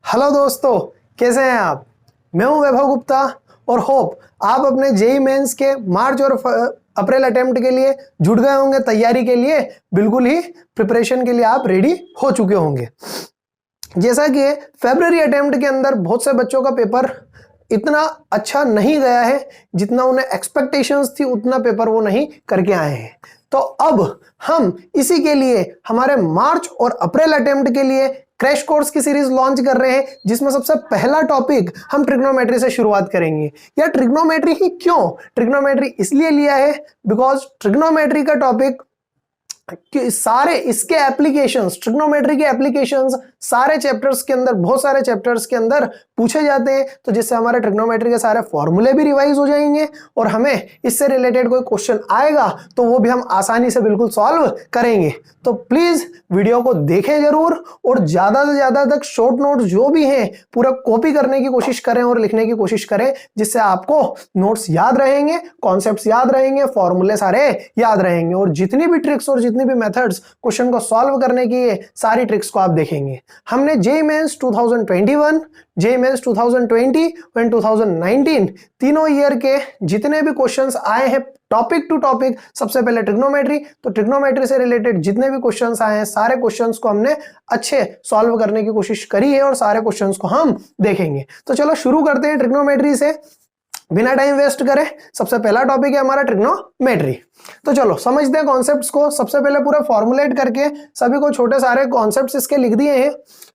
Hello दोस्तों, कैसे हैं आप। मैं हूं वैभव गुप्ता और होप आप अपने जेई मेंस के मार्च और अप्रैल अटेम्प्ट के लिए जुट गए होंगे। तैयारी के लिए बिल्कुल ही प्रिपरेशन के लिए आप रेडी हो चुके होंगे। जैसा कि फरवरी अटेम्प्ट के अंदर बहुत से बच्चों का पेपर इतना अच्छा नहीं गया है, जितना उन्हें एक्सपेक्टेशंस थी उतना पेपर वो नहीं करके आए हैं। तो अब हम इसी के लिए हमारे मार्च और अप्रैल अटेम्प्ट के लिए क्रैश कोर्स की सीरीज लॉन्च कर रहे हैं, जिसमें सबसे पहला टॉपिक हम ट्रिग्नोमेट्री से शुरुआत करेंगे। या ट्रिग्नोमेट्री ही क्यों? ट्रिग्नोमेट्री इसलिए लिया है बिकॉज ट्रिग्नोमेट्री का टॉपिक कि सारे इसके एप्लीकेशंस, ट्रिग्नोमेट्री के एप्लीकेशंस सारे चैप्टर्स के अंदर, बहुत सारे चैप्टर्स के अंदर पूछे जाते हैं। तो जिससे हमारे ट्रिग्नोमेट्री के सारे फॉर्मूले भी रिवाइज हो जाएंगे और हमें इससे रिलेटेड कोई क्वेश्चन आएगा तो वो भी हम आसानी से बिल्कुल सॉल्व करेंगे। तो प्लीज वीडियो को देखें जरूर और ज्यादा से ज्यादा तक शॉर्ट नोट्स जो भी हैं पूरा कॉपी करने की कोशिश करें और लिखने की कोशिश करें, जिससे आपको नोट्स याद रहेंगे, कॉन्सेप्ट्स याद रहेंगे, फॉर्मूले सारे याद रहेंगे और जितनी भी ट्रिक्स और जितनी भी मेथड्स क्वेश्चन को सॉल्व करने की है सारी ट्रिक्स को आप देखेंगे। हमने जेईई मेंस 2021, जेईई मेंस 2020 और 2019 तीनों ईयर के जितने भी क्वेश्चंस आए हैं टॉपिक टू टॉपिक, सबसे पहले ट्रिग्नोमेट्री, तो ट्रिग्नोमेट्री से रिलेटेड जितने भी क्वेश्चंस आए हैं सारे क्वेश्चंस को हमने अच्छे सॉल्व करने की कोशिश करी है और सारे क्वेश्चंस को हम देखेंगे। तो चलो शुरू करते हैं ट्रिग्नोमेट्री से, बिना टाइम वेस्ट करे। सबसे पहला टॉपिक है हमारा ट्रिग्नोमेट्री। तो चलो समझते हैं कॉन्सेप्ट्स को। सबसे पहले पूरा फॉर्मुलेट करके सभी को छोटे सारे कॉन्सेप्ट्स इसके लिख दिए हैं।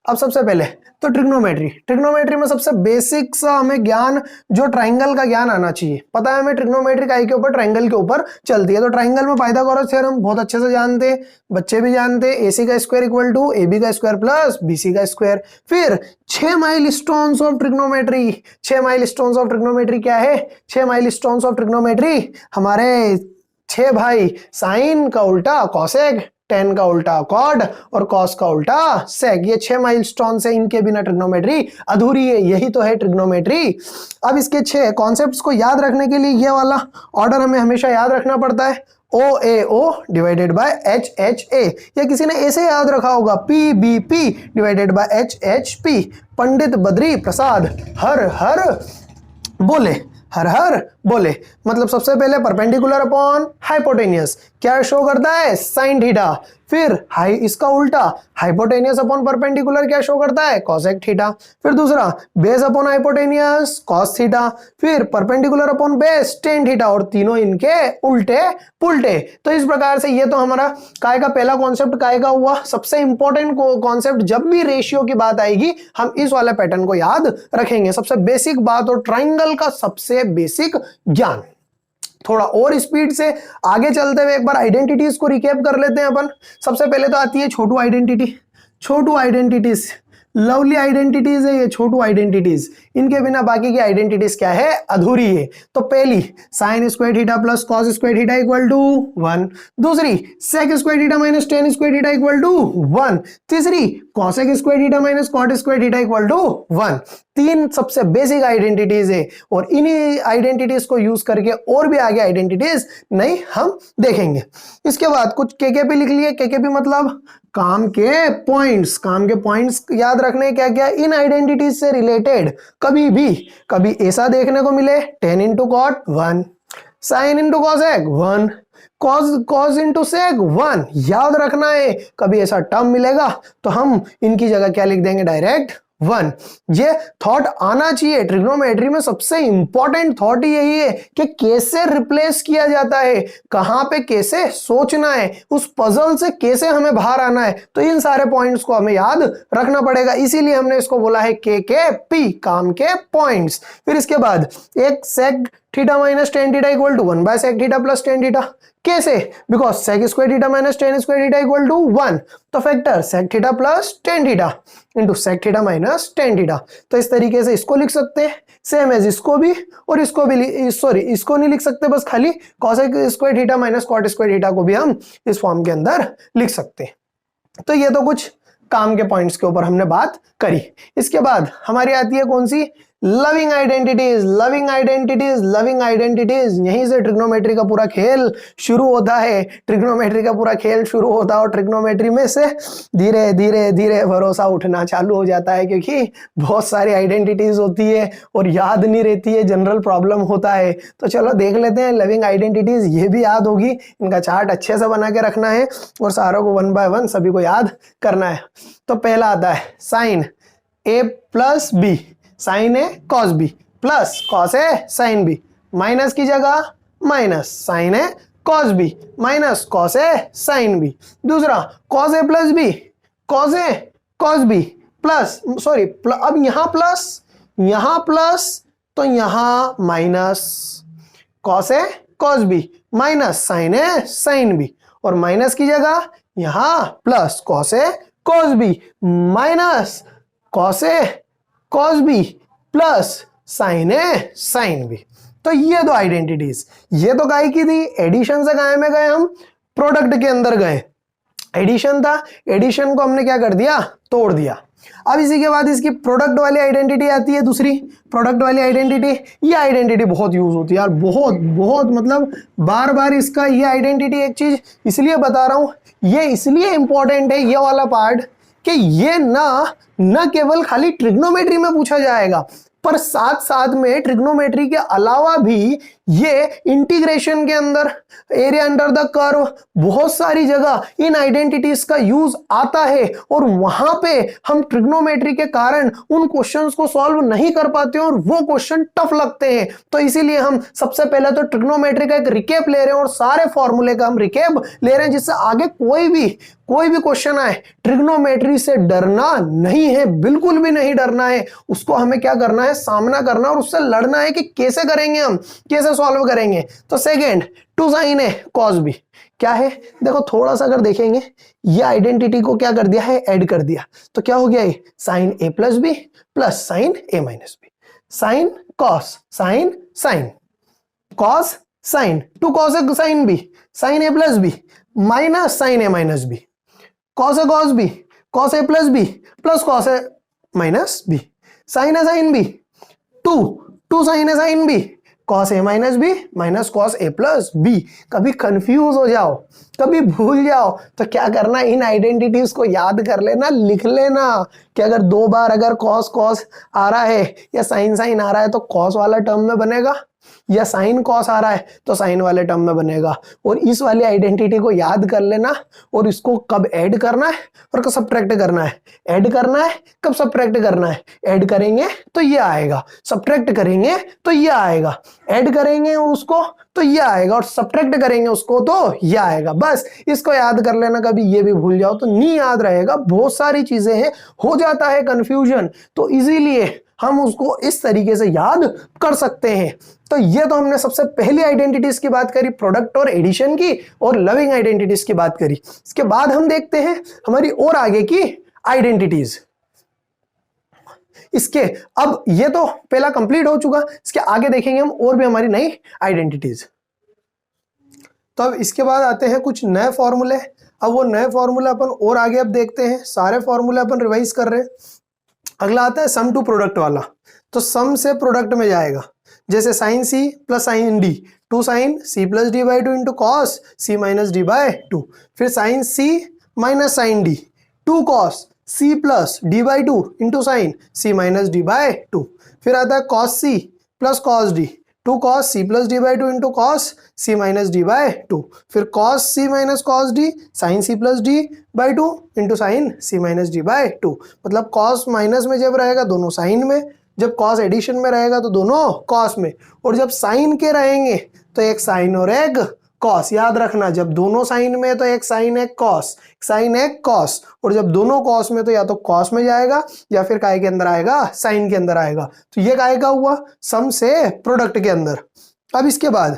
अब सबसे पहले तो ट्रिग्नोमेट्री में सबसे बेसिक सा हमें ज्ञान, जो ट्राइंगल का ज्ञान आना चाहिए। पता है हमें ट्रिग्नोमेट्री काई के ऊपर, ट्राइंगल के ऊपर चलती है। तो ट्राइंगल में पाइथागोरस थ्योरम बहुत अच्छे से जानते हैं, बच्चे भी जानते हैं। AC का स्क्वायर इक्वल टू AB का स्क्वायर प्लस BC का स्क्वायर। फिर 6 milestones of trigonometry. 6 milestones of trigonometry क्या है? 6 माइलस्टोन्स ऑफ ट्रिग्नोमेट्री हमारे 6 भाई, साइन का उल्टा कॉसेक, टेन का उल्टा कॉड और कॉस का उल्टा सेक। ये 6 माइलस्टोन से, इनके बिना ट्रिग्नोमेट्री अधूरी है। यही तो है ट्रिग्नोमेट्री। अब इसके 6 कॉन्सेप्ट्स को याद रखने के लिए ये वाला ऑर्डर हमें हमेशा याद रखना पड़ता है। OAO डिवाइडेड बाय HHA, या किसी ने ऐसे याद रखा होगा PBP divided by HHP। Pandit Badri Prasad हर हर बोले, हर हर बोले। मतलब सबसे पहले परपेंडिकुलर अपॉन हाइपोटेनियस क्या शो करता है? Sine theta. फिर हाई, इसका उल्टा हाइपोटेनियस अपॉन परपेंडिकुलर क्या शो करता है? Cosec theta. फिर दूसरा base upon hypotenuse cos theta. फिर perpendicular upon base tan theta और तीनों इनके उल्टे पुल्टे। तो इस प्रकार से ये तो हमारा काय का पहला कॉन्सेप्ट काय का हुआ। सबसे इंपॉर्टेंट कॉन्सेप्ट, जब भी रेशियो की बात आएगी हम इस वाले पैटर्न को याद रखेंगे। सबसे बेसिक बात और ट्राइंगल का सबसे बेसिक ज्ञान। थोड़ा और स्पीड से आगे चलते हुए एक बार आइडेंटिटीज को रिकैप कर लेते हैं अपन। सबसे पहले तो आती है छोटू आइडेंटिटी। छोटू आइडेंटिटीज लवली आइडेंटिटीज है ये छोटू आइडेंटिटीज। इनके बिना बाकी की आइडेंटिटीज क्या है? अधूरी है। तो पहली sine square theta plus cos square theta equal to 1। दूसरी sec square theta minus tan square theta equal to 1। तीसरी cosec square theta minus cot square theta equal to 1। तीन सबसे बेसिक आइडेंटिटीज है और इन्हीं आइडेंटिटीज को यूज करके और भी आगे आइडेंटिटीज नहीं हम देखेंगे। इसके बाद कुछ केकेपी लिख लिए। केकेपी मतलब काम के पॉइंट्स। काम के पॉइंट्स याद रखने क्या क्या? इन आइडेंटिटीज से रिलेटेड कभी ऐसा देखने को मिले 10 into cot 1, sine into cosec 1, cos into sec 1, याद रखना है। कभी ऐसा टर्म मिलेगा तो हम इनकी जगह क्या लिख देंगे? डायरेक्ट 1। ये थॉट आना चाहिए। ट्रिग्नोमेट्री में सबसे इंपॉर्टेंट थॉट यही है कि कैसे रिप्लेस किया जाता है, कहां पे कैसे सोचना है, उस पजल से कैसे हमें बाहर आना है। तो इन सारे पॉइंट्स को हमें याद रखना पड़ेगा, इसीलिए हमने इसको बोला है KKP, काम के पॉइंट्स। फिर इसके बाद एक sec theta minus tan theta equal to 1 by sec theta plus tan theta. कैसे? Because sec square theta minus tan square theta equal to 1। तो factor sec theta plus tan theta into sec theta minus tan theta. तो इस तरीके से इसको लिख सकते हैं, सेम एज इसको भी और इसको भी। सॉरी, इसको नहीं लिख सकते, बस खाली cosec square theta minus cot square theta को भी हम इस फॉर्म के अंदर लिख सकते हैं। तो ये तो कुछ काम के पॉइंट्स के ऊपर हमने बात करी। इसके बाद हमारी आती है कौन सी? Loving identities, loving identities, loving identities, यहीं से ट्रिग्नोमेट्री का पूरा खेल शुरू होता है। ट्रिग्नोमेट्री का पूरा खेल शुरू होता है और ट्रिग्नोमेट्री में से धीरे धीरे धीरे भरोसा उठना चालू हो जाता है, क्योंकि बहुत सारी आइडेंटिटीज होती है और याद नहीं रहती है, जनरल प्रॉब्लम होता है। तो चलो देख लेते हैं लविंग आइडेंटिटीज, ये भी याद होगी, इनका चार्ट अच्छे से बना के रखना है और सारों को 1 बाय 1 सभी को याद करना है। तो पहला आता है sign A plus B, sine A cos B plus cos A sine B, minus की जगह माइनस साइन ए कॉस बी माइनस कॉस ए साइन बी। दूसरा cos A plus B, cos a cos B plus sorry अब यहां plus तो यहां minus cos a cos B minus sign A sine B, और minus की जगह यहां plus cos a cos B minus cos a cos B plus sign A sine B. तो ये दो आइडेंटिटीज, ये तो काय की थी, एडिशन से काय में गए हम, प्रोडक्ट के अंदर गए, एडिशन था, एडिशन को हमने क्या कर दिया, तोड़ दिया। अब इसी के बाद इसकी प्रोडक्ट वाली आइडेंटिटी आती है, दूसरी प्रोडक्ट वाली आइडेंटिटी। ये आइडेंटिटी बहुत यूज होती है यार, बहुत बहुत, मतलब बार बार इसका ये आइडेंटिटी, एक चीज इसलिए बता रहा हूं, ये इसलिए इंपॉर्टेंट है ये वाला पार्ट कि ये न केवल खाली ट्रिग्नोमेट्री में पूछा जाएगा, पर साथ साथ में ट्रिग्नोमेट्री के अलावा भी ये इंटीग्रेशन के अंदर, एरिया अंडर द कर्व, बहुत सारी जगह इन आइडेंटिटीज का यूज आता है और वहां पे हम ट्रिग्नोमेट्री के कारण उन क्वेश्चंस को सॉल्व नहीं कर पाते हैं और वो क्वेश्चन टफ लगते हैं। तो इसीलिए हम सबसे पहले तो ट्रिग्नोमेट्री का एक रिकेप ले रहे हैं और सारे फॉर्मूले का हम रिकेप ले रहे हैं, जिससे आगे कोई भी क्वेश्चन आए, ट्रिग्नोमेट्री से डरना नहीं है, बिल्कुल भी नहीं डरना है। उसको हमें क्या करना है, सामना करना और उससे लड़ना है कि कैसे करेंगे, हम कैसे सॉल्व करेंगे। तो second 2 sin a cos b क्या है, देखो थोड़ा सा अगर देखेंगे, ये आइडेंटिटी को क्या कर दिया है, ऐड कर दिया, तो क्या हो गया, ये sine a plus B plus sine a minus b, sine cos sine sine cos sine, 2 cos a sine b, sine a plus b minus sine a minus b, cos a cos b, cos A plus B plus cos A minus b, sine A sine b, 2 sine A sine b, cos A minus b minus cos A plus b. कभी confuse हो जाओ, कभी भूल जाओ, तो क्या करना, इन identities को याद कर लेना, लिख लेना कि अगर 2 बार अगर कॉस कॉस आ रहा है या साइन साइन आ रहा है तो कॉस वाला टर्म में बनेगा, या साइन कॉस आ रहा है तो साइन वाले टर्म में बनेगा। और इस वाली आइडेंटिटी को याद कर लेना और इसको कब ऐड करना है और कब सब्ट्रैक्ट करना है, ऐड करना है कब सब्ट्रैक्ट करना है, ऐड करेंगे तो ये आएगा, सब्ट्रैक्ट करेंगे तो ये आएगा, ऐड करेंगे उसको तो ये आएगा और सब्ट्रैक्ट करेंगे उसको तो ये आएगा। बस इसको याद कर लेना, कभी ये भी भूल जाओ तो नहीं याद रहेगा, बहुत सारी चीजें हैं, हो जाता है कंफ्यूजन, तो इजीलिए हम उसको इस तरीके से याद कर सकते हैं। तो ये तो हमने सबसे पहली आइडेंटिटीज की बात करी, प्रोडक्ट और एडिशन की, और लविंग आइडेंटिटीज की बात करी। इसके बाद हम देखते हैं हमारी और आगे की आइडेंटिटीज। इसके अब ये तो पहला कंप्लीट हो चुका, इसके आगे देखेंगे हम और भी हमारी नई आइडेंटिटीज। तो अब इसके बाद आते हैं कुछ नए फॉर्मूले। अब वो नए फॉर्मूले अपन और आगे अब देखते हैं, सारे फॉर्मूले अपन रिवाइज कर रहे हैं। अगला आता है सम टू प्रोडक्ट वाला, तो सम से प्रोडक्ट में जाएगा, जैसे sine c plus sine d, 2 sine c plus d by 2 into cos c minus d by 2, फिर sine c minus sine d, 2 cos c plus d by 2 into sine c minus d by 2, फिर आता है cos c plus cos d, 2 cos c plus d by 2 into cos c minus d by 2, फिर cos c minus cos D sine c plus d by 2 into sine c minus d by 2। मतलब cos minus में जब रहेगा दोनों sign में, जब cos addition में रहेगा तो दोनों cos में, और जब साइन के रहेंगे तो एक साइन और एक कॉस। याद रखना, जब दोनों साइन में तो एक साइन एक कॉस, साइन एक कॉस, और जब दोनों कॉस में तो या तो कॉस में जाएगा या फिर काय के अंदर आएगा, साइन के अंदर आएगा। तो ये काय का हुआ, सम से प्रोडक्ट के अंदर। अब इसके बाद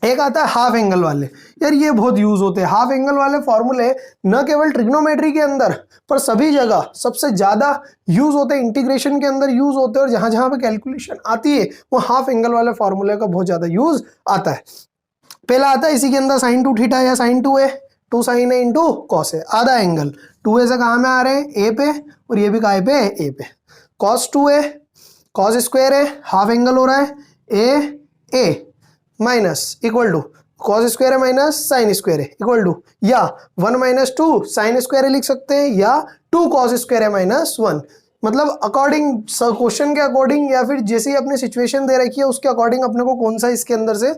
एक आता है हाफ एंगल वाले। यार ये बहुत यूज होते हैं हाफ एंगल वाले फॉर्मूले, न केवल ट्रिग्नोमेट्री के अंदर पर सभी जगह सबसे ज्यादा यूज होते हैं, इंटीग्रेशन के अंदर यूज होते हैं, और जहां जहां पे कैलकुलेशन आती है वो हाफ एंगल वाले फॉर्मूले का बहुत ज्यादा यूज आता है। पहला आता है इसी के अंदर साइन 2 थीटा या साइन 2a, 2 साइन ए इंटू कॉस ए, आधा एंगल 2a से कहाँ में आ रहे हैं, ए पे, और ये भी कहाँ पे, ए पे, cos 2a cos square A, half angle हो रहा है A minus equal to cos square A minus sine square A equal to, या 1 माइनस 2 साइन स्क्वायर है लिख सकते हैं, या 2 कॉस स्क्वायर है माइनस 1। मतलब अकॉर्डिंग क्वेश्चन के अकॉर्डिंग या फिर जैसे ही अपनी सिचुएशन दे रखी है उसके अकॉर्डिंग अपने को कौन सा इसके अंदर से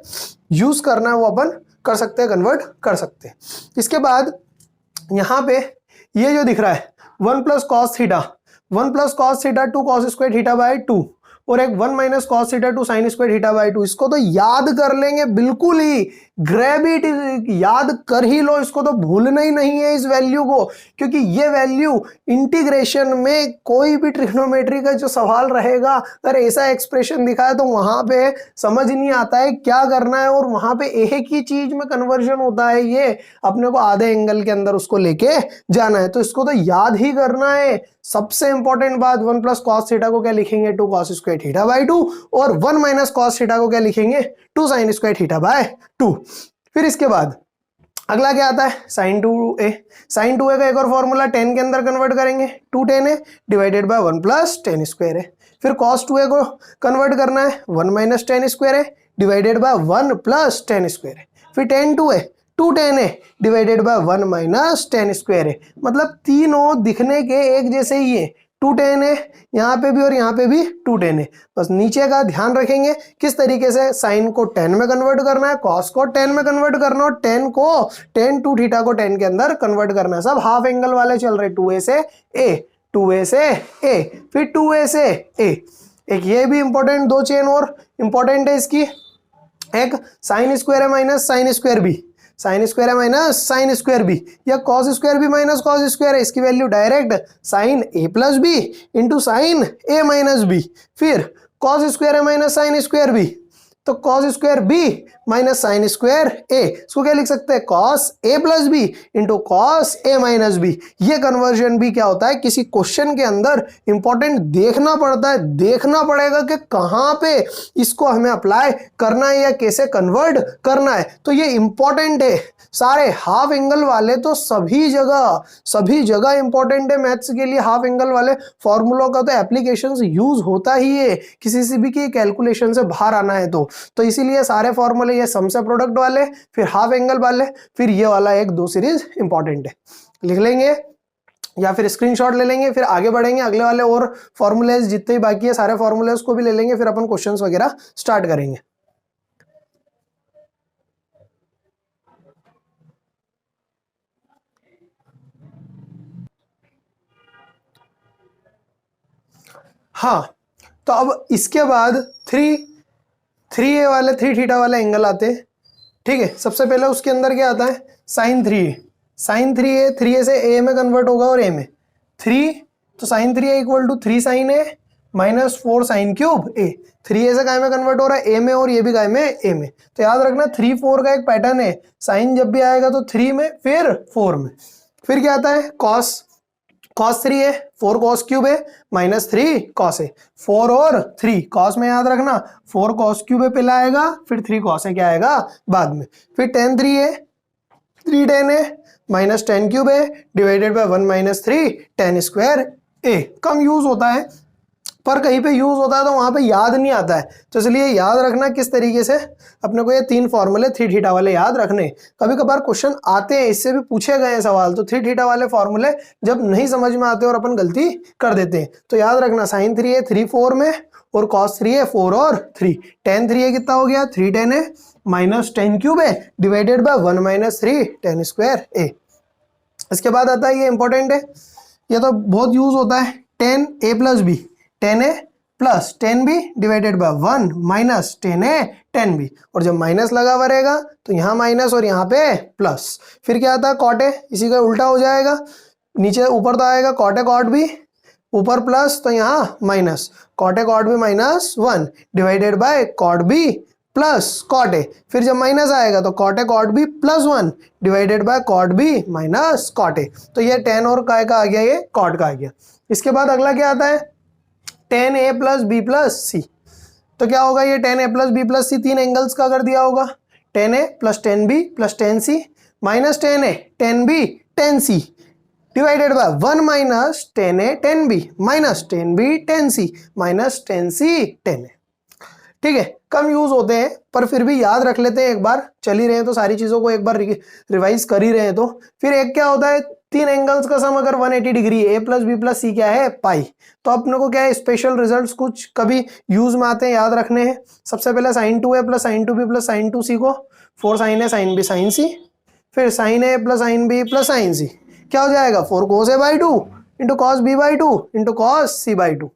यूज करना है वो अपन कर सकते हैं, कन्वर्ट कर सकते हैं। इसके बाद यहाँ पे ये जो दिख रहा है 1 plus cos theta, 1 plus cos theta 2 cos square theta by 2 और एक 1 minus cos theta 2 sign square theta by 2, इसको तो याद कर लेंगे बिल्कुल ही, ग्रैब इट, याद कर ही लो, इसको तो भूलना ही नहीं है इस वैल्यू को, क्योंकि ये वैल्यू इंटीग्रेशन में कोई भी ट्रिग्नोमेट्री का जो सवाल रहेगा अगर ऐसा एक्सप्रेशन दिखा है तो वहां पे समझ नहीं आता है क्या करना है, और वहां पे एक ही चीज में कन्वर्जन होता है, ये अपने को आधे एंगल के अंदर उसको लेके जाना है, तो इसको तो याद ही करना है। सबसे इंपॉर्टेंट बात 1 प्लस कॉस थीटा को क्या लिखेंगे 2 कॉस स्क्वायर थीटा बाय 2, और 1 माइनस कॉस थीटा को क्या लिखेंगे 2 साइन स्क्वायर थीटा बाय 2। फिर इसके बाद अगला क्या आता है साइन 2a, साइन 2a का एक और फॉर्मूला tan के अंदर कन्वर्ट करेंगे, 2 tan a divided by 1 plus tan square है। फिर cos 2a को कन्वर्ट करना है 1 माइनस tan स्क्वायर है divided by 1 plus tan square है। फिर tan 2a 2 tan a divided by 1 minus tan square है। मतलब तीनों दिखने के एक जैसे ही है, 2 tan a यहाँ पे भी और यहाँ पे भी 2 tan a, बस नीचे का ध्यान रखेंगे किस तरीके से साइन को tan में कन्वर्ट करना है, cos को tan में कन्वर्ट करना है, और tan को tan 2 थीटा को tan के अंदर कन्वर्ट करना है। सब हाफ एंगल वाले चल रहे, 2a से a, 2a से a, फिर 2a से a। एक ये भी इंपॉर्टेंट, दो चेन और इंपॉर्टेंट है इसकी, एक sine square A minus sine square B, sine square A minus sine square B, या cos square B minus cos square A, इसकी value direct sine A plus B into sine A minus B. फिर cos square A minus sine square B, तो cos square B minus sine square A, इसको क्या लिख सकते हैं cos ए plus B into cos ए minus B. ये conversion भी क्या होता है किसी क्वेश्चन के अंदर इंपॉर्टेंट देखना पड़ता है, देखना पड़ेगा कि कहाँ पे इसको हमें अप्लाई करना है या कैसे कन्वर्ट करना है, तो ये इंपॉर्टेंट है। सारे हाफ एंगल वाले तो सभी जगह इंपॉर्टेंट है मैथ्स के लिए, हाफ एंगल वाले फॉर्मूलों का तो एप्लीकेशन यूज होता ही है किसी से भी की कैलकुलेशन से बाहर आना है तो इसीलिए सारे फॉर्मूले ये सम से प्रोडक्ट वाले, फिर हाफ एंगल वाले, फिर ये वाला एक दो सीरीज इंपॉर्टेंट है, लिख लेंगे या फिर स्क्रीनशॉट ले लेंगे, फिर आगे बढ़ेंगे अगले वाले और फॉर्मूलेज जितने ही बाकी है सारे फॉर्मूलेज को भी ले लेंगे, फिर अपन क्वेश्चंस वगैरह स्टार्ट करेंगे। हाँ, तो अब इसके बाद 3a वाले 3 थीटा वाले एंगल आते हैं, ठीक है। सबसे पहले उसके अंदर क्या आता है साइन 3a, साइन 3a से a में कन्वर्ट होगा और a में 3, तो sine 3a equal to 3 sine a minus 4 sine cube a। 3a से काय में कन्वर्ट हो रहा है a में, और ये भी काय में a में, तो याद रखना 3 4 का एक पैटर्न है, साइन जब भी आएगा तो 3 में फिर 4 में। फिर क्या आता है कॉस 3 है 4 कॉस क्यूब है माइनस 3 कॉस है, 4 और 3 कॉस में याद रखना 4 कॉस क्यूब है पहला आएगा, फिर 3 कॉस है क्या आएगा बाद में। फिर tan 3 है 3 tan है माइनस tan क्यूब है divided by 1 minus 3 tan square a। Come use होता है पर कहीं पे यूज होता है तो वहां पे याद नहीं आता है, तो इसलिए याद रखना किस तरीके से अपने को ये 3 फॉर्मूले 3 थीटा वाले याद रखने। कभी कभार क्वेश्चन आते हैं इससे भी पूछे गए हैं सवाल, तो 3 थीटा वाले फॉर्मूले जब नहीं समझ में आते और अपन गलती कर देते हैं, तो याद रखना साइन 3 है 3 4 में, और कॉस 3 है 4 और 3, tan 3 है कितना हो गया 3 tan है माइनस tan क्यूब है divided by 1 minus 3 tan square a। इसके बाद आता है ये इंपॉर्टेंट है, ये तो बहुत यूज होता है, tan a plus b, tan a plus tan b divided by 1 minus tan a tan b, और जब माइनस लगा हुआ रहेगा तो यहाँ माइनस और यहाँ पे प्लस। फिर क्या आता है cot a, इसी का उल्टा हो जाएगा, नीचे ऊपर तो आएगा cot a cot b, ऊपर प्लस तो यहाँ minus, cot a cot b minus 1 divided bye cot b plus cot a। फिर जब माइनस आएगा तो cot a cot b plus 1 divided bye cot b minus cot a, तो ये tan और काय का आ गया, ये cot का आ गया। इसके बाद अगला क्या आता है tan a plus b plus c, तो क्या होगा ये tan a plus b plus c 3 angles का कर दिया होगा, tan a plus tan b plus tan c minus tan a tan b tan c, divided by 1 minus 10a 10b minus 10b 10c minus 10c 10a। ठीक है, कम use होते हैं पर फिर भी याद रख लेते हैं, एक बार चल ही रहे हैं तो सारी चीजों को एक बार रिवाइज कर ही रहे हैं। तो फिर एक क्या होता है, तीन एंगल्स का सम अगर 180 डिग्री, ए प्लस बी प्लस सी क्या है, पाई। तो अपने को क्या है, स्पेशल रिजल्ट्स कुछ कभी यूज में आते हैं, याद रखने हैं। सबसे पहले sine 2a plus sine 2b plus sine 2c को 4 साइन ए साइन बी साइन सी, फिर sine A plus sine B plus sine C क्या हो जाएगा, 4 cos a by 2 into cos B by 2 into cos C by 2,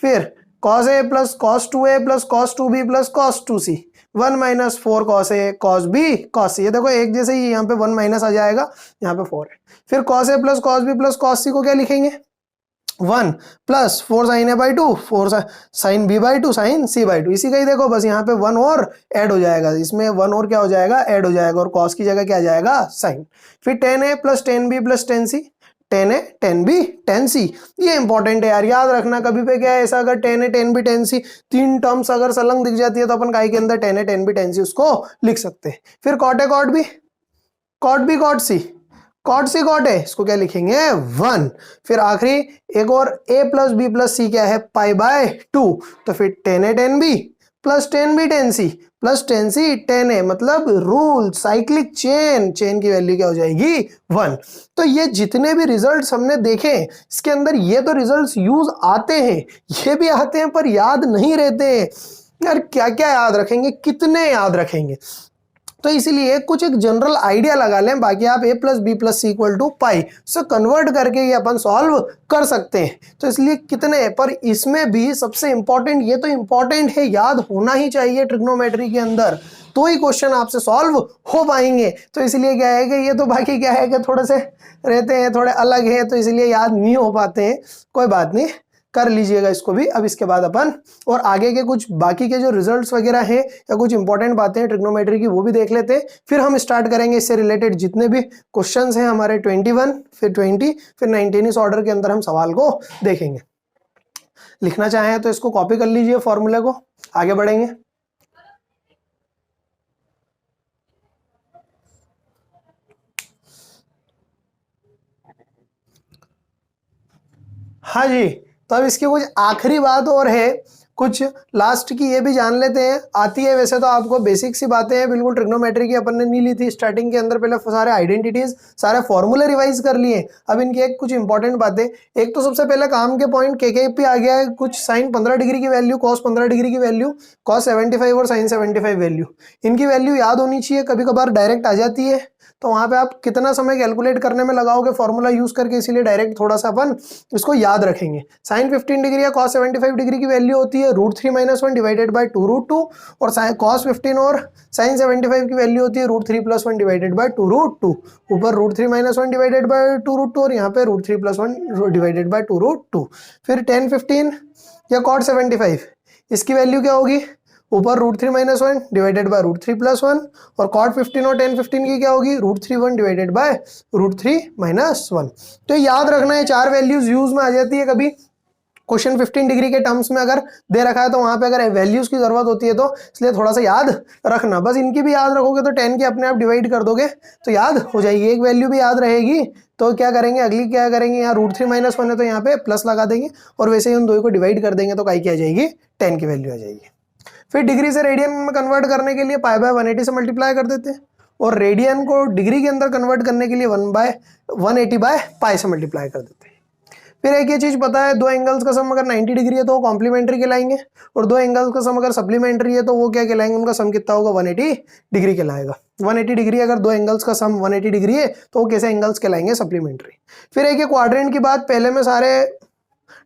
फिर cos a plus cos 2a plus cos 2b plus cos 2c 1 minus 4 cos a cos b cos c। ये देखो एक जैसे ही यहाँ पे 1 माइनस आ जाएगा, यहाँ पे 4 है। फिर cos a plus cos b plus cos c को क्या लिखेंगे, 1 plus 4 sine a by 2 4 sine b by 2 sine c by 2। इसी का ही देखो बस यहाँ पे 1 और ऐड हो जाएगा, इसमें 1 और क्या हो जाएगा, ऐड हो जाएगा, और cos की जगह क्या आ जाएगा, साइन। फिर 10a plus 10b plus 10c 10a 10b 10c। ये इंपॉर्टेंट है यार, याद रखना। कभी पे क्या है ऐसा, अगर 10a 10b 10c तीन टर्म्स अगर सलंग दिख जाती है तो अपन काय के अंदर 10a 10b 10c उसको लिख सकते हैं। फिर cot a cot b cot c cot c cot a, इसको क्या लिखेंगे, 1। फिर आखिरी एक और a plus b plus c क्या है, पाई बाय 2। तो फिर 10a 10b plus 10b 10c plus 10c 10a, मतलब रूल साइक्लिक चेन की वैल्यू क्या हो जाएगी, 1। तो ये जितने भी रिजल्ट्स हमने देखे इसके अंदर ये तो रिजल्ट्स यूज आते हैं, ये भी आते हैं पर याद नहीं रहते हैं यार। क्या क्या याद रखेंगे, कितने याद रखेंगे। तो इसीलिए कुछ एक जनरल आइडिया लगा लें, बाकी आप a plus B plus C equal to pi से कन्वर्ट करके ये अपन सॉल्व कर सकते हैं। तो इसलिए कितने, पर इसमें भी सबसे इंपॉर्टेंट, ये तो इंपॉर्टेंट है, याद होना ही चाहिए ट्रिग्नोमेट्री के अंदर, तो ही क्वेश्चन आपसे सॉल्व हो पाएंगे। तो इसलिए क्या है कि ये तो बाकी क्या है कि थोड़े से रहते हैं, थोड़े अलग हैं, तो इसलिए याद नहीं हो पाते हैं। कोई बात नहीं, कर लीजिएगा इसको भी। अब इसके बाद अपन और आगे के कुछ बाकी के जो रिजल्ट्स वगैरह हैं या कुछ इंपॉर्टेंट बातें हैं ट्रिग्नोमेट्री की, वो भी देख लेते हैं। फिर हम स्टार्ट करेंगे इससे रिलेटेड जितने भी क्वेश्चंस हैं हमारे 21, फिर 20, फिर 19, इस ऑर्डर के अंदर हम सवाल को देखेंगे। लिखना चाहें तो इसको कॉपी कर लीजिए फॉर्मूले को, आगे बढ़ेंगे। हाँ जी, तो अब इसकी कुछ आखिरी बात और है, कुछ लास्ट की ये भी जान लेते हैं। आती है वैसे तो आपको, बेसिक सी बातें हैं बिल्कुल, ट्रिग्नोमेट्री की अपन ने नहीं ली थी स्टार्टिंग के अंदर, पहले सारे आइडेंटिटीज सारे फॉर्मूले रिवाइज कर लिए। अब इनकी एक कुछ इंपॉर्टेंट बातें, एक तो सबसे पहले काम के पॉइंट के आ गया है, कुछ साइन 15 डिग्री की वैल्यू, कॉस 15 डिग्री की वैल्यू, कॉस 75 और साइन 75 वैल्यू, इनकी वैल्यू याद होनी चाहिए। कभी कभार डायरेक्ट आ जाती है तो वहां पे आप कितना समय कैलकुलेट करने में लगाओगे फॉर्मूला यूज करके, इसीलिए डायरेक्ट थोड़ा सा अपन इसको याद रखेंगे। साइन 15 डिग्री या कॉस 75 डिग्री की वैल्यू होती है √3 - 1 डिवाइडेड बाय 2√2, और कॉस 15 और साइन 75 की वैल्यू होती है √3 + 1 डिवाइडेड बाय 2√2। ऊपर √3 - 1 डिवाइडेड बाय 2√2 और यहाँ पे √3 + 1 डिवाइडेड बाय 2√2। फिर tan 15 या cot 75, इसकी वैल्यू क्या होगी, ऊपर √3 - 1 डिवाइडेड बाय √3 + 1, और cot 15 और tan 15 की क्या होगी, √3 1 डिवाइडेड बाय √3 - 1। तो याद रखना है, चार वैल्यूज यूज में आ जाती है। कभी क्वेश्चन 15 डिग्री के टर्म्स में अगर दे रखा है तो वहां पे अगर वैल्यूज की जरूरत होती है, तो इसलिए थोड़ा सा याद रखना। बस इनकी भी याद रखोगे तो 10 की अपने आप डिवाइड कर दोगे तो याद हो जाएगी, एक वैल्यू भी याद रहेगी। तो क्या करेंगे, अगली क्या करेंगे, यहाँ √3 - 1 है तो यहाँ पे प्लस लगा देंगे, और वैसे ही उन दो को डिवाइड कर देंगे तो काय की आ जाएगी, 10 की वैल्यू आ जाएगी। फिर डिग्री से रेडियन में कन्वर्ट करने के लिए पाई बाय 180 से मल्टीप्लाई कर देते हैं, और रेडियन को डिग्री के अंदर कन्वर्ट करने के लिए 1/180 बाय पाई से मल्टीप्लाई कर देते हैं। फिर एक ये चीज पता है, दो एंगल्स का सम अगर 90 डिग्री है तो वो कॉम्प्लीमेंट्री कहलाएंगे, और दो एंगल्स का सम अगर सप्लीमेंट्री है तो वो क्या कहलाएंगे, उनका सम कितना होगा, 180 डिग्री कहलाएगा। 180 डिग्री, अगर दो एंगल्स का सम 180 डिग्री है तो वो कैसे एंगल्स कहलाएंगे, सप्लीमेंट्री। फिर एक ये क्वाड्रेंट की बात, पहले में सारे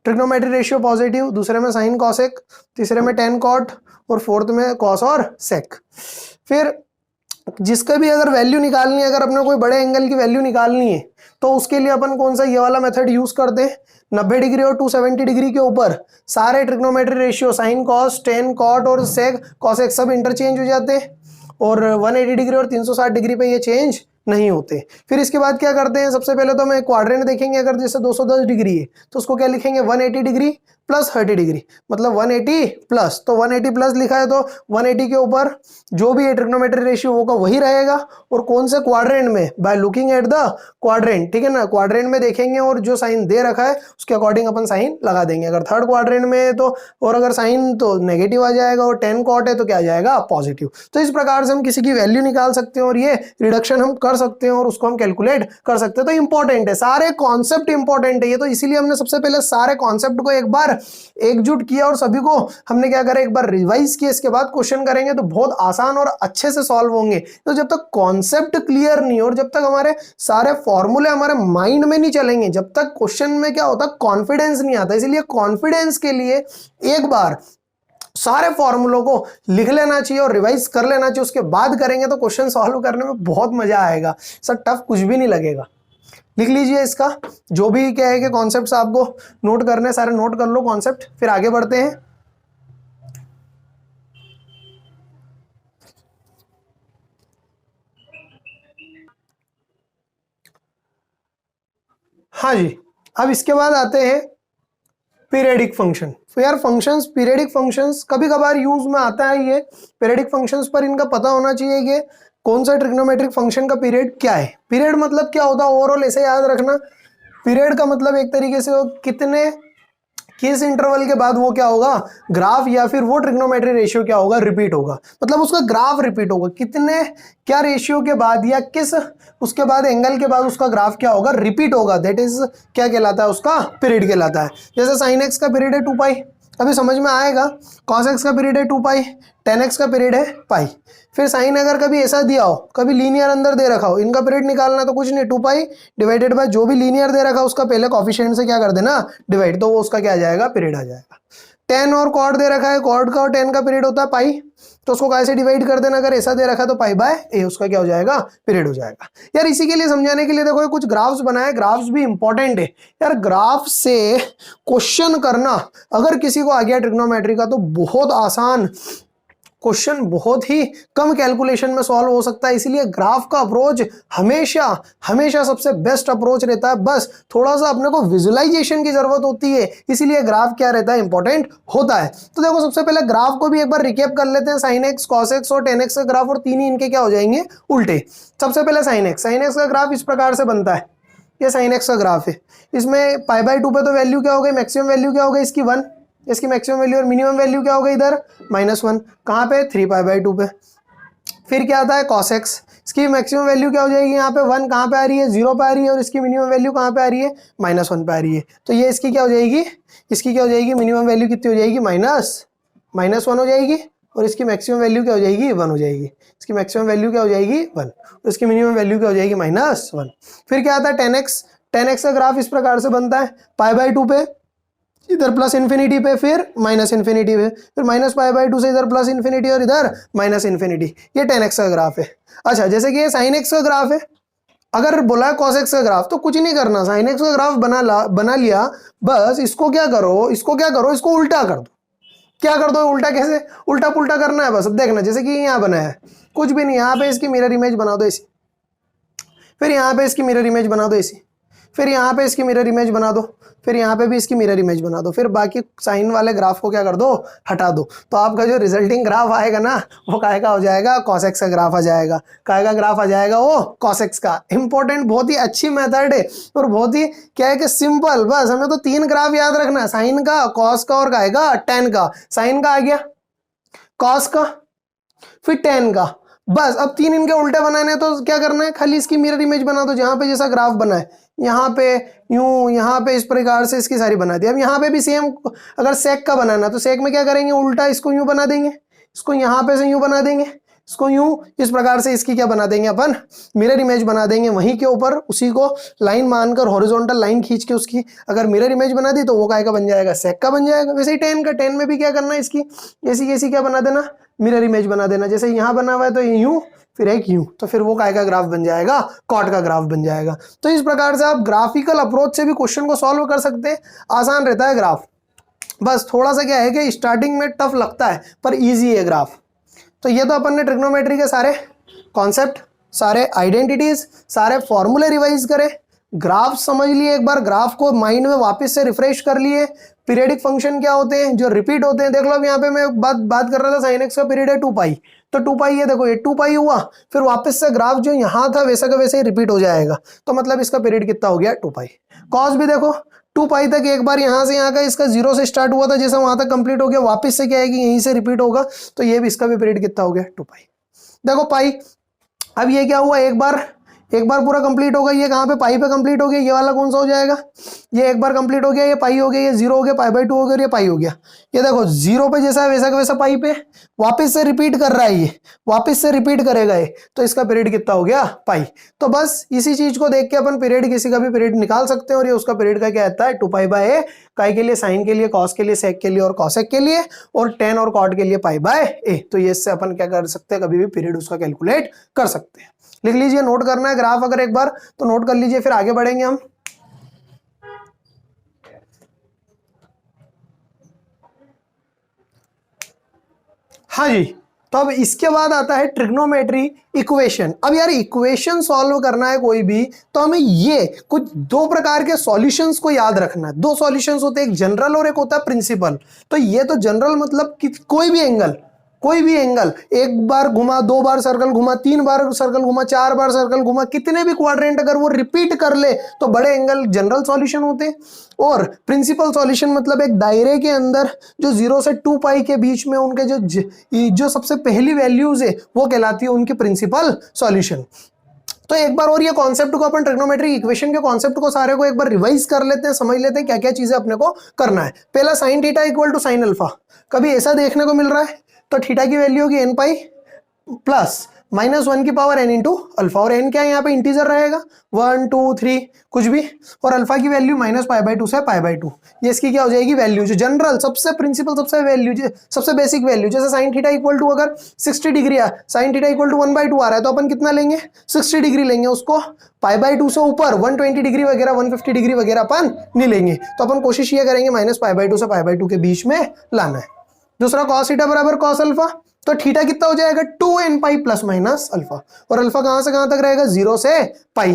ट्रिग्नोमेट्री रेशियो पॉजिटिव, दूसरे में साइन कॉसेक, तीसरे में tan cot, और फोर्थ में कॉस और सेक। फिर जिसका भी अगर वैल्यू निकालनी है, अगर अपने कोई बड़े एंगल की वैल्यू निकालनी है तो उसके लिए अपन कौन सा ये वाला मेथड यूज करते हैं, 90 डिग्री और 270 डिग्री के ऊपर सारे trigonometry ratio sine cos tan cot और सेक कॉसेक सब इंटरचेंज हो जाते हैं, और 180 डिग्री और 360 डिग्री पे ये चेंज नहीं होते। फिर इसके बाद क्या करते हैं, सबसे पहले तो मैं क्वाड्रेंट देखेंगे, अगर जैसे 210 डिग्री है तो उसको क्या लिखेंगे, 180 डिग्री प्लस 30 डिग्री, मतलब 180 प्लस, तो 180 प्लस लिखा है तो 180 के ऊपर जो भी ट्रिग्नोमेट्री रेशियो होगा वही रहेगा। और कौन से क्वाड्रेंट में, by looking at the quadrant, ठीक है ना, क्वाड्रेंट में देखेंगे और जो साइन दे रखा है उसके अकॉर्डिंग अपन साइन लगा देंगे। अगर थर्ड क्वाड्रेंट में है तो, और अगर साइन तो नेगेटिव आ जाएगा, और 10 कॉट है तो क्या आ जाएगा, पॉजिटिव। तो इस प्रकार से हम किसी की वैल्यू निकाल सकते हैं और ये रिडक्शन हम कर सकते हैं और उसको हम कैलकुलेट कर सकते हैं। तो इंपॉर्टेंट है, सारे कॉन्सेप्ट इंपॉर्टेंट है ये, तो इसीलिए हमने सबसे पहले सारे कॉन्सेप्ट को एक बार एकजुट किया और सभी को हमने क्या करा, एक बार रिवाइज किया। इसके बाद क्वेश्चन करेंगे तो बहुत आसान और अच्छे से सॉल्व होंगे। तो जब तक कॉन्सेप्ट क्लियर नहीं और जब तक हमारे सारे फॉर्मूले हमारे माइंड में नहीं चलेंगे, जब तक क्वेश्चन में क्या होता है, कॉन्फिडेंस नहीं आता। इसलिए कॉन्फिडेंस के लिए एक बार सारे फॉर्मूलों को लिख लेना चाहिए और रिवाइज कर लेना चाहिए, उसके बाद करेंगे तो क्वेश्चन सॉल्व करने में बहुत मजा आएगा, सर टफ कुछ भी नहीं लगेगा। लिख लीजिए इसका जो भी क्या है कि कॉन्सेप्ट्स आपको नोट करने, सारे नोट कर लो कॉन्सेप्ट, फिर आगे बढ़ते हैं। हाँ जी, अब इसके बाद आते हैं पीरियडिक फंक्शन। तो यार फंक्शंस, पीरियडिक फंक्शंस कभी कभार यूज में आता है ये पीरियडिक फंक्शंस, पर इनका पता होना चाहिए कि कौन सा ट्रिग्नोमेट्रिक फंक्शन का पीरियड क्या है। पीरियड मतलब क्या होता है ओवरऑल, ऐसे याद रखना। पीरियड का मतलब एक तरीके से कितने, किस इंटरवल के बाद वो क्या होगा, ग्राफ या फिर वो ट्रिग्नोमेट्री रेशियो क्या होगा, रिपीट होगा। मतलब उसका ग्राफ रिपीट होगा, कितने क्या रेशियो के बाद या किस उसके बाद एंगल के बाद उसका ग्राफ क्या होगा, रिपीट होगा। दैट इज क्या कहलाता है, उसका पीरियड कहलाता है। जैसे साइन एक्स का पीरियड है 2 पाई, अभी समझ में आएगा। कॉस एक्स का पीरियड है 2 पाई, टेन एक्स का पीरियड है पाई। फिर साइन अगर कभी ऐसा दिया हो, कभी लीनियर अंदर दे रखा हो, इनका पीरियड निकालना तो कुछ नहीं, 2 पाई डिवाइडेड बाय जो भी लीनियर दे रखा उसका पहले कॉफिशिएंट से क्या कर देना, डिवाइड, तो वो उसका क्या आ जाएगा, पीरियड आ जाएगा। टेन और कॉड दे रखा है, कॉड का और टेन का पीरियड होता है पाई, तो उसको कैसे डिवाइड कर देना, अगर ऐसा दे रखा तो पाई बाय ए, उसका क्या हो जाएगा, पीरियड हो जाएगा। यार इसी के लिए समझाने के लिए देखो कुछ ग्राफ्स बनाए, ग्राफ्स भी इंपॉर्टेंट है यार। ग्राफ से क्वेश्चन करना अगर किसी को आ गया ट्रिग्नोमेट्री का तो बहुत आसान क्वेश्चन, बहुत ही कम कैलकुलेशन में सॉल्व हो सकता है। इसीलिए ग्राफ का अप्रोच हमेशा हमेशा सबसे बेस्ट अप्रोच रहता है। बस थोड़ा सा अपने को विजुअलाइजेशन की जरूरत होती है, इसीलिए ग्राफ क्या रहता है, इंपॉर्टेंट होता है। तो देखो सबसे पहले ग्राफ को भी एक बार रिकेप कर लेते हैं। साइन एक्स, कॉस एक्स और टेन एक्स का ग्राफ, और तीन ही इनके क्या हो जाएंगे, उल्टे। सबसे पहले साइन एक्स, साइन एक्स का ग्राफ इस प्रकार से बनता है, ये साइन एक्स का ग्राफ है। इसमें पाई बाय 2 पे तो वैल्यू क्या हो गई, मैक्सिमम वैल्यू क्या हो गई इसकी 1, इसकी मैक्सिमम वैल्यू, और मिनिमम वैल्यू क्या हो गई इधर -1, कहाँ पे, 3 पाई बाय 2 पे। फिर क्या आता है कॉस एक्स, इसकी मैक्सिमम वैल्यू क्या हो जाएगी यहाँ पे 1, कहाँ पे आ रही है, 0 पे आ रही है, और इसकी मिनिमम वैल्यू कहाँ पे आ रही है, -1 पे आ रही है। तो ये इसकी क्या हो जाएगी, इसकी क्या हो जाएगी, मिनिमम वैल्यू कितनी हो जाएगी, -1 हो जाएगी, और इसकी मैक्सिमम वैल्यू क्या हो जाएगी, 1 हो जाएगी। इसकी मैक्सिमम वैल्यू क्या हो जाएगी, 1, और इसकी मिनिमम वैल्यू क्या हो जाएगी, -1। फिर क्या आता है 10x, 10x का ग्राफ इस प्रकार से बनता है, पाई बाय 2 पे इधर प्लस इन्फिनिटी पे, फिर माइनस इन्फिनिटी पे, फिर माइनस पाई बाय 2 से इधर प्लस इन्फिनिटी और इधर माइनस इन्फिनिटी। ये 10x का ग्राफ है। अच्छा, जैसे कि ये साइन एक्स का ग्राफ है, अगर बोला है कॉस एक्स का ग्राफ तो कुछ नहीं करना, साइन एक्स का ग्राफ बना लिया, बस इसको क्या करो, इसको उल्टा कर दो। क्या कर दो उल्टा, कैसे उल्टा पुल्टा करना है बस। अब देखना, जैसे कि यहाँ बना है, कुछ भी नहीं, यहाँ पे इसकी मिरर इमेज बना दो ऐसी, फिर यहाँ पे इसकी मिरर इमेज बना दो ऐसी, फिर यहाँ पे इसकी मिरर इमेज बना दो, फिर यहाँ पे भी इसकी मिरर इमेज बना दो, फिर बाकी साइन वाले ग्राफ को क्या कर दो, हटा दो। तो आपका जो रिजल्टिंग ग्राफ आएगा ना, वो काय का हो जाएगा, कॉस एक्स का ग्राफ आ जाएगा। काय का ग्राफ आ जाएगा, वो कॉस एक्स का। इंपॉर्टेंट, बहुत ही अच्छी मेथड है और बहुत ही क्या है कि सिंपल। बस हमें तो 3 ग्राफ याद रखना है, साइन का, कॉस का और काय का, टेन का। साइन का आ गया, कॉस का, फिर टेन का। बस अब 3 इनके उल्टे बनाने तो क्या करना है, खाली इसकी मिरर इमेज बना दो, जहां पे जैसा ग्राफ बना है, यहाँ पे यूं, यहाँ पे इस प्रकार से इसकी सारी बना दी। अब यहाँ पे भी सेम, अगर सेक का बनाना तो सेक में क्या करेंगे, उल्टा इसको यूं बना देंगे, इसको यहाँ पे से यूं बना देंगे, इसको यूं, इस प्रकार से इसकी क्या बना देंगे अपन, मिरर इमेज बना देंगे। वहीं के ऊपर उसी को लाइन मानकर हॉरिजॉन्टल लाइन खींच के उसकी अगर मिरर इमेज बना दी तो वो काय का बन जाएगा, सेक का बन जाएगा। वैसे ही टेन का, टेन में भी क्या करना है, इसकी ऐसी ऐसी क्या बना देना, मिरर इमेज बना देना। जैसे यहाँ बना हुआ है तो यूं, फिर एक यूं, तो फिर वो काय का ग्राफ बन जाएगा, कॉट का ग्राफ बन जाएगा। तो इस प्रकार से आप ग्राफिकल अप्रोच से भी क्वेश्चन को सॉल्व कर सकते हैं। आसान रहता है ग्राफ, बस थोड़ा सा क्या है कि स्टार्टिंग में टफ लगता है पर इजी है ग्राफ। तो ये तो अपन ने ट्रिग्नोमेट्री के सारे कॉन्सेप्ट, सारे आइडेंटिटीज, सारे फॉर्मूले रिवाइज करे। ग्राफ समझ लिए, एक बार ग्राफ को माइंड में वापस से रिफ्रेश कर लिए। पीरियडिक फंक्शन क्या होते हैं, जो रिपीट होते हैं। देख लो अब यहाँ पे मैं बात कर रहा था साइन एक्स का पीरियड है 2 पाई, तो 2 पाई, ये देखो ये 2 पाई हुआ, फिर वापस से ग्राफ जो यहाँ था वैसा का वैसे ही रिपीट हो जाएगा, तो मतलब इसका पीरियड कितना हो गया 2 पाई। कॉस भी देखो 2 पाई तक एक बार यहाँ से यहाँ का इसका 0 से स्टार्ट हुआ था, जैसा वहां तक कंप्लीट हो गया, वापस से क्या है कि यहीं से रिपीट होगा, तो ये भी इसका भी पीरियड कितना हो गया 2 पाई। देखो पाई, अब ये क्या हुआ, एक बार पूरा कंप्लीट हो गया, ये कहाँ पे पाई पे कंप्लीट हो गया, ये वाला कौन सा हो जाएगा, ये एक बार कंप्लीट हो गया, ये पाई हो गया, ये 0 हो गया, पाई बाई 2 हो गया और ये पाई हो गया। ये देखो 0 पे जैसा है वैसा का वैसा पाई पे वापस से रिपीट कर रहा है, ये वापस से रिपीट करेगा ये, तो इसका पीरियड कितना हो गया पाई। तो बस इसी चीज को देख के अपन पीरियड, किसी का भी पीरियड निकाल सकते हैं, और ये उसका पीरियड का क्या आता है 2 पाई बाय ए, काय के लिए, साइन के लिए, कॉस के लिए, सेक के लिए और कॉसेक के लिए, और टेन और कॉट के लिए पाई बाय ए। तो ये इससे अपन क्या कर सकते हैं, कभी भी पीरियड उसका कैलकुलेट कर सकते हैं। लिख लीजिए, नोट करना है ग्राफ अगर एक बार तो नोट कर लीजिए, फिर आगे बढ़ेंगे हम। हाँ जी, तो अब इसके बाद आता है ट्रिग्नोमेट्री इक्वेशन। अब यार इक्वेशन सॉल्व करना है कोई भी, तो हमें ये कुछ 2 प्रकार के सॉल्यूशंस को याद रखना है। 2 सॉल्यूशंस होते हैं, एक जनरल और एक होता है प्रिंसिपल। तो ये तो जनरल मतलब कि कोई भी एंगल, एक बार घुमा, 2 बार सर्कल घुमा, 3 बार सर्कल घुमा, 4 बार सर्कल घुमा, कितने भी क्वाड्रेंट अगर वो रिपीट कर ले तो बड़े एंगल जनरल सॉल्यूशन होते हैं। और प्रिंसिपल सॉल्यूशन मतलब एक दायरे के अंदर जो 0 से 2 पाई के बीच में उनके जो सबसे पहली वैल्यूज है वो कहलाती है उनकी प्रिंसिपल सॉल्यूशन। तो एक बार और ये कॉन्सेप्ट को अपन ट्रिग्नोमेट्रिक इक्वेशन के कॉन्सेप्ट को सारे को एक बार रिवाइज कर लेते हैं, समझ लेते हैं क्या क्या चीजें अपने को करना है। पहला sine theta equal to sine alpha, कभी ऐसा देखने को मिल रहा है, तो थीटा की वैल्यू होगी n पाई प्लस -1 की पावर n इंटू अल्फा, और n क्या है यहाँ पे इंटीजर रहेगा, 1 2 3 कुछ भी, और अल्फा की वैल्यू -π/2 से π/2, ये इसकी क्या हो जाएगी वैल्यू, जो जनरल सबसे प्रिंसिपल सबसे वैल्यू सबसे बेसिक वैल्यू। जैसे साइन थीटा इक्वल टू अगर 60 डिग्री है, साइन थीटा इक्वल टू 1/2 आ रहा है, तो अपन कितना लेंगे 60 डिग्री लेंगे, उसको π/2 से ऊपर 120 डिग्री वगैरह 150 डिग्री वगैरह अपन नहीं लेंगे, तो अपन कोशिश ये करेंगे -π/2 से π/2 के बीच में लाना है। दूसरा cos थीटा बराबर cos अल्फा, तो थीटा कितना हो जाएगा 2n pi plus minus alpha, और अल्फा कहां से कहां तक रहेगा 0 से पाई।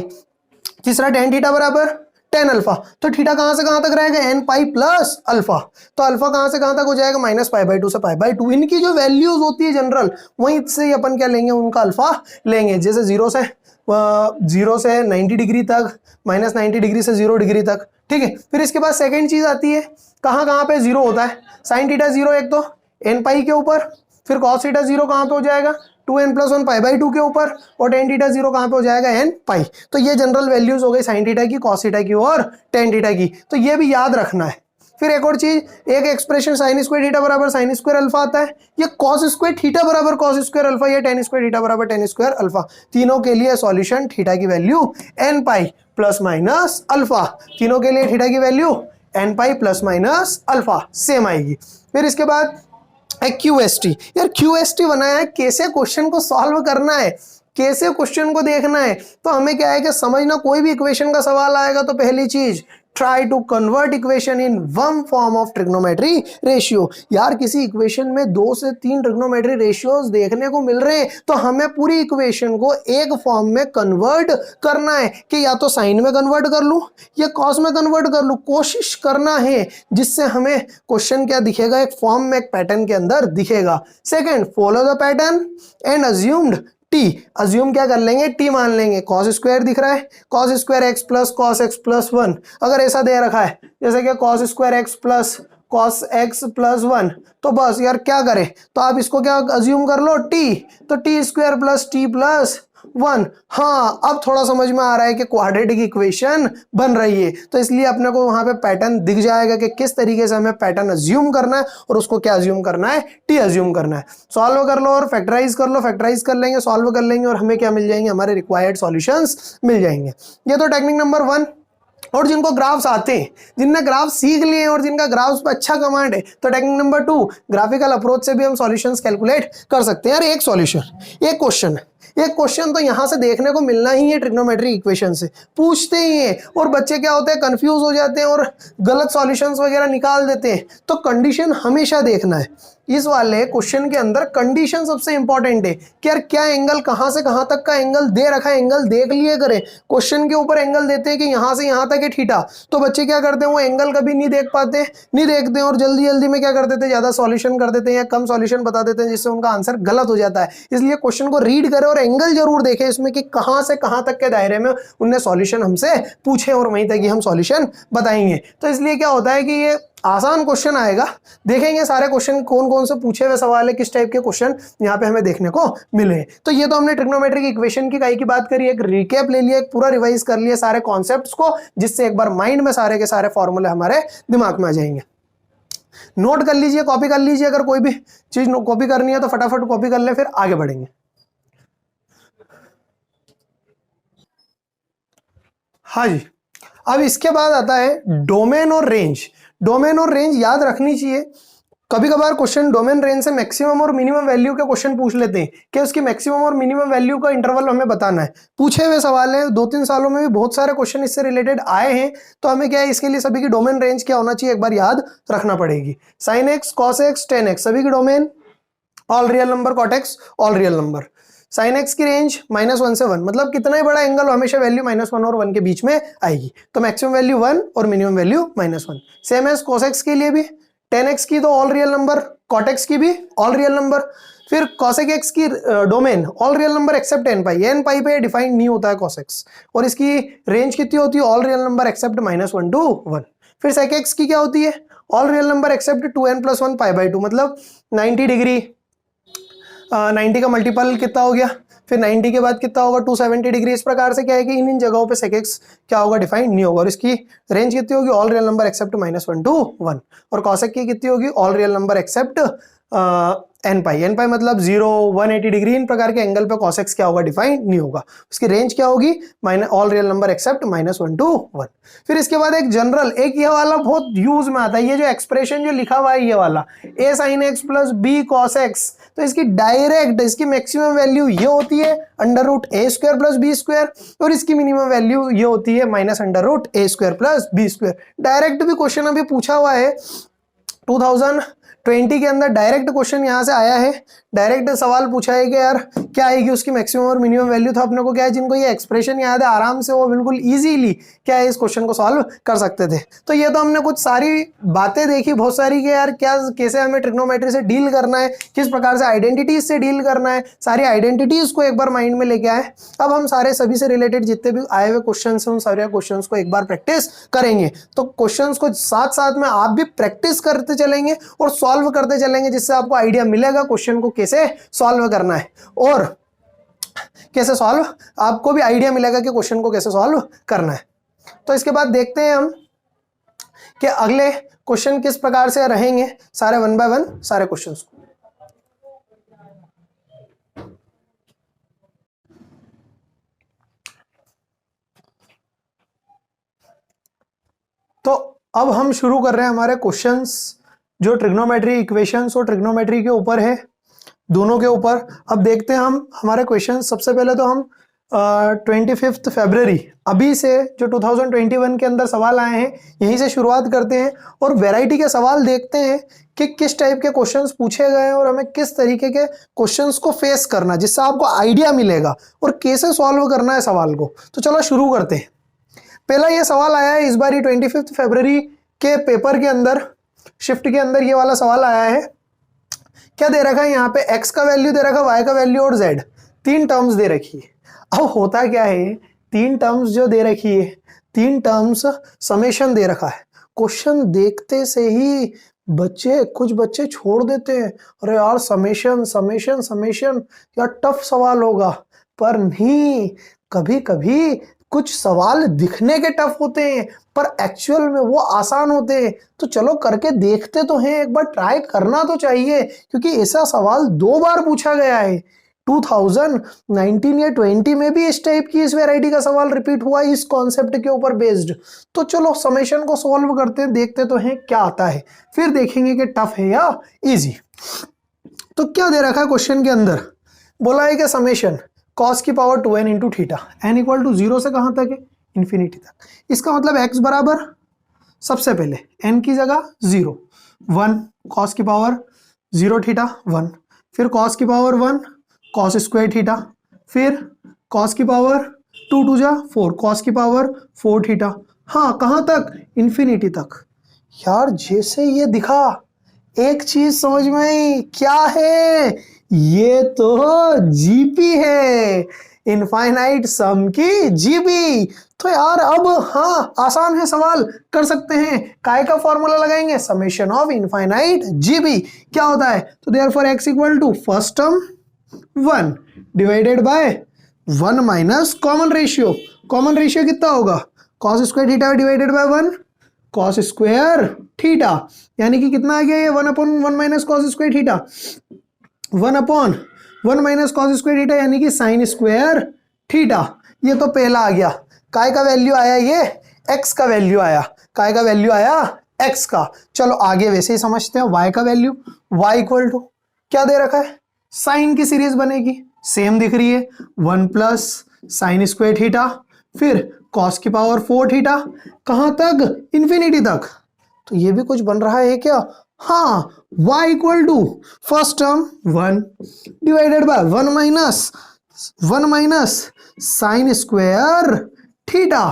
तीसरा tan थीटा बराबर tan अल्फा, तो थीटा कहां से कहां तक रहेगा n पाई प्लस अल्फा, तो अल्फा कहां से कहां तक हो जाएगा -π/2 से π/2। इनकी जो वैल्यूज होती है जनरल, वहीं से अपन क्या लेंगे, उनका अल्फा लेंगे। जैसे 0 से 90 डिग्री तक, -90 डिग्री से 0 डिग्री तक, ठीक है। फिर इसके बाद सेकेंड चीज आती है, कहां पे 0 होता है, साइन थीटा 0 एक तो n पाई के ऊपर, फिर cos थीटा 0 कहां पे हो जाएगा 2n + 1 π/2 के ऊपर, और tan थीटा 0 कहां पे हो जाएगा n पाई। तो ये जनरल वैल्यूज हो गई साइन थीटा की, cos थीटा की और tan थीटा की, तो ये भी याद रखना है। फिर एक और चीज, एक एक्सप्रेशन sin स्क्वायर थीटा बराबर sin स्क्वायर अल्फा आता है, ये cos स्क्वायर थीटा बराबर cos स्क्वायर अल्फा, ये tan स्क्वायर थीटा बराबर tan स्क्वायर अल्फा। तीनों के लिए सॉल्यूशन थीटा की value n pi plus minus alpha, तीनों के लिए थीटा की value n pi plus minus alpha same आएगी। फिर इसके बाद QST, यार QST बनाया है, कैसे क्वेश्चन को सॉल्व करना है, कैसे क्वेश्चन को देखना है। तो हमें क्या है कि समझना, कोई भी इक्वेशन का सवाल आएगा तो पहली चीज try to convert equation in one form of trigonometry ratio. यार किसी इक्वेशन में 2 से 3 ट्रिग्नोमेट्री रेशियोज देखने को मिल रहे हैं, तो हमें पूरी इक्वेशन को एक फॉर्म में कन्वर्ट करना है, कि या तो साइन में कन्वर्ट कर लूं या कॉस में कन्वर्ट कर लूं, कोशिश करना है जिससे हमें क्वेश्चन क्या दिखेगा, एक फॉर्म में, एक पैटर्न के अंदर दिखेगा। Second, follow the pattern and assumed T, assume क्या कर लेंगे, टी मान लेंगे। कॉस स्क्वायर दिख रहा है, cos square x plus cos x plus 1, अगर ऐसा दे रखा है जैसे कि cos square x plus cos x plus 1, तो बस यार क्या करें, तो आप इसको क्या अज्यूम कर लो टी, तो T square plus T plus 1। हाँ, अब थोड़ा समझ में आ रहा है कि क्वाड्रेटिक इक्वेशन बन रही है, तो इसलिए अपने को वहां पे पैटर्न दिख जाएगा कि किस तरीके से हमें पैटर्न अज्यूम करना है, और उसको क्या अज्यूम करना है, टी अज्यूम करना है। सॉल्व कर लो और फैक्टराइज कर लो, फैक्टराइज कर लेंगे, सॉल्व कर लेंगे, और हमें क्या मिल जाएंगे, हमारे रिक्वायर्ड सॉल्यूशंस मिल जाएंगे। ये तो टेक्निक नंबर 1। और जिनको ग्राफ्स आते हैं, जिनने ग्राफ सीख लिए हैं और जिनका ग्राफ्स पे अच्छा कमांड है, तो टेक्निक नंबर 2 ग्राफिकल अप्रोच से भी हम सॉल्यूशंस कैलकुलेट कर सकते हैं। यार एक सॉल्यूशन, एक क्वेश्चन है, एक क्वेश्चन तो यहां से देखने को मिलना ही है, ट्रिग्नोमेट्रिक इक्वेशन से पूछते ही हैं, और बच्चे क्या होते हैं, कंफ्यूज हो जाते हैं और गलत सॉल्यूशंस वगैरह निकाल देते हैं। तो कंडीशन हमेशा देखना है। इस वाले क्वेश्चन के अंदर कंडीशन सबसे इंपॉर्टेंट है कि यार क्या एंगल, कहां से कहां तक का एंगल दे रखा है, एंगल देख लिए करें। क्वेश्चन के ऊपर एंगल देते हैं कि यहां से यहां तक है थीटा, तो बच्चे क्या करते हैं, वो एंगल कभी नहीं देख पाते, नहीं देखते हैं, और जल्दी जल्दी में क्या कर देते हैं, ज्यादा सॉल्यूशन कर देते हैं या कम सॉल्यूशन बता देते हैं, जिससे उनका आंसर गलत हो जाता है। इसलिए क्वेश्चन को रीड करें और एंगल जरूर देखें इसमें कि कहां से कहां तक के दायरे में उनने सॉल्यूशन हमसे पूछे और वहीं तक ही हम सॉल्यूशन बताएंगे। तो इसलिए क्या होता है कि ये आसान क्वेश्चन आएगा, देखेंगे सारे क्वेश्चन कौन कौन से पूछे हुए सवाल है, किस टाइप के क्वेश्चन यहाँ पे हमें देखने को मिले। तो ये तो हमने ट्रिग्नोमेट्रिक इक्वेशन की काई की बात करी, एक रिकैप ले लिया, एक पूरा रिवाइज कर लिया सारे कॉन्सेप्ट्स को, जिससे एक बार माइंड में सारे के सारे फॉर्मूले हमारे दिमाग में आ जाएंगे। नोट कर लीजिए, कॉपी कर लीजिए, अगर कोई भी चीज कॉपी करनी है तो फटाफट कॉपी कर ले, फिर आगे बढ़ेंगे। हाँ जी, अब इसके बाद आता है डोमेन और रेंज। डोमेन और रेंज याद रखनी चाहिए। कभी कभार क्वेश्चन डोमेन रेंज से मैक्सिमम और मिनिमम वैल्यू के क्वेश्चन पूछ लेते हैं कि उसकी मैक्सिमम और मिनिमम वैल्यू का इंटरवल हमें बताना है। पूछे हुए सवाल है, 2-3 सालों में भी बहुत सारे क्वेश्चन इससे रिलेटेड आए हैं। तो हमें क्या है, इसके लिए सभी की डोमेन रेंज क्या होना चाहिए एक बार याद रखना पड़ेगी। Sine x, cos x, tan x, सभी की domain all real number, cot x all real number. Sine x की रेंज -1 से 1, मतलब कितना ही बड़ा एंगल हमेशा वैल्यू -1 और 1 के बीच में आएगी, तो मैक्सिमम वैल्यू 1 और minimum value -1। Same as cos x के लिए भी, tan x की तो all real number, cot x की भी ऑल रियल नंबर। फिर cosec x की domain all real number except n पाई, n पाई पे डिफाइंड नहीं होता है cos x, और इसकी रेंज कितनी होती है, all real number accept -1 to 1। फिर sec x की क्या होती है, all real number accept 2n+1 π/2, मतलब 90 डिग्री, 90 का मल्टीपल कितना हो गया, फिर 90 के बाद कितना होगा 270 डिग्री। इस प्रकार से क्या है कि इन जगहों पे sec x क्या होगा, डिफाइंड नहीं होगा, और इसकी रेंज कितनी होगी, all real number accept -1 to 1। और cosec की कितनी होगी, all real number except n पाई मतलब 0, 180 डिग्री, इन प्रकार के एंगल पे cos x क्या होगा, डिफाइंड नहीं होगा। उसकी रेंज क्या होगी, all real number accept -1 to 1। फिर इसके बाद एक जनरल, एक ये वाला बहुत यूज में आता है, ये जो एक्सप्रेशन जो लिखा हुआ है ये वाला, a sin x plus b cos x, तो इसकी डायरेक्ट, इसकी मैक्सिमम वैल्यू ये होती है √a² प्लस b², और इसकी मिनिमम वैल्यू ये होती है -√a² प्लस b²। डायरेक्ट भी क्वेश्चन अभी पूछा हुआ है 2020 के अंदर, डायरेक्ट क्वेश्चन यहाँ से आया है, डायरेक्ट सवाल पूछा है कि यार क्या आएगी उसकी मैक्सिमम और मिनिमम वैल्यू। तो अपने को क्या है, जिनको ये एक्सप्रेशन याद है आराम से वो बिल्कुल इजीली क्या है इस क्वेश्चन को सॉल्व कर सकते थे। तो ये तो हमने कुछ सारी बातें देखी बहुत सारी कि यार क्या कैसे हमें ट्रिग्नोमेट्री से डील करना है, किस प्रकार से आइडेंटिटीज से डील करना है, सारी आइडेंटिटीज को एक बार माइंड में लेके आए। अब हम सारे सभी से रिलेटेड जितने भी आए हुए क्वेश्चन हैं उन सारे क्वेश्चन को एक बार प्रैक्टिस करेंगे। तो क्वेश्चन को साथ साथ में आप भी प्रैक्टिस करते चलेंगे और सॉल्व करते चलेंगे, जिससे आपको आइडिया मिलेगा क्वेश्चन को कैसे सॉल्व करना है, और कैसे सॉल्व, आपको भी आइडिया मिलेगा कि क्वेश्चन को कैसे सॉल्व करना है। तो इसके बाद देखते हैं हम कि अगले क्वेश्चन किस प्रकार से रहेंगे, सारे 1 by 1 सारे क्वेश्चंस को। तो अब हम शुरू कर रहे हैं हमारे क्वेश्चंस जो ट्रिग्नोमेट्री इक्वेशंस और ट्रिग्नोमेट्री के ऊपर है, दोनों के ऊपर। अब देखते हैं हम हमारे क्वेश्चन। सबसे पहले तो हम 25 फरवरी अभी से जो 2021 के अंदर सवाल आए हैं यहीं से शुरुआत करते हैं और वैरायटी के सवाल देखते हैं कि किस टाइप के क्वेश्चंस पूछे गए हैं और हमें किस तरीके के क्वेश्चंस को फेस करना, जिससे आपको आइडिया मिलेगा और कैसे सॉल्व करना है सवाल को। तो चलो शुरू करते हैं। पहला ये सवाल आया है इस बार 25 फरवरी के पेपर के अंदर, शिफ्ट के अंदर ये वाला सवाल आया है। क्या दे रखा है यहाँ पे, x का वैल्यू दे रखा है, y का वैल्यू और z, 3 टर्म्स दे रखी है। अब होता क्या है, 3 टर्म्स जो दे रखी है, 3 टर्म्स समेशन दे रखा है। क्वेश्चन देखते से ही कुछ बच्चे छोड़ देते हैं, अरे यार समेशन समेशन समेशन, यार टफ सवाल होगा। पर नहीं, कभी कभी कुछ सवाल दिखने के टफ होते हैं पर एक्चुअल में वो आसान होते हैं। तो चलो करके देखते तो हैं, एक बार ट्राई करना तो चाहिए, क्योंकि ऐसा सवाल 2 बार पूछा गया है। 2019 या 20 में भी इस टाइप की इस वैरायटी का सवाल रिपीट हुआ इस कॉन्सेप्ट के ऊपर बेस्ड। तो चलो समेशन को सॉल्व करते हैं, देखते तो हैं क्या आता है, फिर देखेंगे कि टफ है या इजी। तो क्या दे रखा है क्वेश्चन के अंदर, बोला है कि समेशन कॉस की power 2n into theta, n equal to 0 से कहाँ तक है, इन्फिनिटी तक। इसका मतलब x बराबर सबसे पहले n की जगह 0, 1 कॉस की पावर 0 थीटा 1, फिर कॉस की पावर 1 कॉस स्क्वायर थीटा, फिर कॉस की पावर 2 2 जा 4 कॉस की पावर 4 थीटा। हाँ कहाँ तक, इन्फिनिटी तक। यार जैसे ये दिखा एक चीज समझ में आई, क्या है ये, तो जीपी है, इनफाइनाइट सम की जीपी। तो यार अब हाँ आसान है, सवाल कर सकते हैं। काय का फॉर्मूला लगाएंगे, समेशन ऑफ इनफाइनाइट जीबी। क्या होता है, तो therefore x equal to first term 1 divided by 1 minus common ratio. Common ratio कितना होगा, cos square theta divided by 1 cos square theta, यानी कि कितना आ गया ये 1 upon 1 minus cos square theta, 1 upon 1 minus cos square theta यानी कि साइन स्क्वायर थीटा। ये तो पहला आ गया। काय का वैल्यू आया, ये x का वैल्यू आया, काय का वैल्यू आया x का। चलो आगे वैसे ही समझते हैं, y का वैल्यू, y इक्वल टू क्या दे रखा है, साइन की सीरीज बनेगी, सेम दिख रही है, 1 प्लस साइन स्क्वायर थीटा, फिर कॉस की पावर 4 थीटा, कहां तक, इन्फिनिटी तक। तो ये भी कुछ बन रहा है क्या, हाँ y equal to first term 1 divided by 1 minus sine square theta,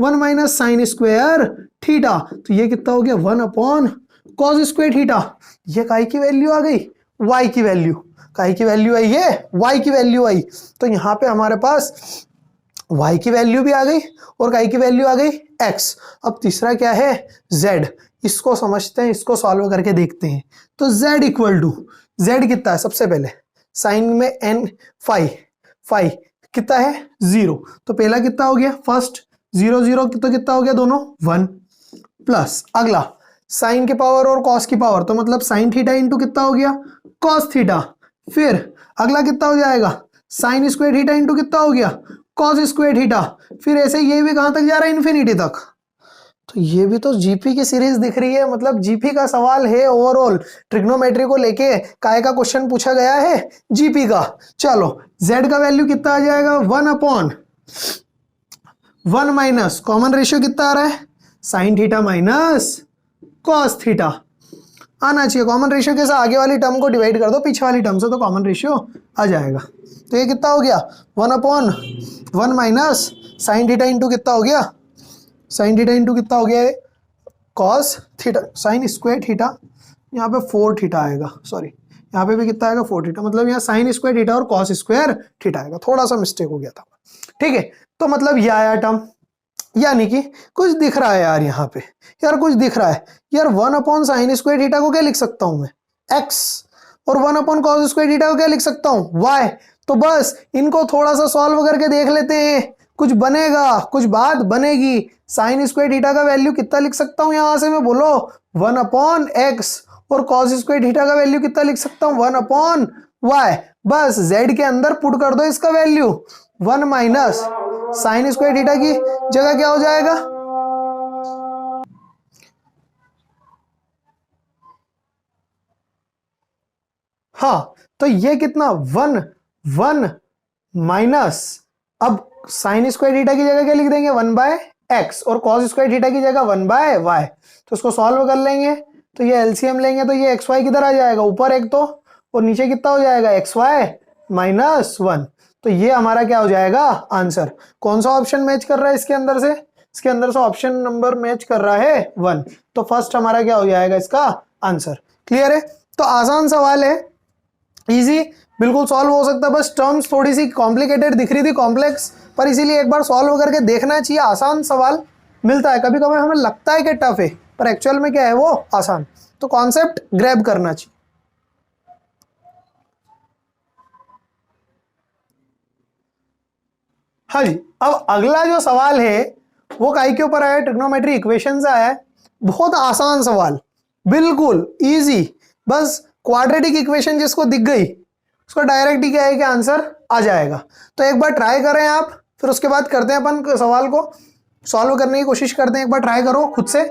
1 minus sine square theta. तो ये कितना हो गया, 1 अपॉन कॉस स्क्वायर थीटा। ये काय की वैल्यू आ गई, y की वैल्यू, काय की वैल्यू आई है, y की वैल्यू आई। तो यहाँ पे हमारे पास y की वैल्यू भी आ गई और काय की वैल्यू आ गई x। अब तीसरा क्या है, z। इसको समझते हैं, इसको सॉल्व करके देखते हैं। तो z इक्वल टू, z कितना है, सबसे पहले साइन में n फाई कितना है 0, तो पहला कितना हो गया, फर्स्ट 0 0 तो कितना हो गया, दोनों 1 प्लस अगला साइन की पावर और कॉस की पावर, तो मतलब साइन थीटा इंटू कितना हो गया, कॉस थीटा, फिर अगला कितना हो जाएगा, साइन स्क्वायर थीटा इंटू कितना हो गया, कॉस स्क्वायर थीटा, फिर ऐसे ये भी कहां तक जा रहा है, इन्फिनिटी तक। तो ये भी तो जीपी की सीरीज दिख रही है, मतलब जीपी का सवाल है, ओवरऑल ट्रिग्नोमेट्री को लेके काय का क्वेश्चन पूछा गया है, जीपी का। चलो z का वैल्यू कितना आ जाएगा, 1 अपॉन 1 माइनस कॉमन रेशियो कितना आ रहा है, sine theta minus cos theta आना चाहिए। कॉमन रेशियो के साथ आगे वाली टर्म को डिवाइड कर दो पीछे वाली टर्म से, तो कॉमन रेशियो आ जाएगा। तो ये कितना हो गया, 1 upon 1 minus sine theta into कितना हो गया, साइन थीटा इंटू कितना हो गया, cos theta, sign square theta, यहाँ पे 4 थीटा आएगा, सॉरी यहाँ पे भी कितना आएगा 4 थीटा, मतलब यहाँ साइन स्क्वायर थीटा और कॉस स्क्वायर थीटा आएगा, थोड़ा सा मिस्टेक हो गया था, ठीक है। तो मतलब ये आया टर्म, यानी कि कुछ दिख रहा है यार, यहाँ पे यार कुछ दिख रहा है यार। 1 अपॉन साइन स्क्वायर थीटा को क्या लिख सकता हूं मैं, x, और 1 अपॉन कॉस स्क्वायर थीटा को क्या लिख सकता हूं, y। तो बस इनको थोड़ा सा सॉल्व करके देख लेते हैं, कुछ बनेगा, कुछ बात बनेगी। साइन स्क्वायर थीटा का वैल्यू कितना लिख सकता हूं यहां से मैं, बोलो 1 अपॉन x, और कॉस स्क्वायर थीटा का वैल्यू कितना लिख सकता हूं, 1 अपॉन y। बस z के अंदर पुट कर दो इसका value, 1 minus sine square theta की जगह क्या हो जाएगा, हाँ तो ये कितना 1 माइनस, अब साइन स्क्वायर थीटा की जगह क्या लिख देंगे, 1 बाय एक्स, और कॉस स्क्वायर थीटा की जगह 1 बाय वाई। तो इसको सॉल्व कर लेंगे, तो ये एलसीएम लेंगे, तो ये एक्स वाई किधर आ जाएगा, ऊपर एक तो, और नीचे कितना हो जाएगा, एक्स वाई माइनस 1। तो ये हमारा क्या हो जाएगा आंसर। कौन सा ऑप्शन मैच कर रहा है इसके अंदर से, इसके अंदर से ऑप्शन नंबर मैच कर रहा है 1। तो फर्स्ट हमारा क्या हो जाएगा इसका आंसर। क्लियर है, तो आसान सवाल है, इजी, बिल्कुल सॉल्व हो सकता है। बस टर्म्स थोड़ी सी कॉम्प्लिकेटेड दिख रही थी, कॉम्प्लेक्स, पर इसीलिए एक बार सॉल्व करके देखना चाहिए। आसान सवाल मिलता है, कभी कभी हमें लगता है कि टफ है, पर एक्चुअल में क्या है वो आसान। तो कॉन्सेप्ट ग्रैब करना चाहिए। हाँ जी, अब अगला जो सवाल है वो काय के ऊपर आया, ट्रिग्नोमेट्री इक्वेशन से आया है। बहुत आसान सवाल, बिल्कुल इजी, बस क्वाड्रेटिक इक्वेशन जिसको दिख गई उसको डायरेक्ट ही क्या है कि आंसर आ जाएगा। तो एक बार ट्राई करें आप, फिर उसके बाद करते हैं अपन सवाल को सॉल्व करने की कोशिश करते हैं। एक बार ट्राई करो खुद से,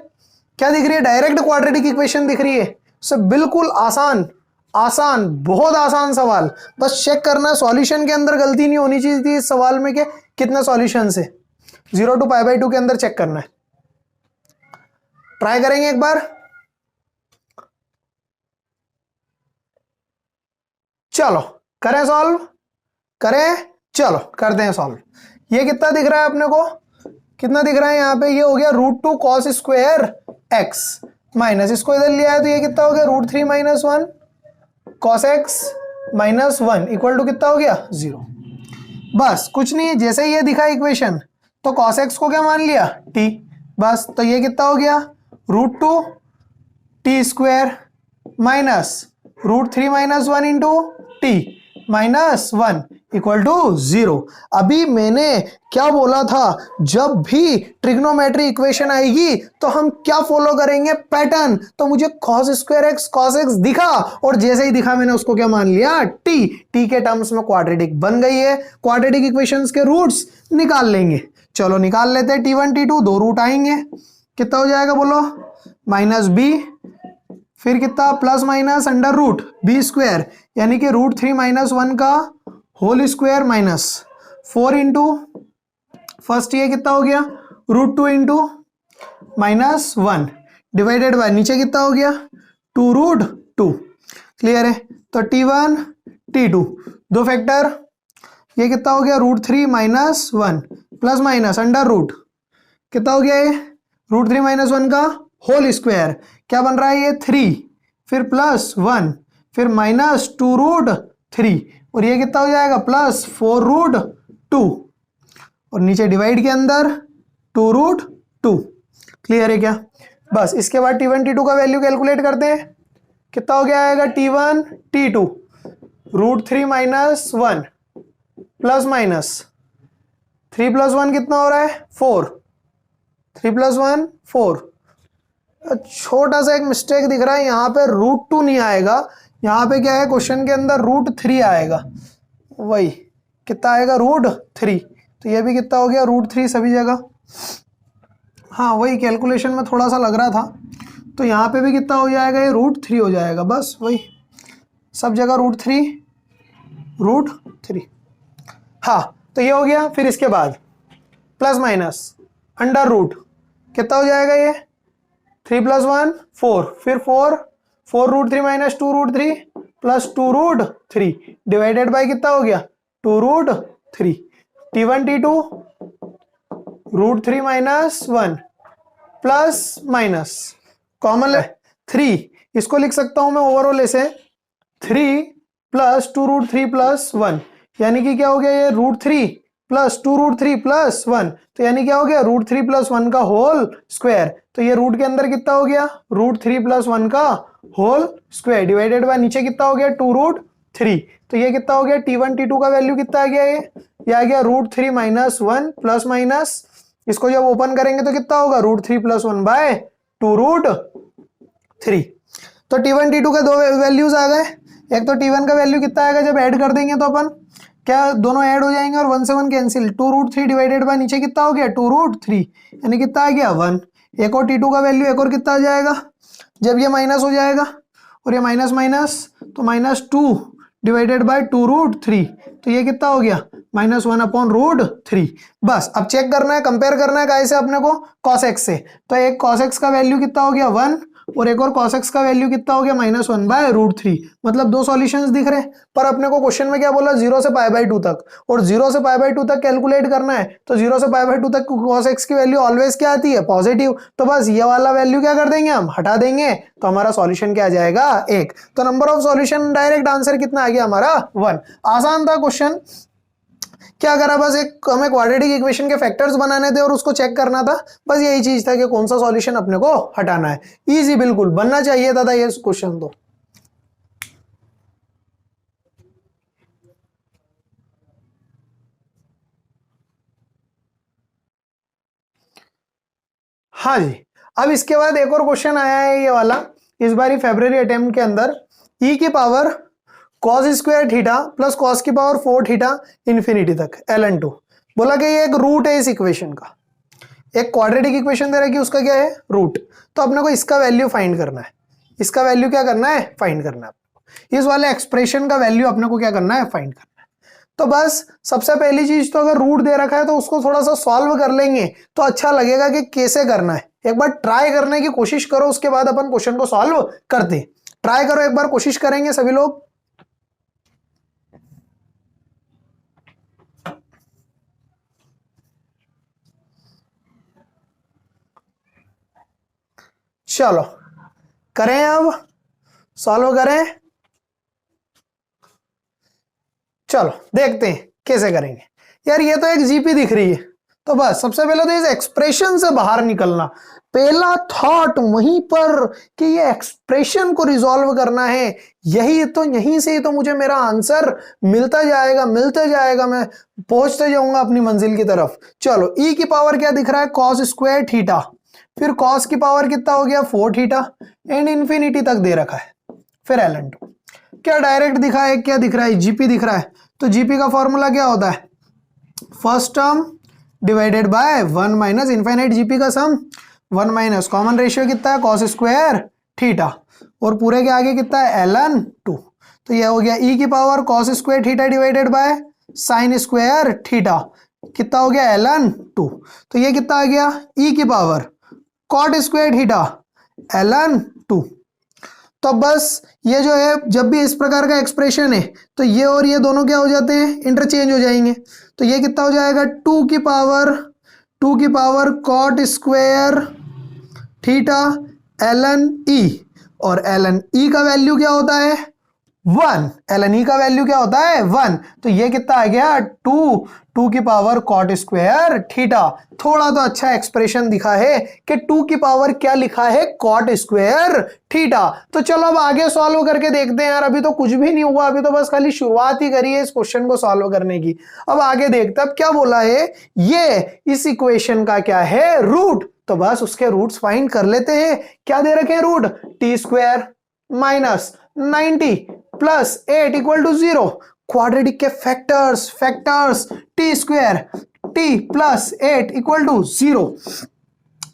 क्या दिख रही है, डायरेक्ट क्वाड्रेटिक इक्वेशन दिख रही है, सो बिल्कुल आसान आसान, बहुत आसान सवाल, बस चेक करना सॉल्यूशन के अंदर गलती नहीं होनी चाहिए थी इस सवाल में कि कितने सॉल्यूशन है। 0 to π/2 के अंदर चेक करना है। ट्राई करेंगे एक बार। चलो करें सॉल्व, करें, चलो करते हैं सॉल्व। ये कितना दिख रहा है अपने को, कितना दिख रहा है यहाँ पे, ये हो गया √2 cos स्क्वायर x माइनस, इसको इधर लिया है तो ये कितना हो गया √3 - 1 cos x - 1 इक्वल टू कितना हो गया 0। बस कुछ नहीं है, जैसे ही ये दिखा इक्वेशन तो cos x को क्या मान लिया t, बस तो ये कितना हो गया √2 t square minus √3 - 1 into t -1 equal to 0। अभी मैंने क्या बोला था, जब भी ट्रिग्नोमेट्री इक्वेशन आएगी तो हम क्या फॉलो करेंगे, पैटर्न। तो मुझे cos square x cos x दिखा और जैसे ही दिखा मैंने उसको क्या मान लिया t के टर्म्स में क्वाड्रेटिक बन गई है। क्वाड्रेटिक इक्वेशंस के रूट्स निकाल लेंगे, चलो निकाल लेते हैं। t1 t2 दो रूट आएंगे, कितना हो जाएगा बोलो -b, फिर कितना plus minus under root b square, यानी कि √3 - 1 का whole square minus 4 into first ये कितना हो गया √2 इंटू -1 डिवाइडेड बाय नीचे कितना हो गया 2√2। क्लियर है, तो t1 t2 दो फैक्टर, ये कितना हो गया √3 - 1 प्लस माइनस अंडर रूट कितना हो गया ये √3 - 1 का होल स्क्वायर, क्या बन रहा है ये 3, फिर +1, फिर -2√3 और ये कितना हो जाएगा +4√2 और नीचे डिवाइड के अंदर 2√2। क्लियर है क्या, बस इसके बाद t1 t2 का वैल्यू कैलकुलेट करते हैं, कितना हो गया आएगा t1 t2 √3 - 1 प्लस माइनस 3 + 1 कितना हो रहा है 4, 3 + 1 4। छोटा सा एक मिस्टेक दिख रहा है यहाँ पे, √2 नहीं आएगा, यहाँ पे क्या है क्वेश्चन के अंदर √3 आएगा, वही कितना आएगा √3, तो ये भी कितना हो गया √3 सभी जगह। हाँ वही कैलकुलेशन में थोड़ा सा लग रहा था, तो यहाँ पे भी कितना हो जाएगा ये √3 हो जाएगा, बस वही सब जगह √3। हाँ तो ये हो गया, फिर इसके बाद प्लस माइनस अंडर रूट कितना हो जाएगा ये 3 + 1 4, फिर 4√3 - 2√3 प्लस 2√3 डिवाइडेड बाय कितना हो गया 2√3। t1 t2 √3 - 1 plus minus common 3, इसको लिख सकता हूं मैं ओवरऑल ऐसे 3 + 2√3 + 1, यानी कि क्या हो गया ये √3 + 2√3 + 1, तो यानी क्या हो गया √3 + 1 का होल स्क्वायर, तो ये रूट के अंदर कितना हो गया √3 + 1 का होल स्क्वायर डिवाइडेड बाय नीचे कितना हो गया 2√3, तो ये कितना हो गया t1 t2 का वैल्यू कितना आ गया ये आ गया √3 - 1 प्लस माइनस, इसको जब ओपन करेंगे तो कितना होगा √3 + 1 बाय 2√3। तो t1 t2 के दो वैल्यूज आ गए, एक तो t1 का वैल्यू कितना आएगा जब ऐड कर देंगे तो अपन क्या दोनों ऐड हो जाएंगे और 1 से 1 कैंसिल, 2√3 डिवाइडेड बाय नीचे कितना हो गया 2√3, यानी कितना आ गया 1। एक और t2 का वैल्यू एक और कितना आ जाएगा जब ये माइनस हो जाएगा और ये माइनस माइनस तो -2 डिवाइडेड बाय 2√3, तो ये कितना हो गया -1/√3। बस अब चेक करना है, कंपेयर करना है कैसे अपने को cos x से, तो एक cos x का वैल्यू कितना हो गया 1 और एक और cos x का वैल्यू कितना हो गया -1/√3, मतलब दो सॉल्यूशंस दिख रहे हैं। पर अपने को क्वेश्चन में क्या बोला 0 से π/2 तक, और 0 से π/2 तक कैलकुलेट करना है, तो 0 से π/2 तक cos x की वैल्यू ऑलवेज क्या आती है पॉजिटिव, तो बस ये वाला वैल्यू क्या कर देंगे हम हटा देंगे, तो हमारा सॉल्यूशन क्या आ जाएगा 1। तो number of solution direct answer कितना आ गया हमारा 1। आसान था क्वेश्चन, क्या करा बस एक हमें क्वाड्रेटिक इक्वेशन के फैक्टर्स बनाने थे और उसको चेक करना था, बस यही चीज था कि कौन सा सॉल्यूशन अपने को हटाना है। इजी बिल्कुल बनना चाहिए था ये क्वेश्चन तो। हाँ जी, अब इसके बाद एक और क्वेश्चन आया है ये वाला, इस बार फरवरी अटेम्प्ट के अंदर e की power cos square theta plus cos की पावर 4 थीटा इंफिनिटी तक ln2। बोला कि ये एक रूट है इस इक्वेशन का, एक क्वाड्रेटिक इक्वेशन दे रहा है कि उसका क्या है रूट, तो अपने को इसका वैल्यू फाइंड करना है, इसका वैल्यू क्या करना है फाइंड करना है। इस वाले एक्सप्रेशन का वैल्यू अपने को क्या करना है, फाइंड करना है। तो बस सबसे पहली चीज तो अगर रूट दे रखा है तो उसको थोड़ा सा सॉल्व कर लेंगे तो अच्छा लगेगा कि कैसे करना है। एक बार ट्राई करने की कोशिश करो, उसके बाद अपन क्वेश्चन को सॉल्व करते हैं। ट्राई करो, एक बार कोशिश करेंगे सभी लोग। चलो करें, अब सॉल्व करें। चलो देखते हैं कैसे करेंगे। यार ये तो एक जीपी दिख रही है, तो बस सबसे पहले तो इस एक्सप्रेशन से बाहर निकलना। पहला थॉट वहीं पर कि ये एक्सप्रेशन को रिजॉल्व करना है, यही तो, यहीं से ही तो मुझे मेरा आंसर मिलता जाएगा, मैं पहुंचते जाऊंगा अपनी मंजिल की तरफ। चलो ई की पावर क्या दिख रहा है, कॉस स्क्वायर थीटा, फिर कॉस की पावर कितना हो गया 4 थीटा, एंड इंफिनिटी तक दे रखा है, फिर ln2। क्या डायरेक्ट दिखा है, क्या दिख रहा है, जीपी दिख रहा है। तो जीपी का फॉर्मूला क्या होता है, first term divided by 1 minus infinite GP का सम, 1 माइनस कॉमन रेशियो कितना है कॉस स्क्वायर थीटा, और पूरे के आगे कितना है ln2। तो ये हो गया ई की power cos square theta divided by sign square theta, कितना हो गया ln2। तो ये कितना आ गया ई की power cot square theta ln2। तो बस ये जो है, जब भी इस प्रकार का एक्सप्रेशन है तो ये और ये दोनों क्या हो जाते हैं, इंटरचेंज हो जाएंगे। तो ये कितना हो जाएगा 2 की power cot square theta ln e, और ln e का वैल्यू क्या होता है 1, ln e का वैल्यू क्या होता है 1। तो ये कितना आ गया 2 की पावर कॉट स्क्वायर थीटा। थोड़ा तो अच्छा एक्सप्रेशन दिखा है कि 2 की पावर क्या लिखा है कॉट स्क्वायर थीटा। तो चलो अब आगे सॉल्व करके देखते हैं। यार अभी तो कुछ भी नहीं हुआ, अभी तो बस खाली शुरुआत ही करी है इस क्वेश्चन को सॉल्व करने की। अब आगे देखते हैं, अब क्या बोला है, ये इस इक्वेशन का क्या है रूट, तो बस उसके रूट्स फाइंड कर लेते हैं। क्या दे रखे हैं root, T square minus 90 plus 8 equal to 0। Quadratic के factors T square T plus 8 equal to 0,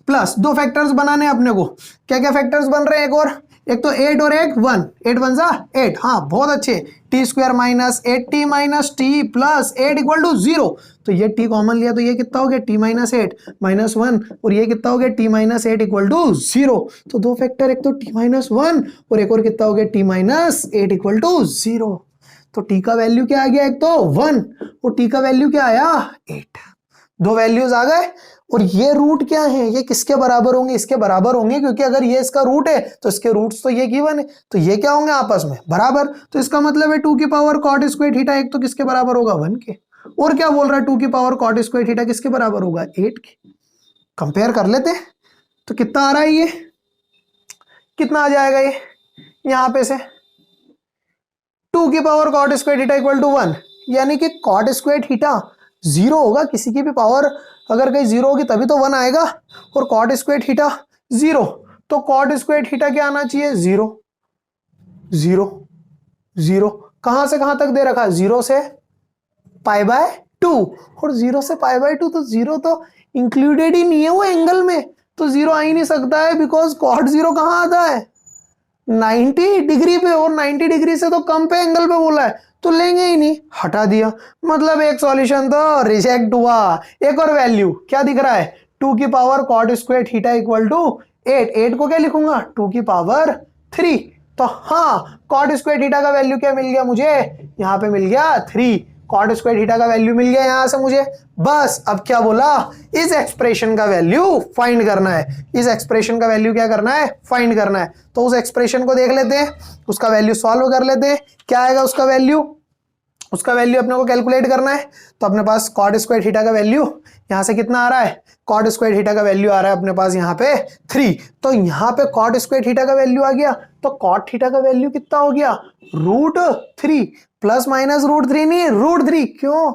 plus दो फैक्टर्स बनाने अपने को। क्या क्या फैक्टर्स बन रहे हैं, एक तो 8 और एक 1, 8 1 जा 8, हाँ बहुत अच्छे। T square minus 8t minus t plus 8 equal to 0। तो ये t कॉमन लिया तो ये कितना हो गया t माइनस 8 माइनस 1, और ये कितना हो गया t माइनस 8 इक्वल टू 0। तो दो फैक्टर, एक तो t माइनस 1 और एक और कितना हो गया t माइनस 8 इक्वल टू 0। तो t का वैल्यू क्या आ गया, एक तो 1 और t का वैल्यू क्या आया 8। दो वैल्यूज आ गए। और ये रूट क्या है, ये किसके बराबर होंगे, इसके बराबर होंगे, क्योंकि अगर ये इसका रूट है तो इसके रूट्स तो ये गिवन है, तो ये क्या होंगे आपस में बराबर। तो इसका मतलब है 2 की पावर कॉट स्क्वायर थीटा एक तो किसके बराबर होगा 1 के, और क्या बोल रहा है 2 की पावर कॉट स्क्वायर थीटा किसके बराबर होगा 8 के। कंपेयर कर लेते हैं। तो कितना आ रहा है, ये कितना आ जाएगा, ये यहां पे से 2 की power cot square theta equal to 1, यानी कि कॉट स्क्वायर थीटा 0 होगा, किसी की भी पावर अगर कहीं 0 होगी तभी तो 1 आएगा, और कॉट स्क्वायर थीटा 0, तो कॉट स्क्वायर थीटा क्या आना चाहिए 0 0 0। कहां से कहां तक दे रखा है, 0 से पाई बाय 2, और 0 से पाई बाय 2, तो 0 तो इंक्लूडेड ही नहीं है वो एंगल में, तो 0 आ ही नहीं सकता है, बिकॉज कॉट 0 कहां आता है 90 डिग्री पे, और 90 डिग्री से तो कम पे एंगल पे बोला है, तो लेंगे ही नहीं, हटा दिया। मतलब एक सॉल्यूशन तो रिजेक्ट हुआ। एक और वैल्यू क्या दिख रहा है, 2 की power cot square theta equal to 8, 8 को क्या लिखूंगा 2 की पावर 3। तो हाँ, कॉट स्क्वायर थीटा का वैल्यू क्या मिल गया मुझे, यहाँ पे मिल गया 3। कॉट स्क्वायर थीटा का वैल्यू मिल गया यहां से मुझे। बस अब क्या बोला, इस एक्सप्रेशन का वैल्यू फाइंड करना है, इस एक्सप्रेशन का वैल्यू क्या करना है फाइंड करना है। तो उस एक्सप्रेशन को देख लेते हैं, उसका वैल्यू सॉल्व कर लेते हैं। क्या आएगा उसका वैल्यू, उसका वैल्यू अपने को कैलकुलेट करना है। तो अपने पास कॉट स्क्वायर थीटा का वैल्यू यहां से कितना आ रहा है, कॉट स्क्वायर थीटा का वैल्यू आ रहा है अपने पास यहाँ पे 3। तो यहाँ पे कॉट स्क्वायर थीटा का वैल्यू आ गया, तो कॉट थीटा का वैल्यू कितना हो गया √3, प्लस माइनस √3 नहीं √3। क्यों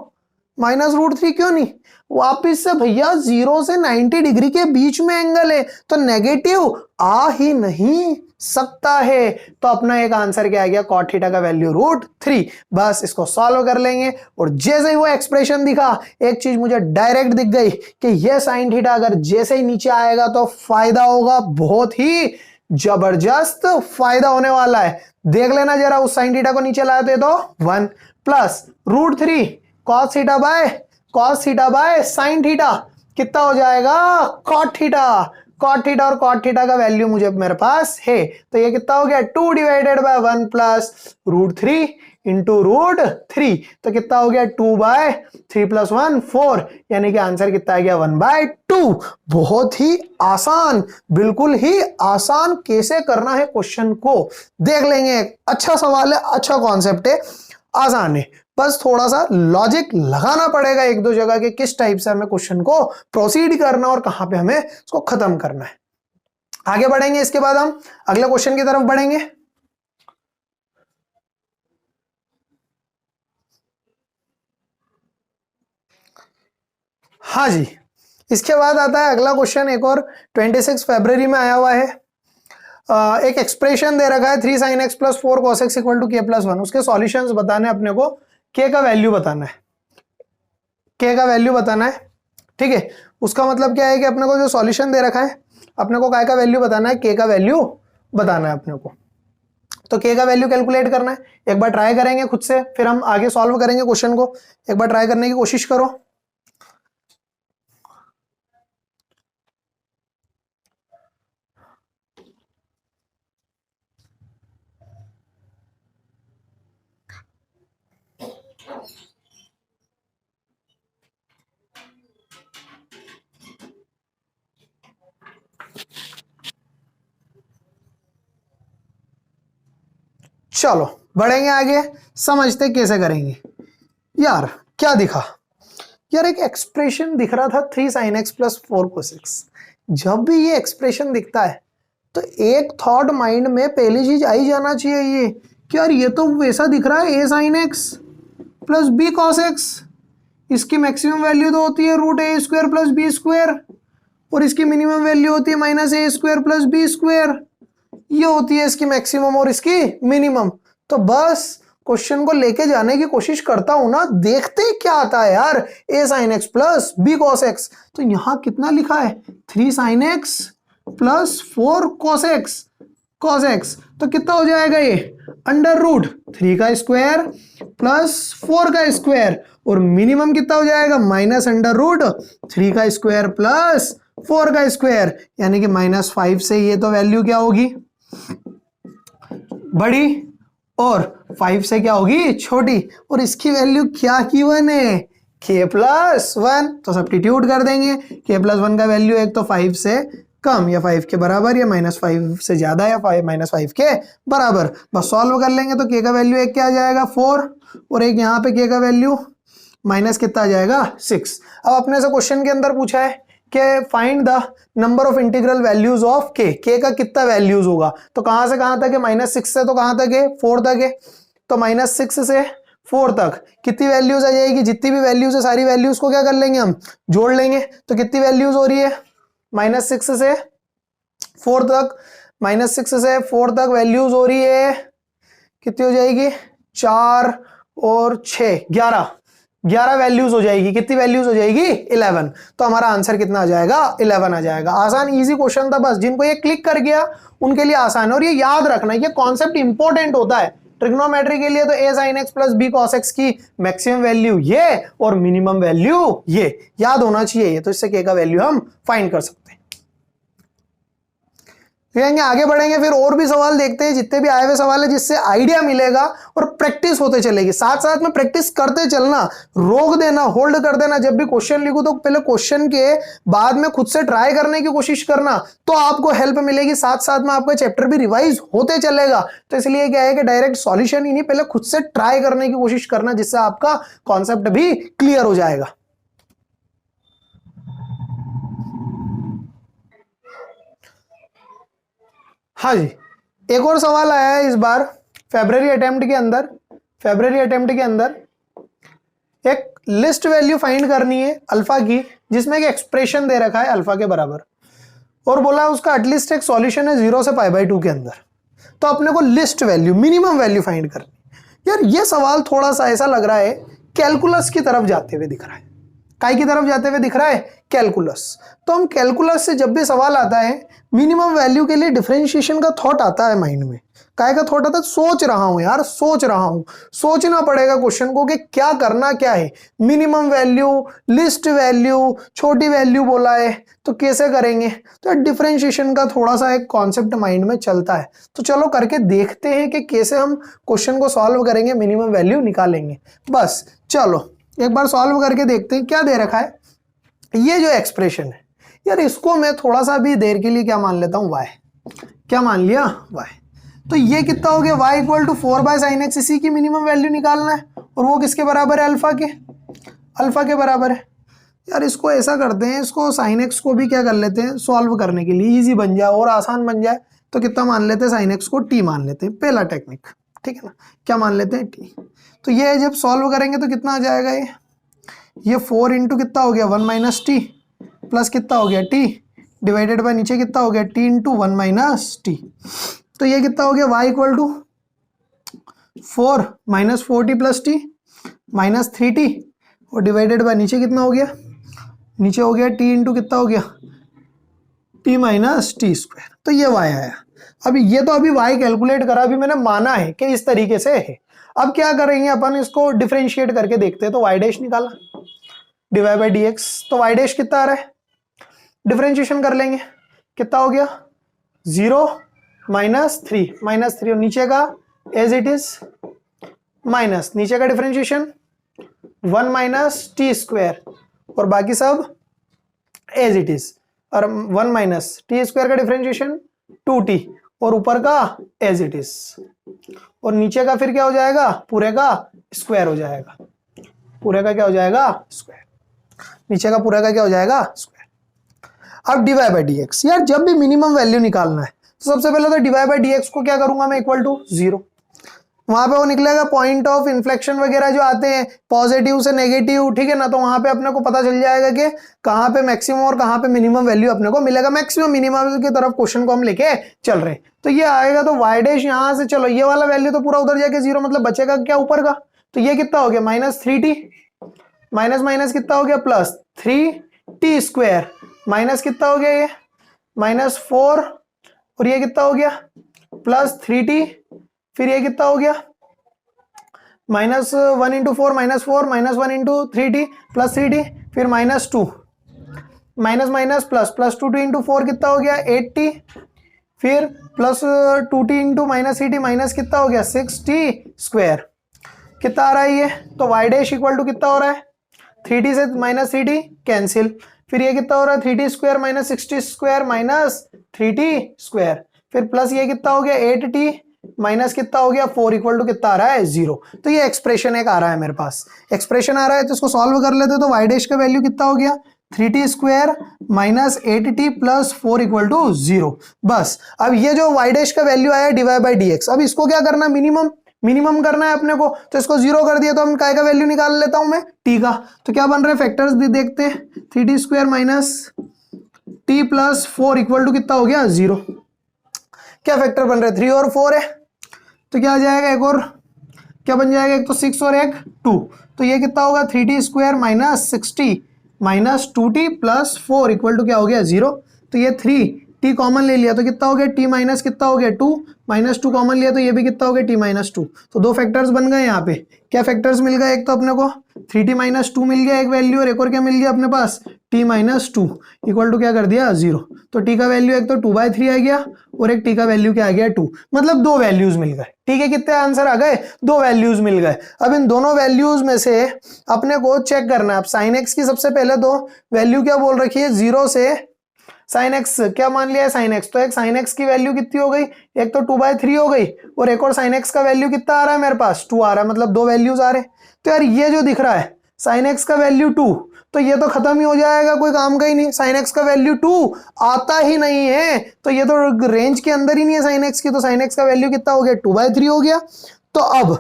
माइनस √3 क्यों नहीं, वापिस से भैया 0 से 90 डिग्री के बीच में एंगल है, तो नेगेटिव आ ही नहीं सकता है। तो अपना एक आंसर क्या आ गया, कॉट थीटा का वैल्यू √3। बस इसको सॉल्व कर लेंगे, और जैसे ही वो एक्सप्रेशन दिखा, एक चीज मुझे डायरेक्ट दिख गई कि ये साइन थीटा अगर जैसे ही नीचे आएगा तो फायदा होगा बहुत ही जबरदस्त फायदा होने वाला है। देख लेना जरा, उस साइन थीटा को नीचे लाया तो 1 plus √3 cos theta by sine theta कितना हो जाएगा, cot थीटा। cot थीटा और cot थीटा का वैल्यू मुझे मेरे पास है, तो ये कितना हो गया 2 डिवाइडेड बाय 1 प्लस √3 इंटू √3, तो कितना हो गया 2/3 + 1 4, यानी कि आंसर कितना आ गया 1/2। बहुत ही आसान, बिल्कुल ही आसान। कैसे करना है क्वेश्चन को देख लेंगे। अच्छा सवाल है, अच्छा कॉन्सेप्ट है, आसान है, बस थोड़ा सा लॉजिक लगाना पड़ेगा एक दो जगह के, किस टाइप से हमें क्वेश्चन को प्रोसीड करना और कहां पे हमें इसको खत्म करना है। आगे बढ़ेंगे, इसके बाद हम अगले क्वेश्चन की तरफ बढ़ेंगे। हाँ जी, इसके बाद आता है अगला क्वेश्चन, एक और 26 फरवरी में आया हुआ है। एक एक्सप्रेशन दे रखा है 3 sin x + 4 cos x = k + 1। उसके सॉल्यूशंस बताने अपने को, k का वैल्यू बताना है, k का वैल्यू बताना है, ठीक है। उसका मतलब क्या है कि अपने को जो सॉल्यूशन दे रखा है, अपने को काय का वैल्यू बताना है, k का वैल्यू बताना है अपने को। तो k का वैल्यू कैलकुलेट करना है। एक बार ट्राई करेंगे खुद से, फिर हम आगे सॉल्व करेंगे क्वेश्चन को। एक बार ट्राई करने की कोशिश करो। चलो बढ़ेंगे आगे, समझते कैसे करेंगे। यार क्या दिखा, यार एक एक्सप्रेशन दिख रहा था 3 sin x + 4 cos x। जब भी ये एक्सप्रेशन दिखता है तो एक थॉट माइंड में पहली चीज आई जाना चाहिए ये कि यार ये तो वैसा दिख रहा है a sin x + b cos x। इसकी मैक्सिमम वैल्यू तो होती है √a² + b² और इसकी मिनिमम वैल्यू होती है -a² + b²। ये होती है इसकी मैक्सिमम और इसकी मिनिमम। तो बस क्वेश्चन को लेके जाने की कोशिश करता हूं ना, देखते क्या आता है यार, a sin x + b cos x। तो यहां कितना लिखा है 3 sin x + 4 cos x, तो कितना हो जाएगा ये √3 का स्क्वायर + 4 का स्क्वायर, और मिनिमम कितना हो जाएगा -√3 का स्क्वायर + 4 का स्क्वायर, यानी कि -5 से ये तो वैल्यू क्या होगी बड़ी और 5 से क्या होगी छोटी, और इसकी वैल्यू क्या गिवन है k + 1। तो सब्स्टिट्यूट कर देंगे, k + 1 का वैल्यू एक तो 5 से कम या 5 के बराबर या -5 से ज्यादा या -5 के बराबर। बस सॉल्व कर लेंगे तो k का वैल्यू एक क्या आ जाएगा 4, और एक यहाँ पे k का वैल्यू माइनस कितना आ जाएगा 6। अब अपने से क्वेश्चन के अंदर पूछा है कि find the number of integral values of k का कितना वैल्यूज होगा। तो कहां से कहां तक है, -6 से तो कहां तक है 4 तक है, तो -6 से 4 तक कितनी वैल्यूज आ जाएगी, जितनी भी वैल्यूज है सारी वैल्यूज को क्या कर लेंगे हम जोड़ लेंगे। तो कितनी वैल्यूज हो रही है -6 से 4 तक, -6 से 4 तक वैल्यूज हो रही है, कितनी हो जाएगी 4 और 6 11 वैल्यूज हो जाएगी। कितनी वैल्यूज हो जाएगी 11। तो हमारा आंसर कितना आ जाएगा 11 आ जाएगा। आसान इजी क्वेश्चन था, बस जिनको ये क्लिक कर गया उनके लिए आसान है। और ये याद रखना, ये कॉन्सेप्ट इंपॉर्टेंट होता है ट्रिग्नोमेट्री के लिए। तो a sin x + b cos x की मैक्सिमम वैल्यू ये और मिनिमम वैल्यू ये याद होना चाहिए। तो इससे k का वैल्यू हम फाइंड कर सकते हैं। आगे बढ़ेंगे, फिर और भी सवाल देखते हैं, जितने भी आए हुए सवाल है, जिससे आइडिया मिलेगा और प्रैक्टिस होते चलेगी। साथ साथ में प्रैक्टिस करते चलना, रोक देना, होल्ड कर देना। जब भी क्वेश्चन लिखो तो पहले क्वेश्चन के बाद में खुद से ट्राई करने की कोशिश करना, तो आपको हेल्प मिलेगी। साथ साथ में आपका चैप्टर भी रिवाइज होते चलेगा। तो इसलिए क्या है कि डायरेक्ट सॉल्यूशन ही नहीं, पहले खुद से ट्राई करने की कोशिश करना, जिससे आपका कॉन्सेप्ट भी क्लियर हो जाएगा। हाँ जी, एक और सवाल आया है इस बार फेब्रुअरी अटेम्प्ट के अंदर एक लिस्ट वैल्यू फाइंड करनी है अल्फा की, जिसमें एक एक्सप्रेशन दे रखा है अल्फा के बराबर, और बोला उसका एटलीस्ट एक सॉल्यूशन है 0 से π/2 के अंदर। तो अपने को least value, minimum value find करनी। यार ये सवाल थोड़ा सा ऐसा लग रहा है कैलकुलस की तरफ जाते हुए दिख रहा है। काय की तरफ जाते हुए दिख रहा है, कैलकुलस। तो हम कैलकुलस से जब भी सवाल आता है मिनिमम वैल्यू के लिए डिफरेंशिएशन का थॉट आता है माइंड में। काय का थॉट आता है? सोच रहा हूं यार, सोच रहा हूं, सोचना पड़ेगा क्वेश्चन को कि क्या करना क्या है। मिनिमम वैल्यू, लिस्ट वैल्यू, छोटी वैल्यू बोला है तो कैसे करेंगे। तो डिफरेंशिएशन का थोड़ा सा एक कॉन्सेप्ट माइंड में चलता है। तो चलो करके देखते हैं कि कैसे हम क्वेश्चन को सॉल्व करेंगे, मिनिमम वैल्यू निकालेंगे। बस चलो एक बार सॉल्व करके देखते हैं। क्या दे रखा है, ये जो एक्सप्रेशन है यार, इसको मैं थोड़ा सा भी देर के लिए क्या मान लेता हूं, y। क्या मान लिया, y। तो ये कितना हो गया, y equal to 4/sin x। इसी की मिनिमम वैल्यू निकालना है और वो किसके बराबर है, अल्फा के, अल्फा के बराबर है। यार इसको ऐसा करते हैं, इसको sin x को भी क्या कर लेते हैं, सॉल्व करने के लिए इजी बन जाए और आसान बन जाए तो कितना मान लेते हैं, sin x को t मान लेते हैं, पहला टेक्निक, ठीक है ना। क्या मान लेते हैं, t। तो ये जब सॉल्व करेंगे तो कितना आ जाएगा, ये 4 इंटू कितना हो गया, 1 माइनस टी, प्लस कितना हो गया t डिवाइडेड बाय नीचे कितना हो गया, t इंटू 1 माइनस टी। तो ये कितना हो गया, y equal to 4 minus 4t plus t minus 3t और डिवाइडेड बाय नीचे कितना हो गया, नीचे हो गया t इंटू कितना हो गया, t माइनस टी स्क्वायर। तो ये y आया। अभी ये तो अभी y कैलकुलेट करा, अभी मैंने माना है कि इस तरीके से है। अब क्या करेंगे अपन, इसको डिफरेंशिएट करके देखते हैं। तो y डैश निकाला, डिवाइड बाई डी एक्स। तो y डैश कितना आ रहा है, डिफरेंशिएशन कर लेंगे, कितना हो गया 0 माइनस 3 और नीचे का एज इट इज माइनस, नीचे का डिफरेंशिएशन 1 माइनस टी स्क्वायर और बाकी सब एज इट इज, और 1 माइनस टी स्क्वायर का डिफरेंशिएशन 2t और ऊपर का एज इट इज, और नीचे का फिर क्या हो जाएगा, पूरे का स्क्वायर हो जाएगा, पूरे का क्या हो जाएगा, स्क्वायर, नीचे का पूरा का क्या हो जाएगा, स्क्वायर। अब डिवाइड बाई डी एक्स। यार जब भी मिनिमम वैल्यू निकालना है तो सबसे पहले तो डिवाइड बाई डी एक्स को क्या करूंगा मैं, इक्वल टू 0। वहां पे वो निकलेगा पॉइंट ऑफ इन्फ्लेक्शन वगैरह जो आते हैं, पॉजिटिव से नेगेटिव, ठीक है ना। तो वहां पे अपने को पता चल जाएगा कि कहाँ पे मैक्सिमम और कहाँ पे मिनिमम वैल्यू अपने को मिलेगा। मैक्सिमम मिनिमम की तरफ क्वेश्चन को हम लेके चल रहे हैं। तो ये आएगा, तो वाई डैश यहाँ से, चलो ये वाला वैल्यू तो पूरा उधर जाके 0, मतलब बचेगा क्या ऊपर का। तो ये कितना हो गया, माइनस 3t माइनस माइनस कितना हो गया, प्लस 3t स्क्वायर माइनस कितना हो गया, ये माइनस 4 और ये कितना हो गया, प्लस 3t, फिर ये कितना हो गया, minus 1 into 4 minus 4 minus 1 into 3t plus 3t, फिर minus 2 minus minus plus plus 2t into 4 कितना हो गया 8t, फिर plus 2t into minus 3t minus कितना हो गया 6t स्क्वायर। कितना आ रहा है ये, तो y डैश इक्वल टू कितना हो रहा है, 3t से माइनस 3t कैंसिल, फिर ये कितना हो रहा है 3t square minus 6t square minus 3t square, फिर प्लस ये कितना हो गया 8t माइनस कितना हो गया 4 इक्वल टू कितना आ रहा है 0। तो ये एक्सप्रेशन एक आ रहा है मेरे पास, एक्सप्रेशन आ रहा है तो इसको सॉल्व कर लेते। तो y डैश का वैल्यू कितना हो गया 3t square minus 8t plus 4 equal to 0। बस अब ये जो y डैश का वैल्यू आया डिवाइड बाई dx, अब इसको क्या करना, मिनिमम करना है अपने को। तो इसको 0 कर दिया तो हम काय का वैल्यू निकाल लेता हूं मैं, t का। तो क्या बन रहे फैक्टर्स देखते हैं, 3t square minus t plus 4 equal to कितना हो गया 0। क्या फैक्टर बन रहे, 3 और 4 है, तो क्या आ जाएगा, एक और क्या बन जाएगा, एक तो 6 और एक 2, तो ये कितना होगा 3t square minus 6t minus 2t plus 4 equal to क्या हो गया 0। तो ये 3t कॉमन ले लिया तो कितना हो गया t माइनस कितना हो गया 2 माइनस 2 कॉमन लिया तो ये भी कितना हो गया t माइनस 2। तो दो फैक्टर्स बन गए यहाँ पे। क्या फैक्टर्स मिल गए, एक तो अपने को 3t माइनस 2 मिल गया एक वैल्यू, और एक और क्या मिल गया अपने पास t माइनस 2 इक्वल टू क्या कर दिया 0। तो t का वैल्यू एक तो 2/3 आ गया और एक t का वैल्यू क्या आ गया 2, मतलब दो वैल्यूज मिल गए। ठीक है, कितने आंसर आ गए, दो वैल्यूज मिल गए। अब इन दोनों वैल्यूज में से अपने को चेक करना है। अब साइन एक्स की सबसे पहले दो वैल्यू क्या बोल रखी है, 0 से साइन एक्स क्या मान लिया है साइन एक्स, तो एक साइन एक्स की वैल्यू कितनी हो गई, एक तो 2/3 हो गई और एक और साइन एक्स का वैल्यू कितना आ रहा है मेरे पास 2 आ रहा है, मतलब दो वैल्यूज आ रहे हैं। तो यार ये जो दिख रहा है साइन एक्स का वैल्यू 2, तो ये तो खत्म ही हो जाएगा, कोई काम का ही नहीं। साइन एक्स का वैल्यू 2 आता ही नहीं है, तो ये तो रेंज के अंदर ही नहीं है साइन एक्स की। तो साइन एक्स का वैल्यू कितना हो गया 2/3 हो गया। तो अब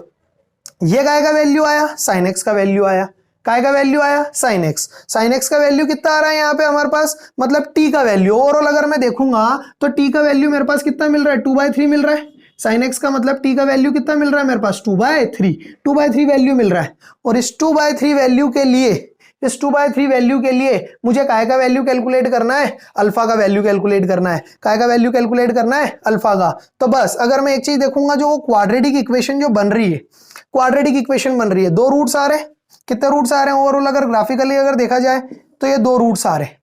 ये काय का वैल्यू आया, साइन एक्स का वैल्यू आया, काय का वैल्यू आया साइन एक्स। साइन एक्स का वैल्यू कितना आ रहा है यहाँ पे हमारे पास, मतलब t का वैल्यू। ओवरऑल अगर मैं देखूंगा तो t का वैल्यू मेरे पास कितना मिल रहा है 2/3 मिल रहा है। साइन एक्स का मतलब t का वैल्यू कितना मिल रहा है मेरे पास 2/3 वैल्यू मिल रहा है। और इस 2/3 वैल्यू के लिए इस 2/3 वैल्यू के लिए मुझे काय का वैल्यू कैलकुलेट करना है, अल्फा का वैल्यू कैलकुलेट करना है। काय का वैल्यू कैलकुलेट करना है, अल्फा का। तो बस अगर मैं एक चीज देखूंगा, जो क्वाड्रेटिक इक्वेशन जो बन रही है, क्वाड्रेटिक इक्वेशन बन रही है, दो रूट्स आ रहे हैं। कितने रूट्स आ रहे हैं ओवरऑल, अगर ग्राफिकली अगर देखा जाए तो ये दो रूट्स आ रहे हैं,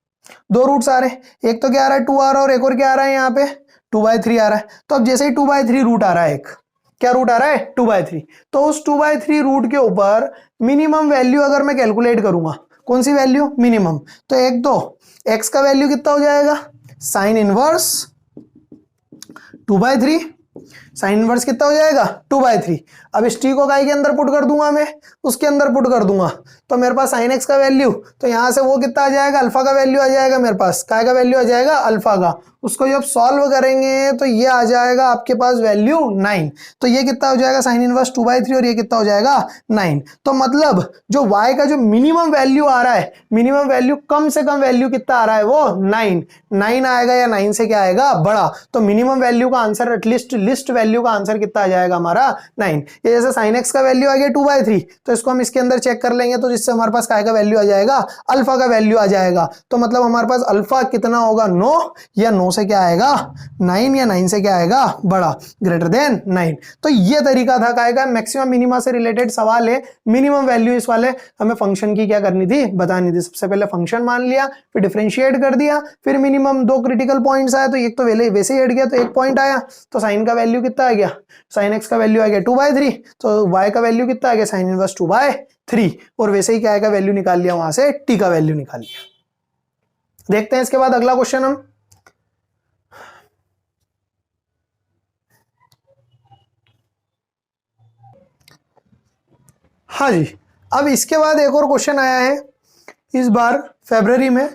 दो रूट्स आ रहे हैं। एक तो क्या आ रहा है 2 आ रहा है, और एक और क्या आ रहा है यहाँ पे 2/3 आ रहा है। तो अब जैसे ही 2/3 रूट आ रहा है, एक क्या रूट आ रहा है 2/3, तो उस 2/3 रूट के ऊपर मिनिमम वैल्यू अगर मैं कैलकुलेट करूंगा, कौन सी वैल्यू, मिनिमम, तो एक तो x का वैल्यू कितना हो जाएगा, साइन इनवर्स 2/3, साइन इनवर्स कितना हो जाएगा 2/3। अब इस टी को काय के अंदर पुट कर दूंगा, मैं उसके अंदर पुट कर दूंगा, तो मेरे पास साइन एक्स का वैल्यू, तो यहां से वो कितना आ जाएगा, अल्फा का वैल्यू आ जाएगा, मेरे पास काय का वैल्यू आ जाएगा, अल्फा का। उसको जब सॉल्व करेंगे तो ये आ जाएगा आपके पास वैल्यू 9। तो ये कितना हो जाएगा साइन इनवर्स 2/3, और ये कितना हो जाएगा 9। तो मतलब जो y का जो मिनिमम वैल्यू आ रहा है, मिनिमम वैल्यू कम से कम वैल्यू कितना आ रहा है, वो 9 आएगा, या 9 से क्या आएगा, बड़ा। तो मिनिमम वैल्यू का आंसर, एटलीस्ट लिस्ट वैल्यू का आंसर कितना आ जाएगा हमारा 9। ये जैसे साइन एक्स का वैल्यू आ गया 2/3, तो इसको हम इसके अंदर चेक कर लेंगे, तो जिससे हमारे पास काय का वैल्यू आ जाएगा, अल्फा का वैल्यू आ जाएगा। तो मतलब हमारे पास अल्फा कितना होगा, 9, या 9 से क्या आएगा 9, या 9 से क्या आएगा, बड़ा, ग्रेटर देन 9। तो ये तरीका था काय का, मैक्सिमम मिनिमा से रिलेटेड सवाल है। मिनिमम वैल्यू इस वाले हमें फंक्शन की क्या करनी थी, बतानी थी। सबसे पहले फंक्शन मान लिया, फिर डिफरेंशिएट कर दिया, फिर मिनिमम दो क्रिटिकल पॉइंट्स आए, तो एक तो वैसे ही हट गया, तो एक पॉइंट आया, तो साइन का वैल्यू कितना आ गया, साइन एक्स का वैल्यू आ गया 2/3, तो y का वैल्यू कितना आ गया, साइन इनवर्स 2/3, और वैसे ही क्या का वैल्यू निकाल लिया, वहां से t का वैल्यू निकाल लिया। देखते हैं इसके बाद अगला क्वेश्चन हम। हाँ जी, अब इसके बाद एक और क्वेश्चन आया है, इस बार फरवरी में।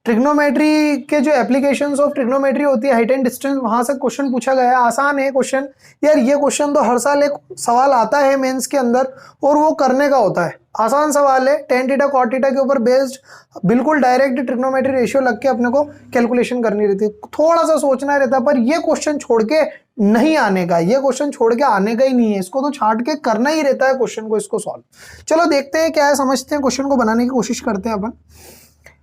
ट्रिग्नोमेट्री के जो एप्लीकेशंस ऑफ ट्रिग्नोमेट्री होती है, हाइट एंड डिस्टेंस, वहां से क्वेश्चन पूछा गया है। आसान है क्वेश्चन यार, ये क्वेश्चन तो हर साल एक सवाल आता है मेंस के अंदर, और वो करने का होता है। आसान सवाल है, tan थीटा cot थीटा के ऊपर बेस्ड, बिल्कुल डायरेक्ट ट्रिग्नोमेट्री रेशियो लग के अपने को कैलकुलेशन करनी रहती है, थोड़ा सा सोचना रहता है। पर ये क्वेश्चन छोड़ के नहीं आने का, ये क्वेश्चन छोड़ के आने का ही नहीं है, इसको तो छाट के करना ही रहता है क्वेश्चन को, इसको सॉल्व। चलो देखते हैं क्या है, समझते हैं, क्वेश्चन को बनाने की कोशिश करते हैं अपन।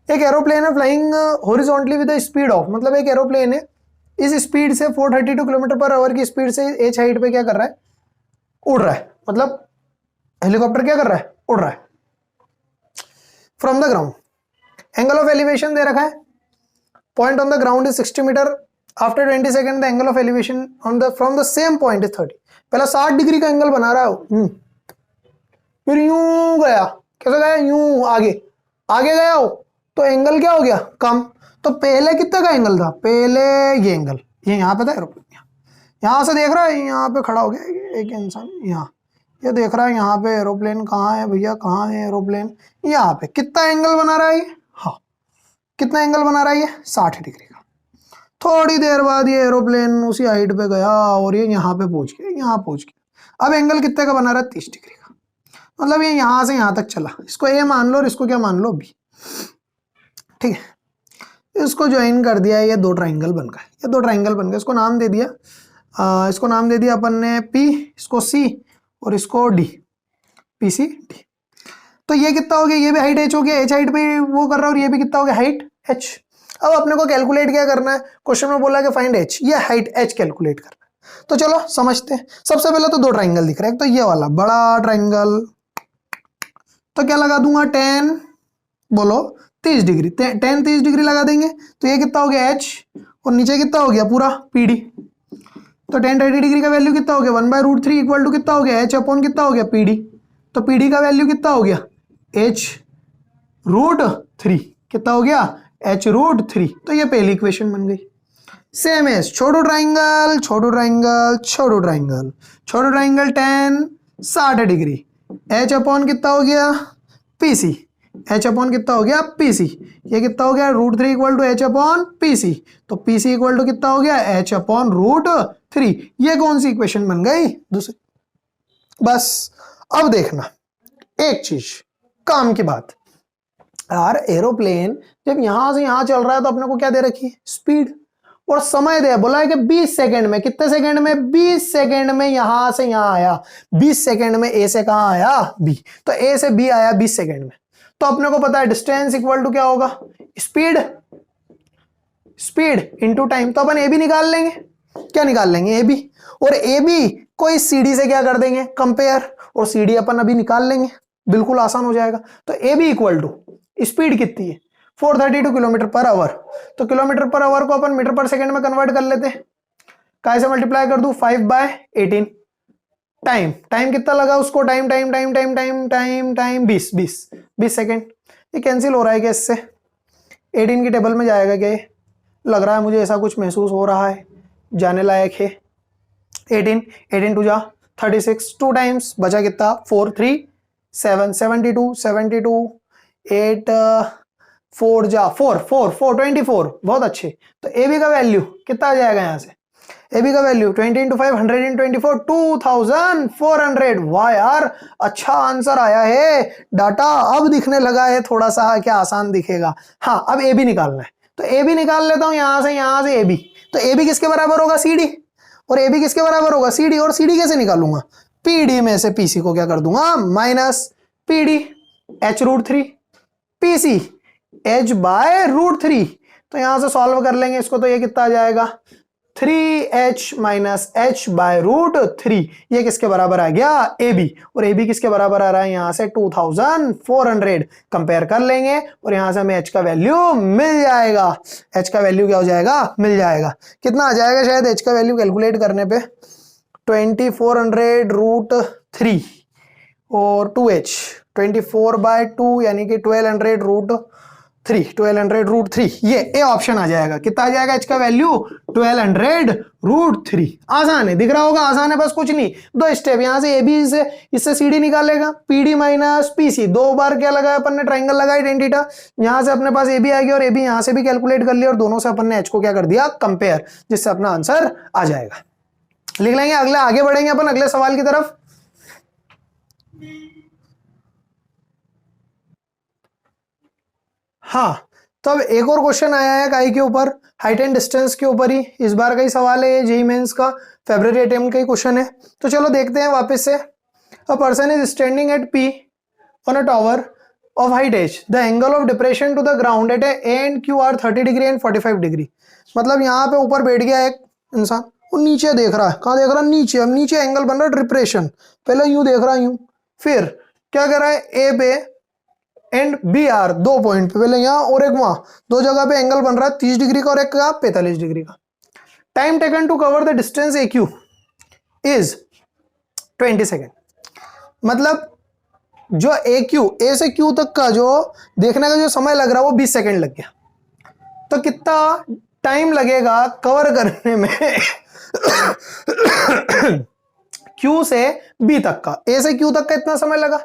एक एरोप्लेन है flying horizontally with the speed of, मतलब एक एरोप्लेन है, इस स्पीड से 432 किलोमीटर पर आवर की स्पीड से एच हाइट पे क्या कर रहा है, उड़ रहा है। मतलब हेलीकॉप्टर क्या कर रहा है, उड़ रहा है from the ground. Angle of elevation दे रखा है, point on the ground is 60 metre, after 20 second the angle of elevation on the from the same point is 30। पहला 60 डिग्री का एंगल बना रहा है, फिर यूं गया, कैसे गया, यूं आगे आगे गया हो, तो एंगल क्या हो गया, कम। तो पहले कितने का एंगल था, पहले ये एंगल, ये यहाँ पे था एरोप्लेन, यहाँ से देख रहा है, यहाँ पे खड़ा हो गया एक इंसान, यहाँ ये देख रहा है, यहाँ पे एरोप्लेन कहाँ है भैया, कहाँ है एरोप्लेन, यहाँ पे कितना एंगल बना रहा है ये, हाँ कितना एंगल बना रहा है ये 60 डिग्री का। थोड़ी देर बाद ये एरोप्लेन उसी हाइट पे गया, और ये यहाँ पे पहुंच गया, यहाँ पहुंच गया। अब एंगल कितने का बना रहा है, 30 डिग्री का। मतलब ये यहाँ से यहाँ तक चला, इसको ए मान लो और इसको क्या मान लो, बी, ठीक है। इसको ज्वाइन कर दिया, ये दो ट्राइंगल बन गए, ये दो ट्राइंगल बन गए। इसको नाम दे दिया, इसको नाम दे दिया अपन ने पी, इसको सी, और इसको डी, पी सी डी। तो ये कितना हो गया, ये भी हाइट एच हो गया, एच हाइट पे वो कर रहा है, और ये भी कितना हो गया, हाइट एच। अब अपने को कैलकुलेट क्या करना है, क्वेश्चन में बोला कि फाइंड एच, ये हाइट एच कैलकुलेट करना है। तो चलो समझते हैं। सबसे पहले तो दो ट्राइंगल दिख रहा है, एक तो ये वाला बड़ा ट्राइंगल, तो क्या लगा दूंगा, 10 बोलो 30 डिग्री, 10 30 डिग्री लगा देंगे, तो ये कितना हो गया एच, और नीचे कितना हो गया पूरा पी डी। तो 10 30 डिग्री का वैल्यू कितना हो गया, 1/√3 इक्वल टू कितना हो गया, एच अपॉन कितना हो गया, पी डी। तो पी डी का वैल्यू कितना हो गया, h√3, कितना हो गया, h√3। तो ये पहली इक्वेशन बन गई। सेम एज छोटू ट्राइंगल, छोटू ट्राइंगल, छोटू ट्राइंगल, छोटू ट्राइंगल 10 60 डिग्री, एच अपॉन कितना हो गया, पी सी, एच अपॉन कितना हो गया, पी सी। ये कितना हो गया, √3 equal to h upon p c. तो पी सी इक्वल टू कितना हो गया, एच अपॉन √3। ये कौन सी इक्वेशन बन गई, दूसरी। बस अब देखना एक चीज, काम की बात यार, एरोप्लेन जब यहां से यहां चल रहा है तो अपने को क्या दे रखी है, स्पीड। और समय दे बोला है कि 20 सेकंड में, कितने सेकंड में, 20 सेकंड में यहां से यहां आया, 20 सेकंड में ए से कहां आया, बी, तो ए से बी आया 20 सेकंड में। तो अपने को पता है डिस्टेंस इक्वल टू क्या होगा, स्पीड, स्पीड इनटू टाइम। तो अपन ए बी निकाल लेंगे, क्या निकाल लेंगे, ए बी, और ए बी को इस सीडी से क्या कर देंगे, कंपेयर, और सीडी अपन अभी निकाल लेंगे, बिल्कुल आसान हो जाएगा। तो a b equal to speed कितनी है, 432 किलोमीटर पर आवर, तो किलोमीटर पर आवर को अपन मीटर पर सेकंड में कन्वर्ट कर लेते हैं, कैसे मल्टीप्लाई कर दूं, 5/18। टाइम, टाइम कितना लगा उसको, time time time time time time time 20 second. ये कैंसिल हो रहा है क्या इससे, 18 की टेबल में जाएगा क्या ये, लग रहा है मुझे ऐसा कुछ महसूस हो रहा है, जाने लायक है। 18 टू जा 36, 2 टाइम्स बचा कितना, 4 3 7 72 8 4 जा 4 4 4 24, बहुत अच्छे। तो ए बी का वैल्यू कितना आ जाएगा यहाँ से, ए बी का वैल्यू 20 इंटू 5 124, 2400। वाह यार, अच्छा आंसर आया है, डाटा अब दिखने लगा है थोड़ा सा, क्या आसान दिखेगा। हाँ, अब ए बी निकालना है, तो ए बी निकाल लेता हूं यहां से ए बी। तो ए बी किसके बराबर होगा, सी डी, और ए बी किसके बराबर होगा, सी डी, और सी डी कैसे निकालूंगा, पी डी में से पी सी को क्या कर दूंगा, minus p d h√3, p c h/√3। तो यहां से सॉल्व कर लेंगे इसको, तो ये कितना आ जाएगा, 3h माइनस h/√3। ये किसके बराबर आ गया, ए बी, और ए बी किसके बराबर आ रहा है, यहां से 2400। कंपेयर कर लेंगे और यहां से हमें h का वैल्यू मिल जाएगा, h का वैल्यू क्या हो जाएगा, मिल जाएगा। कितना आ जाएगा शायद h का वैल्यू कैलकुलेट करने पे, 2400√3 और 2h, 24/2 यानी कि 1200√3, ये ए ऑप्शन आ जाएगा। कितना आ जाएगा h का वैल्यू, 1200√3। आसान है, दिख रहा होगा, आसान है, बस कुछ नहीं, 2 स्टेप, यहां से ए बी से इससे सी डी निकालेगा, p d minus p c, 2 बार क्या लगाया अपन ने, ट्राइंगल लगाई tan थीटा, यहां से अपने पास ए बी आ गया और ए बी यहां से भी कैलकुलेट कर लिया, और दोनों से अपन ने h को क्या कर दिया, कंपेयर, जिससे अपना आंसर आ जाएगा। लिख लेंगे, अगले आगे बढ़ेंगे अपन अगले सवाल की तरफ। हाँ, तो अब एक और क्वेश्चन आया है काई के ऊपर, हाइट एंड डिस्टेंस के ऊपर ही, इस बार का ही सवाल है, ये जेईई मेंस का फेब्रुअरी अटेम्प्ट का ही क्वेश्चन है। तो चलो देखते हैं वापस से। A person is standing at p on a tower of height h, the angle of depression to the ground at a and q are 30 degree and 45 degree. मतलब यहाँ पे ऊपर बैठ गया एक इंसान, वो नीचे देख रहा है, कहाँ देख रहा है, नीचे। अब नीचे एंगल बन रहा है डिप्रेशन, पहले यूं देख रहा है यूं, फिर क्या कर रहा है, ए पे एंड बी आर, 2 पॉइंट पे, पहले यहाँ और एक वहां, 2 जगह पे एंगल बन रहा है 30 डिग्री का और एक का 45 डिग्री का। Time taken to cover the distance a q is 20 second. मतलब जो ए क्यू, ए से क्यू तक का जो देखने का जो समय लग रहा है वो 20 सेकेंड लग गया। तो कितना टाइम लगेगा कवर करने में क्यू से बी तक का, ए से क्यू तक का इतना समय लगा।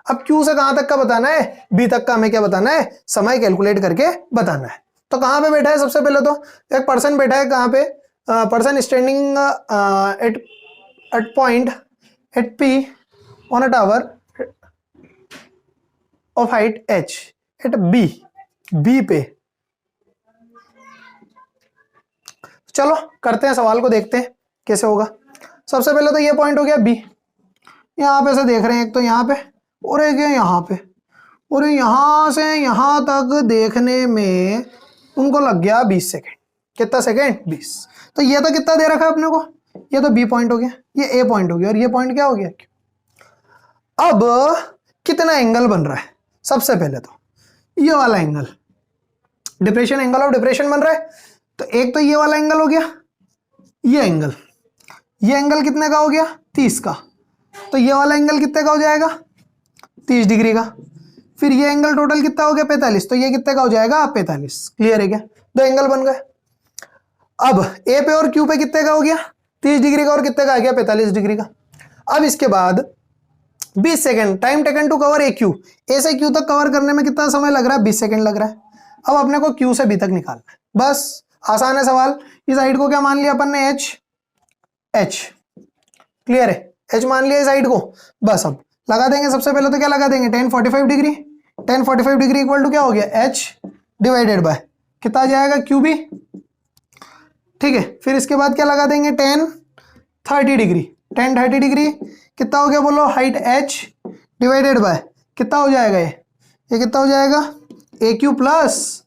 अब क्यू से कहां तक का बताना है, बी तक का हमें क्या बताना है, समय कैलकुलेट करके बताना है। तो कहां पे बैठा है, सबसे पहले तो एक पर्सन बैठा है, कहां पे, person standing at point at p on a tower of height h at b, b पे। चलो करते हैं सवाल को, देखते हैं कैसे होगा। सबसे पहले तो ये पॉइंट हो गया बी, यहाँ पे से देख रहे हैं, एक तो यहाँ पे और एक है यहाँ पे, और यहाँ से यहाँ तक देखने में उनको लग गया 20 सेकेंड। कितना सेकेंड, 20। तो ये तो कितना दे रखा है अपने को, ये तो बी पॉइंट हो गया, ये ए पॉइंट हो गया, और ये पॉइंट क्या हो गया। अब कितना एंगल बन रहा है, सबसे पहले तो ये वाला angle, depression, angle of depression बन रहा है। तो एक तो ये वाला एंगल हो गया, ये एंगल, ये एंगल कितने का हो गया, 30 का। तो ये वाला एंगल कितने का हो जाएगा, 30 डिग्री का। फिर ये एंगल टोटल कितना हो गया, 45। तो ये कितने का हो जाएगा, 45। क्लियर है क्या, 2 एंगल बन गए। अब ए पे और क्यू पे कितने का हो गया, 30 डिग्री का, और कितने का आ गया, 45 डिग्री का। अब इसके बाद 20 second time taken to cover A Q, A से क्यू तक कवर करने में कितना समय लग रहा है, 20 सेकेंड लग रहा है। अब अपने को क्यू से बी तक निकालना है, बस आसान है सवाल। इस हाइट को क्या मान लिया अपन ने, एच। क्लियर है, एच मान लिया इस हाइट को। बस अब लगा देंगे, सबसे पहले तो क्या लगा देंगे, tan 45 degree, tan 45 degree equal to क्या हो गया, h डिवाइडेड बाय कितना आ जाएगा, क्यू बी। ठीक है, फिर इसके बाद क्या लगा देंगे, टेन 30 डिग्री। टेन 30 डिग्री कितना हो गया बोलो, हाइट h डिवाइडेड बाय कितना हो जाएगा, ये कितना हो जाएगा, ए क्यू प्लस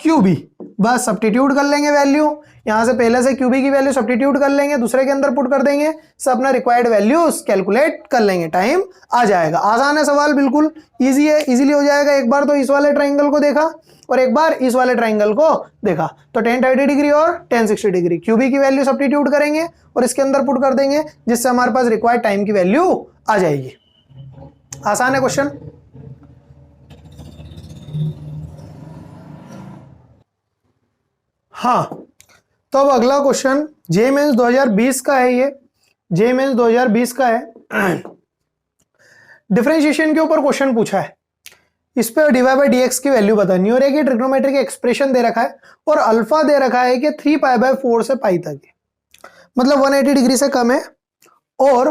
क्यू बी। बस सब्स्टिट्यूट कर लेंगे वैल्यू, यहां से पहले से क्यू बी की वैल्यू सब्स्टिट्यूट कर लेंगे, दूसरे के अंदर पुट कर देंगे, सब अपना रिक्वायर्ड वैल्यूज कैलकुलेट कर लेंगे, टाइम आ जाएगा। आसान है सवाल, बिल्कुल इजी है, इजीली हो जाएगा। एक बार तो इस वाले ट्राइंगल को देखा और एक बार इस वाले ट्राइंगल को देखा, तो टेन 30 डिग्री और टेन 60 डिग्री, क्यू बी की वैल्यू सब्स्टिट्यूट करेंगे और इसके अंदर पुट कर देंगे, जिससे हमारे पास रिक्वायर्ड टाइम की वैल्यू आ जाएगी। आसान है क्वेश्चन। हाँ, तो अब अगला क्वेश्चन जे मेंस 2020 का है, ये जे मेंस 2020 का है। डिफरेंशिएशन के ऊपर क्वेश्चन पूछा है, इस पे डीवाई बाई डी एक्स की वैल्यू बतानी है और एक ट्रिग्नोमेट्रिक एक्सप्रेशन दे रखा है और अल्फा दे रखा है कि 3π/4 से पाई तक है, मतलब 180 डिग्री से कम है और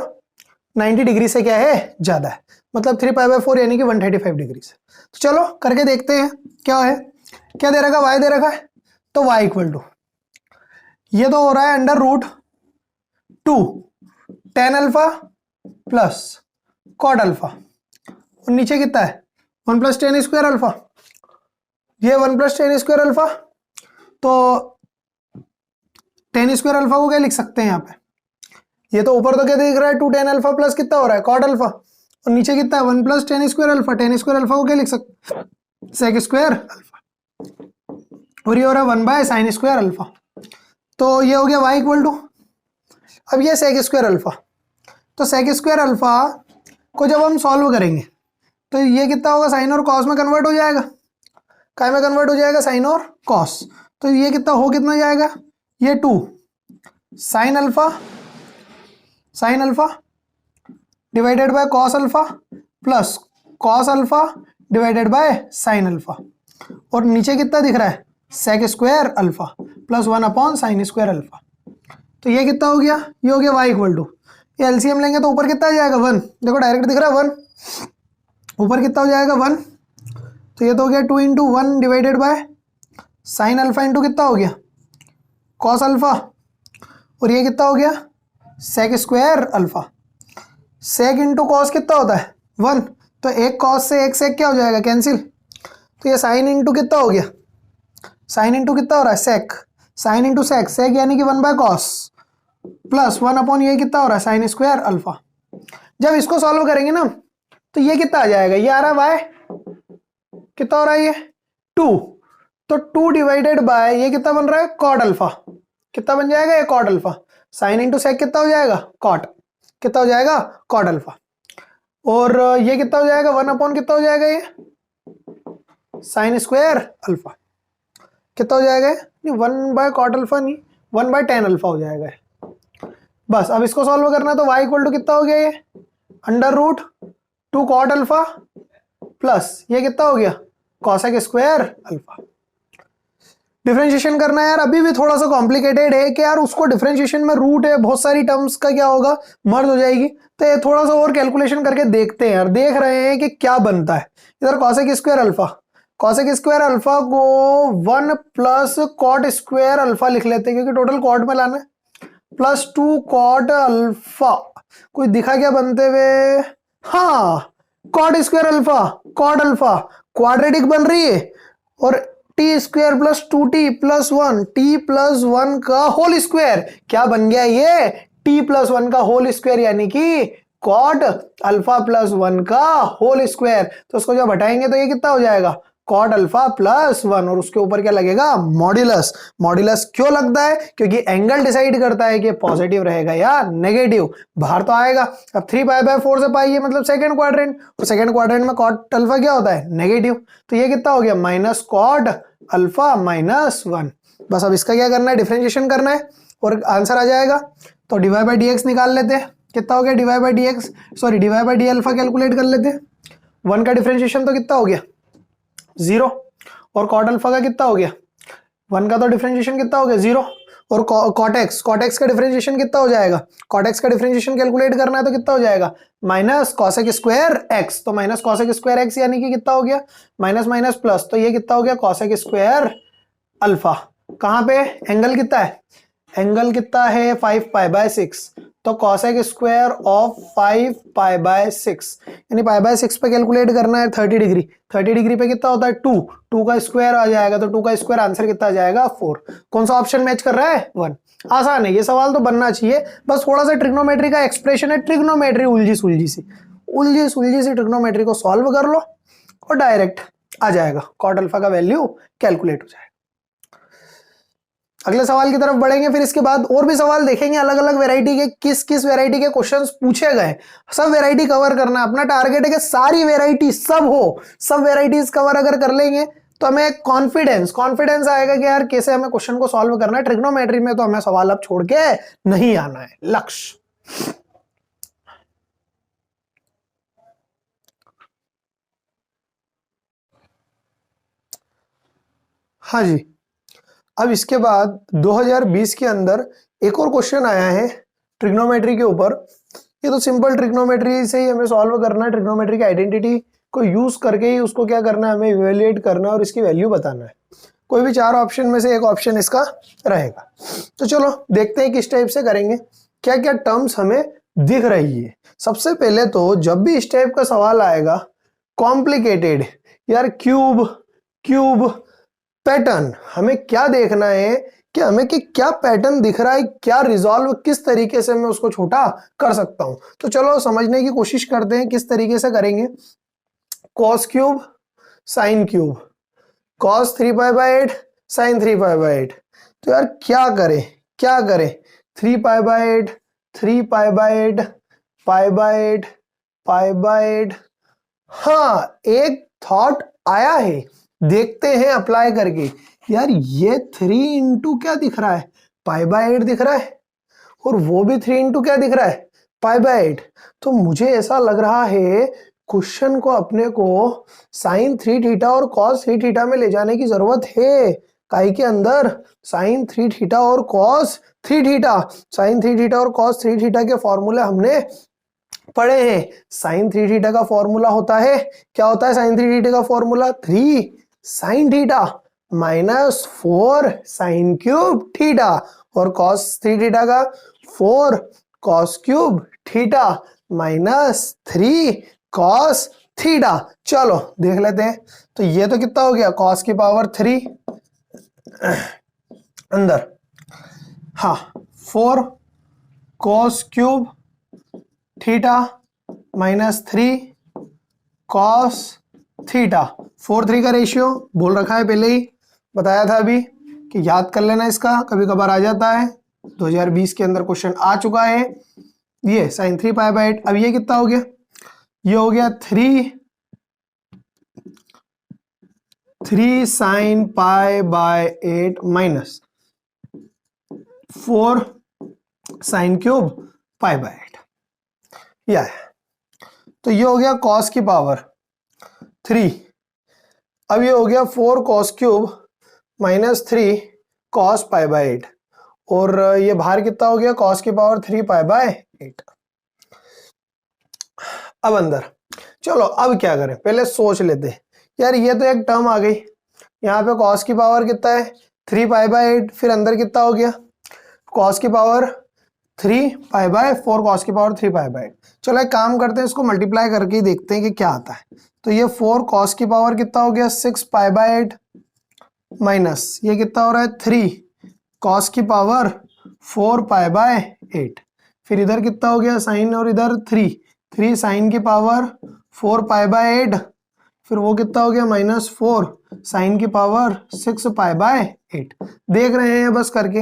90 डिग्री से क्या है, ज्यादा है, मतलब 3π/4 यानी कि 135 डिग्री से। तो चलो करके देखते हैं क्या है। क्या दे रखा है, वाई दे रखा है, तो y इक्वल टू ये तो हो रहा है under root 2 tan alpha plus cot alpha, और नीचे कितना है 1 प्लस टेन स्क्वायर अल्फा, ये 1 प्लस टेन स्क्वायर अल्फा, तो टेन स्क्वायर अल्फा को क्या लिख सकते हैं यहाँ पे, ये तो ऊपर तो क्या दिख रहा है 2 tan अल्फा प्लस कितना हो रहा है कॉट अल्फा, और नीचे कितना है 1 plus ten square alpha, ten square alpha को क्या लिख सकते हैं सेक स्क्वायर अल्फा, और ये हो रहा है 1 बाय साइन स्क्वायर अल्फा, तो ये हो गया y इक्वल टू, अब ये सेक स्क्वायर अल्फा, तो सेक स्क्वायर अल्फा को जब हम सॉल्व करेंगे तो ये कितना होगा, साइन और कॉस में कन्वर्ट हो जाएगा, काय में कन्वर्ट हो जाएगा, साइन और कॉस, तो ये कितना हो कितना जाएगा, ये 2 sine alpha divided by cos alpha plus cos alpha divided by sine alpha, और नीचे कितना दिख रहा है sec square alpha plus 1 upon sine square alpha, तो ये कितना हो गया, ये हो गया y इक्वल टू, ये एलसीएम लेंगे तो ऊपर कितना आ जाएगा 1, देखो डायरेक्ट दिख रहा है 1, ऊपर कितना हो जाएगा 1, तो ये तो हो गया 2 into 1 divided by sine alpha into कितना हो गया कॉस अल्फा, और ये कितना हो गया सेक स्क्वायर अल्फा, सेक इंटू कॉस कितना होता है 1, तो एक कॉस से एक सेक क्या हो जाएगा कैंसिल, तो ये साइन इंटू कितना हो गया, साइन इंटू कितना हो रहा है सेक, साइन इंटू सेक, सेक यानी कि 1 बाय कॉस प्लस 1 अपॉन ये कितना हो रहा है साइन स्क्वायर अल्फा। जब इसको सॉल्व करेंगे ना तो ये कितना आ जाएगा, ये आ रहा है वाई कितना हो रहा है ये 2, तो 2 डिवाइडेड बाय ये कितना बन रहा है कॉट अल्फा, कितना बन जाएगा ये cot alpha, sine into sec कितना हो जाएगा कॉट, कितना हो जाएगा कॉट अल्फा, और ये कितना हो जाएगा 1 अपॉन कितना हो जाएगा ये साइन स्क्वायर अल्फा, कितना हो जाएगा नहीं 1 बाय कॉट अल्फा नहीं 1 बाय टेन अल्फा हो जाएगा। बस अब इसको सॉल्व करना है तो y इक्वल टू कितना हो गया, ये under root 2 cot alpha plus ये कितना हो गया कॉसेक स्क्वायर अल्फा। डिफरेंशिएशन करना है यार, अभी भी थोड़ा सा कॉम्प्लिकेटेड है कि यार उसको डिफरेंशिएशन में रूट है, बहुत सारी टर्म्स का क्या होगा मर्ज हो जाएगी, तो ये थोड़ा सा और कैलकुलेशन करके देखते हैं यार, देख रहे हैं कि क्या बनता है। इधर cosec square alpha, cosec square alpha को 1 प्लस कॉट स्क्वायर अल्फा लिख लेते हैं क्योंकि टोटल कॉट में लाना है, प्लस 2 कॉट अल्फा, कोई दिखा क्या बनते हुए, हाँ cot square alpha, cot alpha quadratic बन रही है, और t square plus 2t plus 1 t plus 1 का होल स्क्वायर, क्या बन गया ये t प्लस 1 का होल स्क्वायर यानी कि कॉट अल्फा प्लस 1 का होल स्क्वायर, तो उसको जब हटाएंगे तो ये कितना हो जाएगा कॉट अल्फा प्लस 1, और उसके ऊपर क्या लगेगा मॉड्यूलस। मॉड्यूलस क्यों लगता है, क्योंकि एंगल डिसाइड करता है कि पॉजिटिव रहेगा या नेगेटिव, बाहर तो आएगा। अब 3π/4 से पाई है मतलब सेकंड क्वाड्रेंट, और सेकंड क्वाड्रेंट में कॉट अल्फा क्या होता है नेगेटिव, तो ये कितना हो गया माइनस कॉट अल्फा माइनस 1। बस अब इसका क्या करना है डिफरेंशिएशन करना है और आंसर आ जाएगा। तो डीवाई बाई डी एक्स निकाल लेते हैं, कितना हो गया d y by d x, sorry d y by d alpha calculate कर लेते हैं। 1 का डिफरेंशिएशन तो कितना हो गया 0, और कॉट अल्फा का कितना हो गया 1 का तो डिफरेंशिएशन कितना हो गया 0, और कॉट एक्स का डिफरेंशिएशन कितना हो जाएगा, कॉट एक्स का डिफरेंशिएशन कैलकुलेट करना है तो कितना हो जाएगा माइनस कॉसेक स्क्वायर एक्स, तो माइनस कॉसेक स्क्वायर एक्स यानी कि कितना हो गया माइनस माइनस प्लस, तो ये कितना हो गया कॉसेक स्क्वायर अल्फा कहाँ पे एंगल कितना है, एंगल कितना है 5 पाई बाय 6, तो cosec square of 5 pi by 6, यानी पाई बाय 6 पे कैलकुलेट करना है 30 डिग्री, 30 डिग्री पे कितना होता है 2, 2 का स्क्वायर आ जाएगा, तो 2 का स्क्वायर आंसर कितना आ जाएगा 4। कौन सा ऑप्शन मैच कर रहा है 1। आसान है ये सवाल तो बनना चाहिए, बस थोड़ा सा ट्रिग्नोमेट्री का एक्सप्रेशन है, ट्रिग्नोमेट्री उलझी सुलझी सी ट्रिग्नोमेट्री को सॉल्व कर लो और डायरेक्ट आ जाएगा, कॉट अल्फा का वैल्यू कैलकुलेट हो जाएगा। अगले सवाल की तरफ बढ़ेंगे, फिर इसके बाद और भी सवाल देखेंगे अलग अलग वैरायटी के, किस किस वैरायटी के क्वेश्चंस पूछे गए, सब वैरायटी कवर करना है। अपना टारगेट है कि सारी वैरायटी सब हो, सब वैरायटीज कवर अगर कर लेंगे तो हमें कॉन्फिडेंस आएगा कि यार कैसे हमें क्वेश्चन को सॉल्व करना है। ट्रिग्नोमेट्री में तो हमें सवाल अब छोड़ के नहीं आना है, लक्ष्य। हाँ जी, अब इसके बाद 2020 के अंदर एक और क्वेश्चन आया है ट्रिग्नोमेट्री के ऊपर। ये तो सिंपल ट्रिग्नोमेट्री से ही हमें सॉल्व करना है, ट्रिग्नोमेट्री की आइडेंटिटी को यूज करके ही उसको क्या करना है, हमें इवेल्युएट करना है और इसकी वैल्यू बताना है। कोई भी 4 ऑप्शन में से एक ऑप्शन इसका रहेगा। तो चलो देखते हैं किस टाइप से करेंगे, क्या क्या टर्म्स हमें दिख रही है। सबसे पहले तो जब भी इस टाइप का सवाल आएगा कॉम्प्लिकेटेड, यार क्यूब पैटर्न, हमें क्या देखना है कि हमें कि क्या पैटर्न दिख रहा है, क्या रिजॉल्व किस तरीके से मैं उसको छोटा कर सकता हूं। तो चलो समझने की कोशिश करते हैं किस तरीके से करेंगे। Cos cube sine cube, cos 3 pi by 8 sine 3 pi by 8, तो यार क्या करें 3 pi by 8 3 pi by 8 pi by 8 pi by 8। हाँ, एक थॉट आया है, देखते हैं अप्लाई करके। यार ये 3 इंटू क्या दिख रहा है, पाई बाय 8 दिख रहा है, और वो भी 3 इंटू क्या दिख रहा है, पाई बाय 8। तो मुझे ऐसा लग रहा है क्वेश्चन को अपने को साइन 3 थीटा और कॉस 3 थीटा में ले जाने की जरूरत है। काई के अंदर साइन 3 थीटा और कॉस 3 थीटा, साइन 3 थीटा और कॉस 3 थीटा के फॉर्मूले हमने पढ़े हैं। साइन 3 थीटा का फॉर्मूला होता है, क्या होता है साइन 3 थीटा का formula, 3 sine theta minus 4 sine cube theta, और कॉस 3 थीटा का 4 cos cube theta minus 3 cos theta. चलो देख लेते हैं। तो ये तो कितना हो गया, कॉस की पावर 3 अंदर, हाँ 4 cos cube theta minus 3 cos theta. 4-3 का रेशियो बोल रखा है, पहले ही बताया था अभी कि याद कर लेना, इसका कभी कभार आ जाता है। 2020 के अंदर क्वेश्चन आ चुका है। ये साइन 3 पाई बाय 8, अब ये कितना हो गया, ये हो गया 3 sine pi by 8 minus 4 sine cube pi by 8, या तो ये हो गया कॉस की पावर 3। अब ये हो गया 4 cos cube minus 3 cos pi by 8, और ये बाहर कितना हो गया, कॉस की पावर 3 पाई बाय 8। अब अंदर, चलो अब क्या करें, पहले सोच लेते हैं। यार ये तो एक टर्म आ गई, यहाँ पे कॉस की पावर कितना है 3 पाई बाय 8, फिर अंदर कितना हो गया कॉस की पावर 3 पाई बाय 4 कॉस की पावर 3 पाई बाय 8। चलो एक काम करते हैं, इसको मल्टीप्लाई करके ही देखते हैं कि क्या आता है। तो ये 4 कॉस की पावर कितना हो गया 6 पाई बाय 8 माइनस ये कितना हो रहा है 3 कॉस की पावर 4 पाई बाय 8, फिर इधर कितना हो गया साइन, और इधर 3 साइन की पावर 4 पाई बाय 8, फिर वो कितना हो गया माइनस 4 साइन की पावर 6 पाई बाय 8। देख रहे हैं बस करके,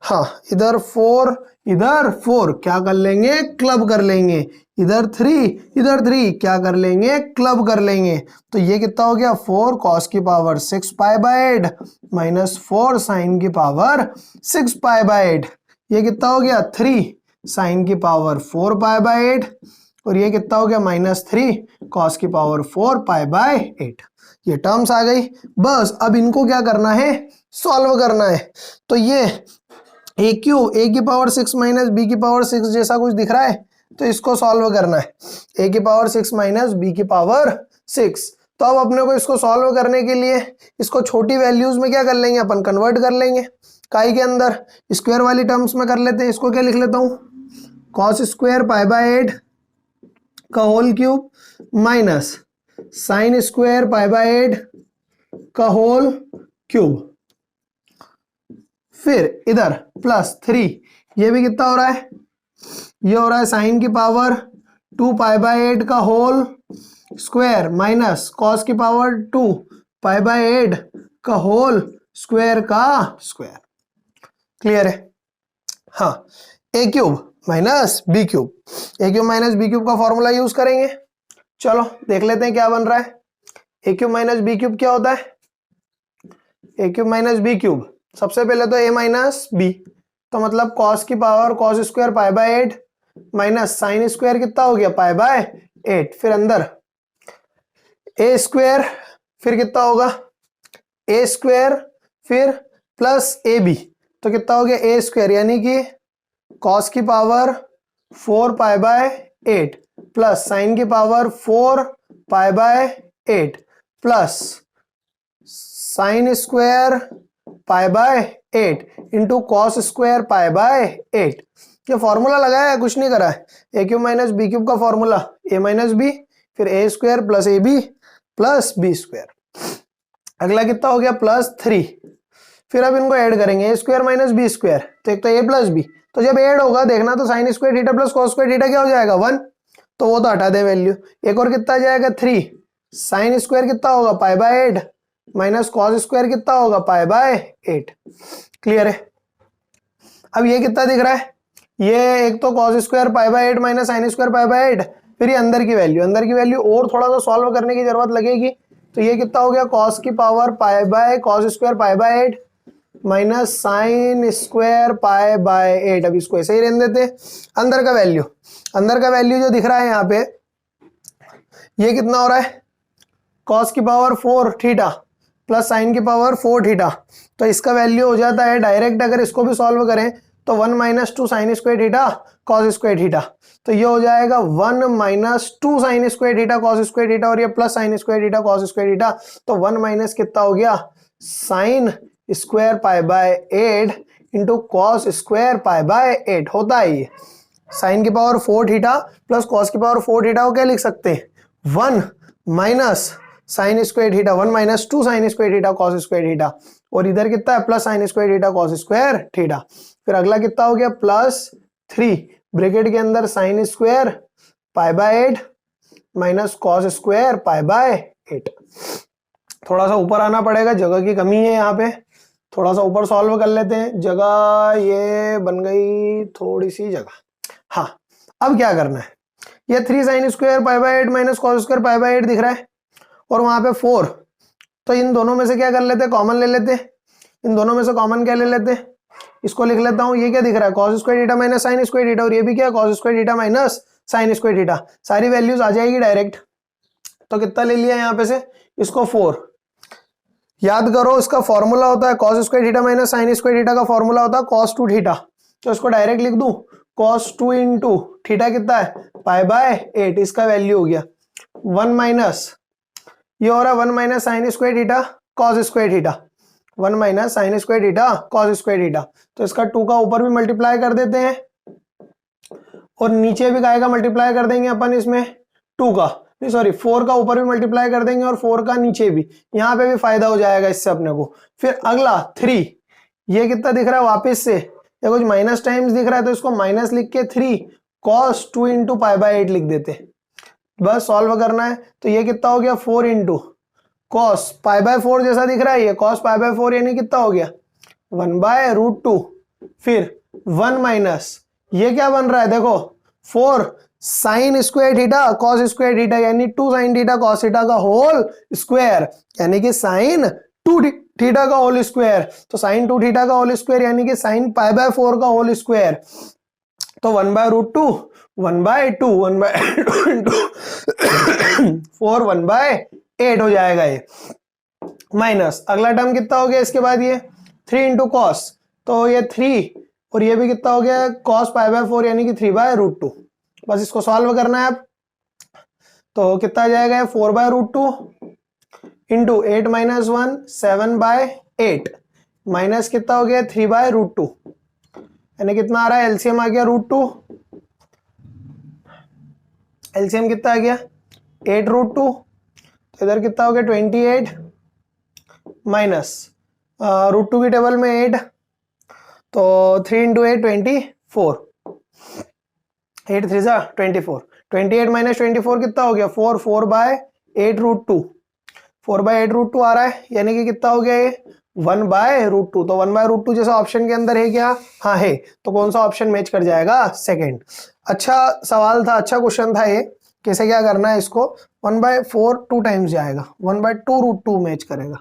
हाँ इधर 4 इधर 4 क्या कर लेंगे, क्लब कर लेंगे, इधर 3 क्या कर लेंगे, क्लब कर लेंगे। तो ये कितना हो गया 4 कॉस की power 6 pi by 8 minus 4 sine की पावर 6 पाई बाय 8, ये कितना हो गया 3 साइन की पावर 4 पाई बाय 8, और ये कितना हो गया माइनस 3 कॉस की पावर 4 पाई बाय 8। ये टर्म्स आ गई, बस अब इनको क्या करना है, सॉल्व करना है। तो ये ए की पावर 6 माइनस बी की पावर 6 जैसा कुछ दिख रहा है, तो इसको सॉल्व करना है। ए की पावर 6 माइनस बी की पावर 6, तो अब अपने को इसको सॉल्व करने के लिए इसको छोटी वैल्यूज में क्या कर लेंगे, अपन कन्वर्ट कर लेंगे काई के अंदर, स्क्वायर वाली टर्म्स में कर लेते हैं। इसको क्या लिख लेता हूँ, कॉस स्क्वायर पाई बाय 8 का whole cube minus sine square pi by 8 का होल क्यूब, फिर इधर प्लस 3, ये भी कितना हो रहा है, ये हो रहा है साइन की पावर 2 पाई बाय 8 का होल स्क्वायर माइनस कॉस की पावर 2 पाई बाय 8 का होल स्क्वायर का स्क्वायर। क्लियर है? हाँ, ए क्यूब माइनस बी क्यूब, ए क्यूब माइनस बी क्यूब का फॉर्मूला यूज करेंगे। चलो देख लेते हैं क्या बन रहा है। A cube minus B cube क्या होता है, A cube minus B cube, सबसे पहले तो ए माइनस बी, तो मतलब कॉस की power cos square pi by 8 minus sine square कितना हो गया पाई बाय 8, फिर अंदर ए स्क्वायर, फिर कितना होगा ए स्क्वायर, फिर प्लस ए बी, तो कितना हो गया ए स्क्वायर यानी कि कॉस की power 4 pi by 8 plus sine की power 4 pi by 8 plus sine square pi by 8 into cos square pi by 8। ये फॉर्मूला लगाया है, कुछ नहीं करा है। A cube minus B cube का फॉर्मूला ए माइनस बी, फिर A square plus A B plus B square. अगला कितना हो गया प्लस 3, फिर अब इनको ऐड करेंगे ए स्क्वायर माइनस बी स्क्वायर, तो एक तो ए प्लस बी, तो जब ऐड होगा देखना तो sign square theta plus cos square theta क्या हो जाएगा 1, तो वो तो हटा दे वैल्यू। एक और कितना आ जाएगा 3, साइन स्क्वायर कितना होगा पाई बाय 8 माइनस कॉस स्क्वायर कितना होगा पाई बाय 8। क्लियर है? अब ये कितना दिख रहा है, ये एक तो cos square pi by 8 minus sine square pi by 8, फिर ये अंदर की वैल्यू और थोड़ा सा सॉल्व करने की जरूरत लगेगी। तो ये कितना हो गया कॉस की power pi by cos square pi by 8 minus sine square pi by 8। अब इसको ऐसे ही रहने देते। अंदर का वैल्यू जो दिख रहा है यहाँ पे, ये कितना हो रहा है कॉस की पावर 4 थीटा प्लस साइन की पावर 4 थीटा, तो इसका वैल्यू हो जाता है डायरेक्ट, अगर इसको भी सॉल्व करें तो 1 minus 2 sign square theta cos square theta, तो ये हो जाएगा 1 minus 2 sign square theta cos square theta और ये plus sine square theta cos square theta, तो 1 माइनस कितना हो गया sign square pi by 8 into cos square pi by 8 होता है ये। साइन की पावर 4 थीटा प्लस कॉस की पावर 4 थीटा को क्या लिख सकते हैं 1 minus sine square theta, 1 minus 2 sign square theta cos square theta, और इधर कितना है plus sine square theta cos square theta. फिर अगला कितना हो गया प्लस 3 ब्रैकेट के अंदर sign square pi by 8 minus cos square pi by 8। थोड़ा सा ऊपर आना पड़ेगा, जगह की कमी है यहाँ पे, थोड़ा सा ऊपर सॉल्व कर लेते हैं। जगह ये बन गई थोड़ी सी जगह। हाँ, अब क्या करना है, ये 3 sign square pi by 8 minus cos square pi by 8 दिख रहा है और वहां पे 4, तो इन दोनों में से क्या कर लेते हैं कॉमन ले लेते हैं। इन दोनों में से कॉमन क्या ले लेते हैं, इसको लिख लेता हूँ, ये क्या दिख रहा है cos square theta minus sine square theta, और ये भी क्या है cos square theta minus sine square theta. सारी वैल्यूज आ जाएगी डायरेक्ट। तो कितना ले लिया यहाँ पे से, इसको 4। याद करो इसका फॉर्मूला होता है cos square theta minus sine square theta का फॉर्मूला होता है कॉस 2 थीटा, तो इसको डायरेक्ट लिख दूं कॉस 2 इंटू थीटा कितना है पाई बाय 8, इसका वैल्यू हो गया 1 माइनस, ये हो रहा है 1 minus sine square theta cos square theta, 1 minus sine square theta cos square theta. तो इसका 2 का ऊपर भी मल्टीप्लाई कर देते हैं और नीचे भी काय का मल्टीप्लाई कर देंगे अपन, इसमें 2 का नहीं सॉरी 4 का ऊपर भी मल्टीप्लाई कर देंगे और 4 का नीचे भी, यहाँ पे भी फायदा हो जाएगा इससे अपने को। फिर अगला 3, ये कितना दिख रहा है वापस से, ये कुछ माइनस टाइम्स दिख रहा है तो इसको माइनस लिख के 3 cos 2 इंटू पाई बाय 8 लिख देते, बस सॉल्व करना है। तो ये कितना हो गया 4 इंटू कॉस पाई बाय 4 जैसा दिख रहा है, ये कॉस पाई बाय 4 यानी कितना हो गया 1 बाय रूट 2, फिर 1 माइनस ये क्या बन रहा है देखो 4 sign square theta cos square theta यानी 2 साइन थीटा कॉस थीटा का होल स्क्वायर यानी कि साइन 2 थीटा का होल स्क्वायर, तो साइन 2 थीटा का होल स्क्वायर यानी कि साइन पाई बाय 4 का होल स्क्वायर, तो 1 by root 2 1 by 2 1 by 2 into 4 1 by 8 हो जाएगा ये, माइनस अगला टर्म कितना हो गया इसके बाद ये 3 इंटू कॉस, तो ये 3 और ये भी कितना हो गया कॉस पाई बाय 4 यानी कि 3 बाय रूट 2। बस इसको सॉल्व करना है अब, तो कितना आ जाएगा 4 by root 2 into 8 minus 1 7/8 minus कितना हो गया 3/√2, यानी कितना आ रहा है एलसीएम आ गया √2, एलसीएम कितना आ गया 8√2, तो इधर कितना हो गया 28 माइनस √2 की टेबल में 8, तो 3 इंटू 8 24, 8 3 जा 24, 28 माइनस 24 कितना हो गया 4, 4/8√2, 4/8√2 आ रहा है, यानी कि कितना हो गया ये 1/√2, तो 1/√2 जैसा ऑप्शन के अंदर है क्या? हाँ है, तो कौन सा ऑप्शन मैच कर जाएगा? सेकंड। अच्छा सवाल था, अच्छा क्वेश्चन था ये। कैसे क्या करना है इसको? 1/4 2 टाइम्स जाएगा, 1/2√2 मैच करेगा,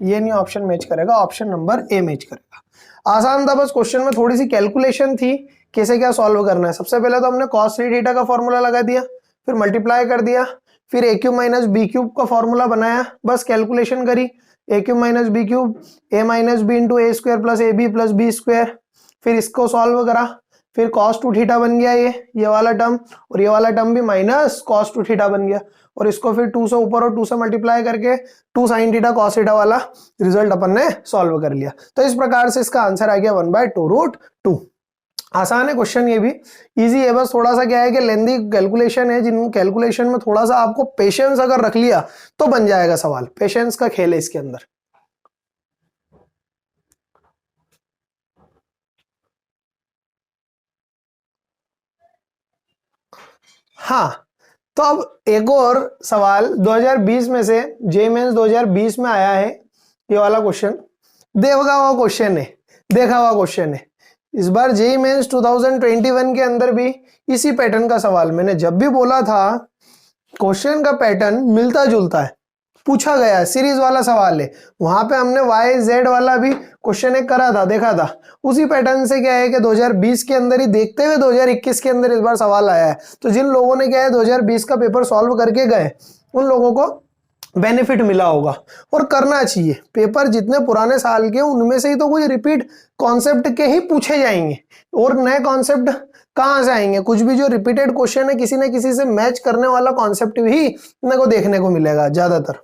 ये नहीं ऑप्शन मैच करेगा, ऑप्शन नंबर ए मैच करेगा। आसान था, बस क्वेश्चन में थोड़ी सी कैलकुलेशन थी, कैसे क्या सॉल्व करना है। सबसे पहले तो हमने cos 3 थीटा का फॉर्मूला लगा दिया, फिर मल्टीप्लाई कर दिया, फिर a cube minus B cube का फॉर्मूला बनाया, बस कैलकुलेशन करी, a cube minus B cube a minus b into a square plus A B plus B square, फिर इसको सॉल्व करा, फिर cos 2 थीटा बन गया ये वाला टर्म, और ये वाला टर्म भी माइनस cos 2 थीटा बन गया, और इसको फिर 2 से ऊपर और 2 से मल्टीप्लाई करके 2 sin थीटा cos थीटा वाला रिजल्ट अपन ने सॉल्व कर लिया। तो इस प्रकार से इसका आंसर आ गया 1/2√2। आसान है क्वेश्चन, ये भी इजी है, बस थोड़ा सा क्या है कि लेंदी कैलकुलेशन है, जिन कैलकुलेशन में थोड़ा सा आपको पेशेंस अगर रख लिया तो बन जाएगा सवाल। पेशेंस का खेल है इसके अंदर। हाँ, तो अब एक और सवाल 2020 में से, जे मेंस 2020 में आया है ये वाला क्वेश्चन, देखा हुआ क्वेश्चन है, देखा हुआ क्वेश्चन है। इस बार जेई मेंस 2021 के अंदर भी इसी पैटर्न का सवाल, मैंने जब भी बोला था क्वेश्चन का पैटर्न मिलता जुलता है, पूछा गया है, सीरीज वाला सवाल है, वहां पे हमने वाई जेड वाला भी क्वेश्चन एक करा था, देखा था, उसी पैटर्न से क्या है कि 2020 के अंदर ही देखते हुए 2021 के अंदर इस बार सवाल आया है। तो जिन लोगों ने क्या है 2020 का पेपर सॉल्व करके गए, उन लोगों को बेनिफिट मिला होगा, और करना चाहिए। पेपर जितने पुराने साल के उनमें से ही तो कुछ रिपीट कॉन्सेप्ट के ही पूछे जाएंगे, और नए कॉन्सेप्ट कहां से आएंगे? कुछ भी जो रिपीटेड क्वेश्चन है किसी न किसी से मैच करने वाला कॉन्सेप्ट भी अपने को देखने को मिलेगा ज्यादातर।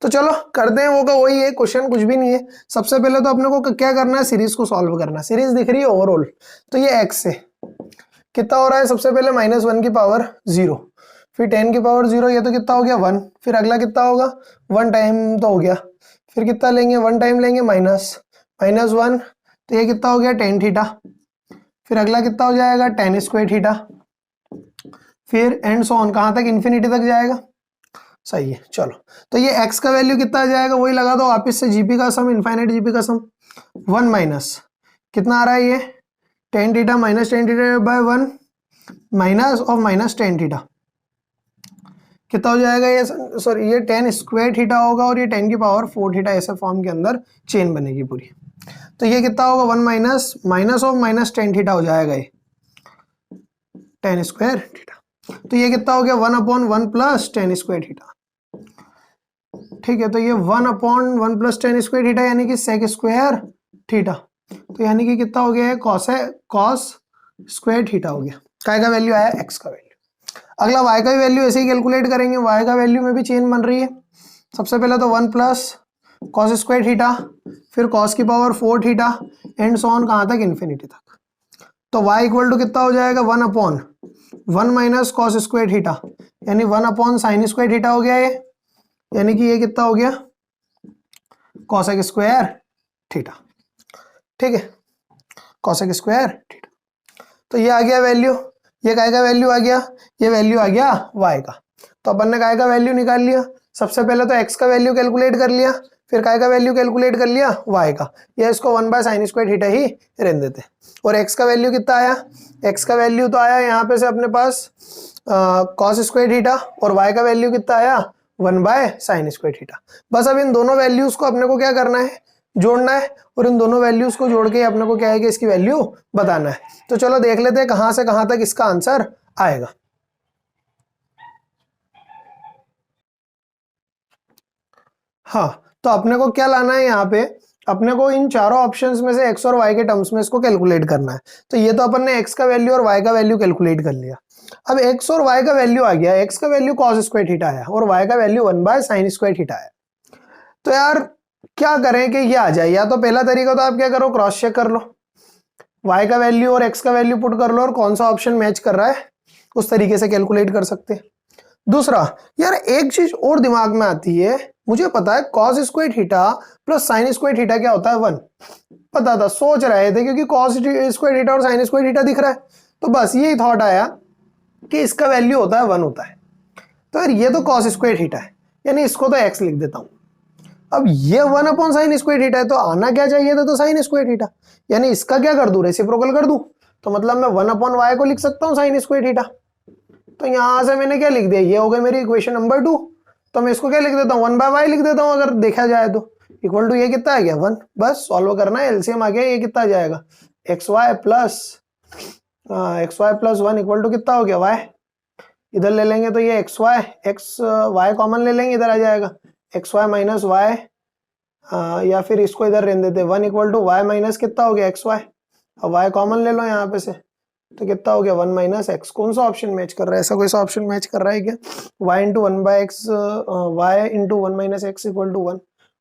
तो चलो करते हैं, वो का वही है, क्वेश्चन कुछ भी नहीं है। सबसे पहले तो अपने को क्या करना है, सीरीज को सॉल्व करना है। सीरीज दिख रही है ओवरऑल, तो ये x है, कितना हो रहा है? सबसे पहले -1 की पावर 0, फिर 10 की पावर 0, ये तो कितना हो गया 1, फिर अगला कितना होगा 1 टाइम तो हो गया, फिर कितना लेंगे 1 टाइम लेंगे -1, तो ये कितना हो गया 10 थीटा, फिर अगला कितना हो जाएगा 10 स्क्वायर थीटा, फिर एंड सो ऑन, कहां तक? इन्फिनिटी तक जाएगा। सही है, चलो तो ये x का वैल्यू कितना आ जाएगा, वही लगा दो वापिस से, जीपी का सम, इनफाइनाइट जीपी का सम, 1 माइनस कितना आ रहा है ये 10 theta minus 10 theta by 1 minus of minus 10 theta, कितना हो जाएगा ये? सॉरी, ये 10 स्क्वायर थीटा होगा, और ये 10 की पावर 4 थीटा, ऐसे फॉर्म के अंदर चेन बनेगी पूरी। तो ये कितना होगा 1 minus minus of minus 10 theta हो जाएगा ये 10 स्क्वायर थीटा। तो ये कितना हो गया 1/1 प्लस 10 स्क्वायर थीटा, ठीक है। तो ये 1/1 प्लस 10 स्क्वायर थीटा, यानी कि सेक स्क्वायर थीटा, तो यानी कि कितना हो गया है कॉस स्क्वायर थीटा हो गया। काय का वैल्यू आया? x का वैल्यू। अगला y का भी वैल्यू ऐसे ही कैलकुलेट करेंगे। y का वैल्यू में भी चेन बन रही है। सबसे पहले तो 1 प्लस कॉस स्क्वायर थीटा, फिर कॉस की power 4 theta, and so on, कहां तक? इन्फिनिटी तक। तो y इक्वल टू कितना हो जाएगा 1/1 माइनस कॉस स्क्वायर थीटा, यानी 1 साइन स्क्वायर थीटा हो गया ये, यानी कि ये कितना हो गया कॉसेक स्क्वायर थीटा, ठीक है, कॉसेक स्क्वायर थीटा। तो ये आ गया वैल्यू, ये काय का वैल्यू आ गया? ये वैल्यू आ गया y का। तो अपन ने काय का वैल्यू निकाल लिया। सबसे पहले तो x का वैल्यू कैलकुलेट कर लिया, फिर काय का वैल्यू कैलकुलेट कर लिया y का, या इसको 1/sin स्क्वायर थीटा ही रहने देते। और x का वैल्यू कितना आया? x का वैल्यू तो आया यहाँ पे से अपने पास कॉस स्क्वायर थीटा, और y का वैल्यू कितना आया 1/sin स्क्वायर थीटा। बस अब इन दोनों वैल्यूज को अपने को क्या करना है? जोड़ना है, और इन दोनों वैल्यूज को जोड़ के अपने को क्या है कि इसकी वैल्यू बताना है। तो चलो देख लेते हैं कहां से कहां तक इसका आंसर आएगा। हाँ, तो अपने को क्या लाना है यहाँ पे? अपने को इन चारों ऑप्शंस में से x और y के टर्म्स में इसको कैलकुलेट करना है। तो ये तो अपन ने x का वैल्यू और y का वैल्यू कैलकुलेट कर लिया। अब x और y का वैल्यू आ गया, x का वैल्यू cos स्क्वायर थीटा है और y का वैल्यू 1/sin स्क्वायर थीटा है। तो यार क्या करें कि ये आ जाए, या तो पहला तरीका तो आप क्या करो, क्रॉस चेक कर लो, y का वैल्यू और x का वैल्यू पुट कर लो और कौन सा ऑप्शन मैच कर रहा है उस तरीके से कैलकुलेट कर सकते हैं। दूसरा यार एक चीज और दिमाग में आती है, मुझे पता है cos square theta plus sine square theta क्या होता है 1, पता था, सोच रहे थे क्योंकि cos स्क्वायर थीटा और साइन स्क्वायर थीटा दिख रहा है, तो बस यही थॉट आया कि इसका वैल्यू होता है 1 होता है। तो यार ये तो cos स्क्वायर थीटा है, यानी इसको तो x लिख देता हूं। अब ये 1 अपॉन साइन स्क्वायर थीटा है, तो आना क्या चाहिए था, तो साइन स्क्वायर थीटा, यानी इसका क्या कर दूं, रेसिप्रोकल कर दूं, तो मतलब मैं 1 अपॉन वाई को लिख सकता हूं साइन स्क्वायर थीटा। तो यहां से मैंने क्या लिख दिया, ये हो गई मेरी इक्वेशन नंबर 2, तो मैं इसको क्या लिख देता हूँ, 1 बाय वाई लिख देता हूँ अगर देखा जाए तो, इक्वल टू ये कितना आ गया 1, बस सॉल्व करना है, एलसीएम आ गया, ये कितना आ जाएगा x y plus 1 equal to कितना हो गया वाई, इधर ले लेंगे तो ये एक्स वाई कॉमन ले लेंगे, इधर आ जाएगा एक्स वाई माइनस वाई, या फिर इसको इधर रहने देते, 1 इक्वल टू वाई माइनस कितना हो गया एक्स वाई, अब वाई कॉमन ले लो यहाँ पे से, तो कितना हो गया 1 माइनस एक्स। कौन सा ऑप्शन मैच कर रहा है, ऐसा कोई सा ऑप्शन मैच कर रहा है क्या, y into 1 by x, y into 1 minus x equal to 1,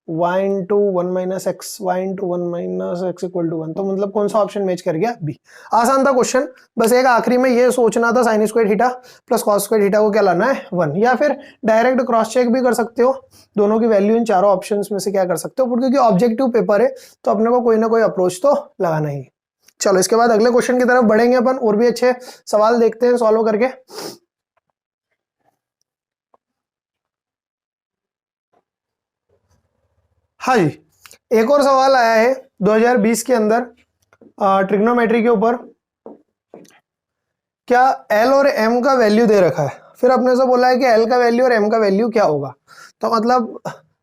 y into 1 minus x, y into 1 minus x equal to 1, तो मतलब कौन सा ऑप्शन मैच कर गया बी। आसान था क्वेश्चन, बस एक आखिरी में ये सोचना था sign square theta plus cos square theta को क्या लाना है 1, या फिर डायरेक्ट क्रॉस चेक भी कर सकते हो, दोनों की वैल्यू इन चारों ऑप्शंस में से क्या कर सकते हो, क्योंकि ऑब्जेक्टिव पेपर है तो अपने को कोई ना कोई अप्रोच तो लगाना ही है। चलो इसके बाद अगले क्वेश्चन की तरफ बढ़ेंगे अपन, और भी अच्छे सवाल देखते हैं सॉल्व करके। हाँ जी, एक और सवाल आया है 2020 के अंदर ट्रिग्नोमेट्री के ऊपर, क्या एल और एम का वैल्यू दे रखा है, फिर अपने से बोला है कि एल का वैल्यू और एम का वैल्यू क्या होगा, तो मतलब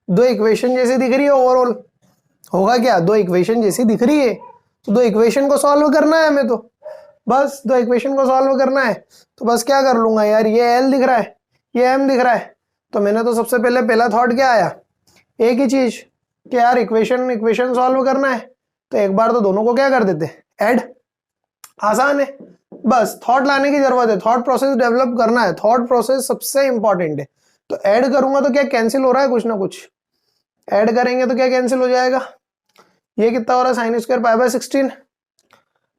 दो इक्वेशन जैसी दिख रही है, ओवरऑल होगा क्या, दो इक्वेशन जैसी दिख रही है, तो दो इक्वेशन को सॉल्व करना है हमें, तो बस दो इक्वेशन को सॉल्व करना है, तो बस क्या कर लूंगा यार, ये एल दिख रहा है, ये एम दिख रहा है, तो मैंने तो सबसे पहले पहला थॉट क्या आया, एक ही चीज कि यार इक्वेशन सॉल्व करना है, तो एक बार तो दोनों को क्या कर देते, ऐड, आसान है, बस थॉट लाने की जरूरत है, थॉट प्रोसेस डेवलप करना है, थॉट प्रोसेस सबसे इंपॉर्टेंट है। तो ऐड करूंगा तो क्या कैंसिल हो रहा है, कुछ ना कुछ ऐड करेंगे तो क्या कैंसिल हो जाएगा, ये कितना हो रहा है साइन स्क्वायर पाई बाय 16,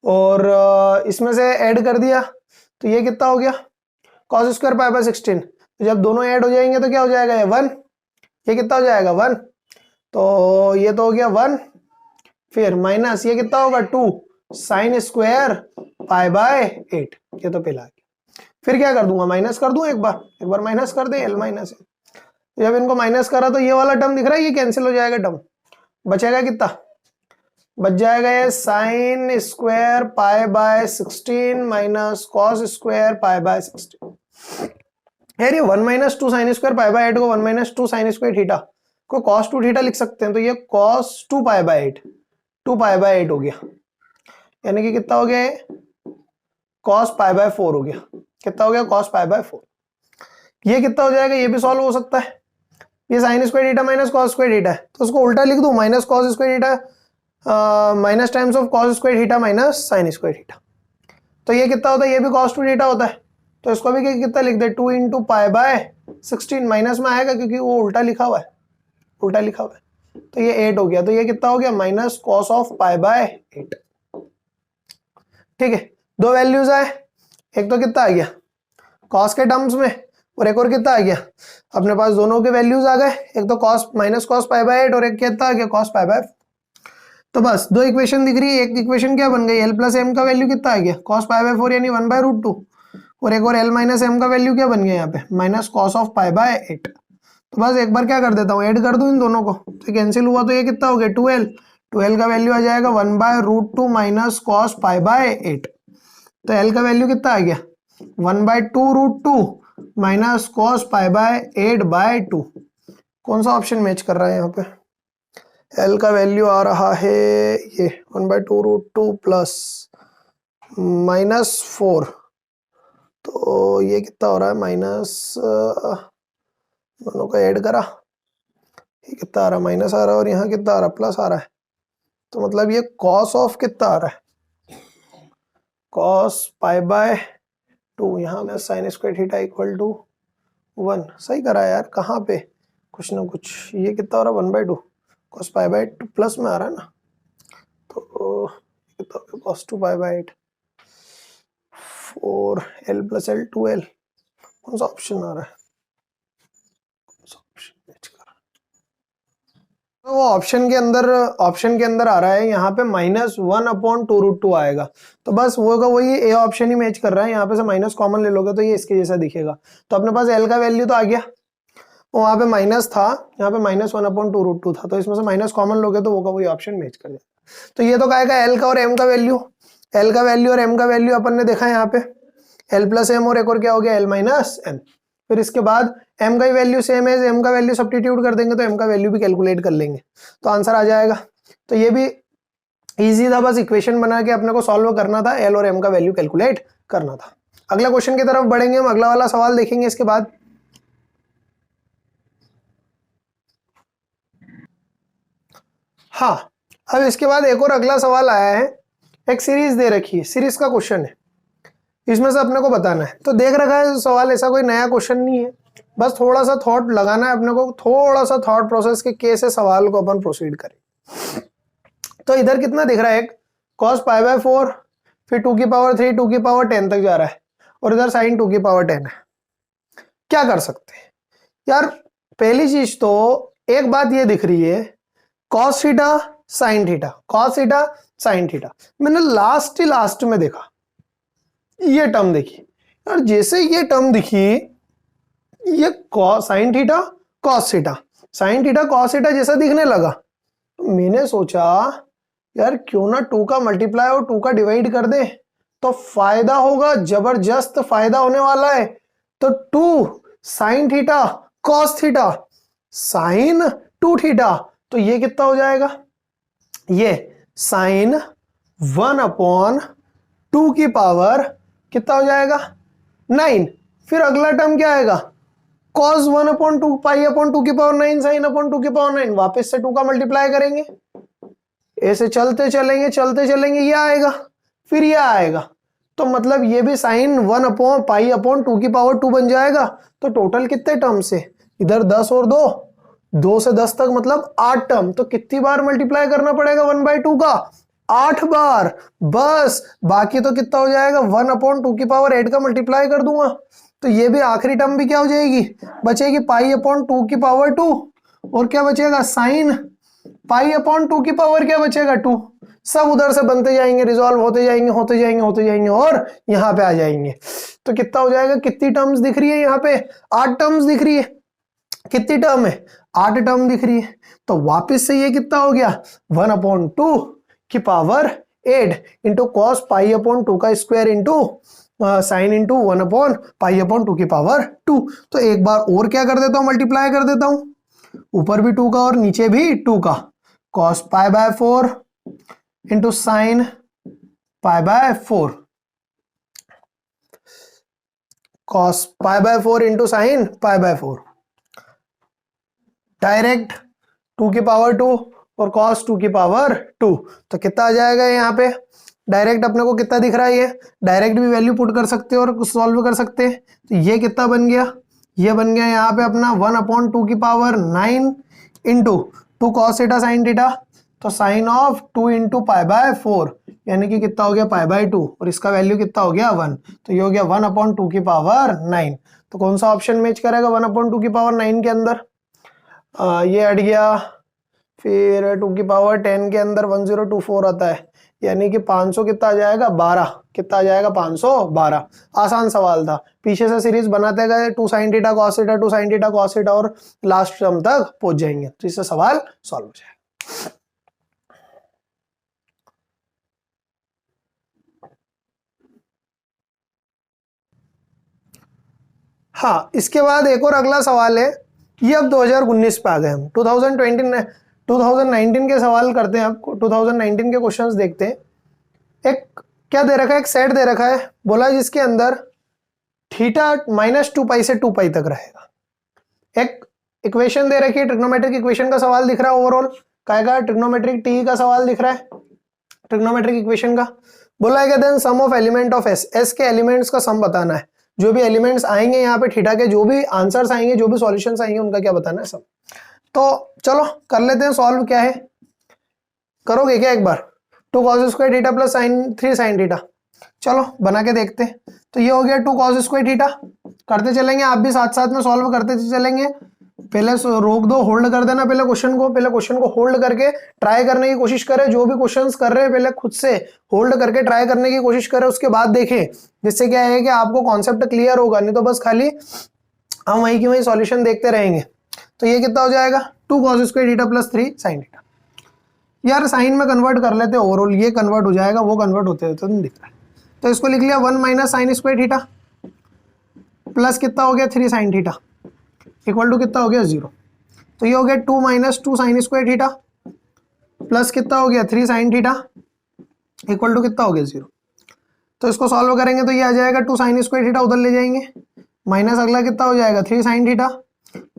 और इसमें से ऐड कर दिया तो ये कितना हो गया कॉस स्क्वायर पाई बाय 16, तो जब दोनों ऐड हो जाएंगे तो क्या हो जाएगा, ये 1, ये कितना हो जाएगा 1, तो ये तो हो गया 1, फिर माइनस ये कितना होगा 2 साइन स्क्वायर पाई बाय 8, ये तो पहला आ गया, फिर क्या कर दूंगा, माइनस कर दूं, एक बार माइनस कर दे, एल माइनस है, जब इनको माइनस करा तो ये वाला टर्म दिख रहा है, ये कैंसिल हो जाएगा टर्म, बचेगा कितना, बच जाएगा ये sign square pi bye 16 minus cos square pi bye 16, यार ये 1 minus 2 sign square pi by 8 को 1 माइनस 2 साइन स्क्वायर थीटा को कॉस 2 थीटा लिख सकते हैं, तो ये cos 2 pi by 8, 2 pi by 8 हो गया, यानी कि कितना हो गया, कॉस पाई बाय 4 हो गया, कितना हो गया कॉस पाई बाय 4, ये कितना हो जाएगा, ये भी सॉल्व हो सकता है, ये sign square theta minus cos square theta है, तो उसको उल्टा लिख दूं, minus cos square theta minus times of cos square theta minus sine square theta, तो ये कितना होता है, ये भी कॉस 2 थीटा होता है, तो इसको भी कितना लिख दे 2 इंटू पाई बाय 16, माइनस में आएगा क्योंकि वो उल्टा लिखा हुआ है, उल्टा लिखा हुआ है, तो ये 8 हो गया, तो ये कितना हो गया minus cos of pi by 8, ठीक है, दो वैल्यूज आए, एक तो कितना आ गया कॉस के टर्म्स में, और एक और कितना आ गया, अपने पास दोनों के वैल्यूज आ गए, एक तो cos minus cos pi by 8 और एक कितना आ गया कॉस पाई बाय, तो बस दो इक्वेशन दिख रही है, एक इक्वेशन क्या बन गई, एल प्लस एम का वैल्यू कितना आ गया कॉस पाई बाय 4 यानी 1 बाय रूट 2, और एक और एल माइनस एम का वैल्यू क्या बन गया यहाँ पे minus cos of pi by 8, तो बस एक बार क्या कर देता हूँ, ऐड कर दूं इन दोनों को, तो कैंसिल हुआ, तो ये कितना हो गया 12 का वैल्यू आ जाएगा 1 by root 2 minus cos pi by 8, तो एल का वैल्यू कितना आ गया 1 by 2 root 2 minus cos pi by 8 by 2, कौन सा ऑप्शन मैच कर रहा है यहाँ पे, एल का वैल्यू आ रहा है ये 1 बाय 2 रूट 2 प्लस माइनस 4, तो ये कितना हो रहा है माइनस, दोनों को ऐड करा, ये कितना आ रहा है माइनस आ रहा है, और यहाँ कितना आ रहा है प्लस आ रहा है, तो मतलब ये कॉस ऑफ कितना आ रहा है कॉस पाई बाय 2, यहाँ में sine square theta equal to 1, सही करा यार, कहाँ पे कुछ ना कुछ। ये कितना हो रहा है 1/2 cos π/2 प्लस में आ रहा है ना, तो कितना हो गया cos 2 π/8 4l + l 2l। कौन सा ऑप्शन आ रहा है, कौन सा ऑप्शन मैच कर रहा है? तो वो ऑप्शन के अंदर आ रहा है यहाँ पे -1/2√2 आएगा, तो बस वो का वही ए ऑप्शन ही मैच कर रहा है। यहाँ पे से माइनस कॉमन ले लोगे तो ये इसके जैसा दिखेगा। तो अपने पास एल का वैल्यू तो आ गया, वहाँ पे माइनस था, यहाँ पे -1/2√2 था, तो इसमें से माइनस कॉमन लोगे तो वो का वही ऑप्शन मैच कर जाएगा। तो ये तो क्या है एल का और एम का वैल्यू, एल का वैल्यू और एम का वैल्यू अपन ने देखा यहाँ पे l + m और एक और क्या हो गया l - m। फिर इसके बाद m का ही वैल्यू सेम है, m का वैल्यू सब्स्टिट्यूट कर देंगे तो m का वैल्यू भी कैलकुलेट कर लेंगे तो आंसर आ जाएगा। तो ये भी इजी था, बस इक्वेशन बना के अपने को सॉल्व करना था, l और m का वैल्यू कैलकुलेट करना था। अगला क्वेश्चन की तरफ बढ़ेंगे हम, अगला वाला सवाल देखेंगे इसके बाद। हाँ, अब इसके बाद एक और अगला सवाल आया है, एक सीरीज दे रखी है, सीरीज का क्वेश्चन है, इसमें से अपने को बताना है। तो देख रखा है सवाल, ऐसा कोई नया क्वेश्चन नहीं है, बस थोड़ा सा थॉट लगाना है अपने को, थोड़ा सा थॉट प्रोसेस के कैसे सवाल को अपन प्रोसीड करें। तो इधर कितना दिख रहा है, एक cos π/4, फिर 2⁵, 2⁻10 तक जा रहा है, और इधर sin 2⁻10 है। क्या कर सकते हैं यार, पहली चीज तो एक बात ये दिख रही है cos theta sin theta, cos theta sin theta. मैंने लास्ट में देखा ये टर्म देखी यार, जैसे ये टर्म दिखी, ये sin theta cos theta, sin theta cos theta जैसा दिखने लगा, तो मैंने सोचा यार क्यों ना 2 का मल्टीप्लाई और 2 का डिवाइड कर दे, तो फायदा होगा, जबरदस्त फायदा होने वाला है। तो 2 sin theta cos theta sin 2 theta, तो ये कितना हो जाएगा, ये sin 1/2 की पावर कितना हो जाएगा 9। फिर अगला टर्म क्या आएगा cos 1/2 π/2 की पावर 9 sin 2 की पावर 9, वापस से 2 का मल्टीप्लाई करेंगे, ऐसे चलते चलेंगे, ये आएगा, फिर ये आएगा, तो मतलब ये भी sin 1/π/2 की पावर 2 बन जाएगा। तो टोटल कितने टर्म्स है, इधर 10 और 2 से 10 तक मतलब 8 टर्म। तो कितनी बार मल्टीप्लाई करना पड़ेगा 1/2 का, 8 बार बस। बाकी तो कितना हो जाएगा 1/2 की पावर 8 का मल्टीप्लाई कर दूंगा, तो ये भी आखिरी टर्म भी क्या हो जाएगी, बचेगी π/2 की पावर 2, और क्या बचेगा sin π/2 की पावर क्या बचेगा 2। सब उधर से बनते जाएंगे, रिजॉल्व होते जाएंगे और यहाँ पे आ जाएंगे। तो कितना हो जाएगा, कितनी टर्म्स दिख रही है यहाँ पे, 8 टर्म्स दिख रही है। कितनी टर्म है, 8 टर्म दिख रही है। तो वापस से ये कितना हो गया 1/2 की पावर 8 इंटू cos π/2 का स्क्वायर इंटू साइन इंटू 1/π/2 की पावर 2। तो एक बार और क्या कर देता हूं, मल्टीप्लाई कर देता हूं, ऊपर भी 2 का और नीचे भी 2 का, cos π/4 into sine π/4, cos π/4 into sine π/4, direct 2 की पावर 2 और cos 2 की पावर 2। तो कितना आ जाएगा यहाँ पे, डायरेक्ट अपने को कितना दिख रहा है, ये डायरेक्ट भी वैल्यू पुट कर सकते हैं और सॉल्व कर सकते हैं। तो ये कितना बन गया, ये बन गया यहाँ पे अपना 1/2 की power 9 into 2 cos theta sin theta, तो साइन ऑफ 2 इंटू π/4 यानी कि कितना हो गया π/2, और इसका वैल्यू कितना हो गया 1, तो ये हो गया 1/2 की पावर 9। तो कौन सा ऑप्शन मैच करेगा 1/2 की पावर 9 के अंदर, ये हट गया, फिर 2 की पावर 10 के अंदर 1024 आता है, यानी कि 500 कितना आ जाएगा 12, कितना आ जाएगा 512। आसान सवाल था, पीछे से सीरीज बनाते गए 2 sin theta cos theta 2 sin theta cos theta और लास्ट टर्म तक पहुंच जाएंगे, तो इससे सवाल सॉल्व हो जाएगा। हाँ, इसके बाद एक और अगला सवाल है, ये अब 2019 पे आ गए हम, 2019 के सवाल करते हैं। अब 2019 के क्वेश्चंस देखते हैं। एक क्या दे रखा है, एक सेट दे रखा है, बोला जिसके अंदर थीटा -2π से 2π तक रहेगा। एक इक्वेशन दे रखी है, ट्रिग्नोमेट्रिक इक्वेशन का सवाल दिख रहा है, ओवरऑल का ट्रिग्नोमेट्रिक टी का सवाल दिख रहा है, ट्रिग्नोमेट्रिक इक्वेशन का। बोला है then sum of element of s के एलिमेंट्स का सम बताना है। जो भी एलिमेंट्स आएंगे यहाँ पे थीटा के, जो भी आंसर्स आएंगे, जो भी सॉल्यूशंस आएंगे, उनका क्या बताना है सम। तो चलो कर लेते हैं सॉल्व। क्या है, करोगे क्या एक बार? 2 cos square theta plus sign 3 sine theta. चलो बना के देखते हैं। तो ये हो गया 2 cos स्क्वायर थीटा। करते चलेंगे, आप भी साथ साथ में सॉल्व करते चलेंगे। पहले रोक दो, होल्ड कर देना पहले क्वेश्चन को होल्ड करके ट्राई करने की कोशिश करें। जो भी क्वेश्चंस कर रहे हैं पहले खुद से होल्ड करके ट्राई करने की कोशिश करें, उसके बाद देखें, जिससे क्या है कि आपको कॉन्सेप्ट क्लियर होगा। नहीं तो बस खाली हम वहीं की वहीं सॉल्यूशन देखते रहेंगे। तो ये कितना हो जाएगा? 2 cos square theta plus 3 sine theta. यार साइन में कन्वर्ट कर लेते हैं, ओवरऑल ये कन्वर्ट हो जाएगा, वो कन्वर्ट होते होते नहीं दिख रहा है। तो इसको लिख लिया 1 minus sine square theta plus कितना हो गया 3 साइन थीटा इक्वल टू कितना हो गया 0। तो ये हो गया 2 minus 2 sign square theta plus कितना हो गया 3 साइन थीटा इक्वल टू कितना हो गया 0। तो इसको सॉल्व करेंगे तो ये आ जाएगा 2 साइन स्क्वायर थीटा उधर ले जाएंगे, माइनस अगला कितना हो जाएगा 3 sine theta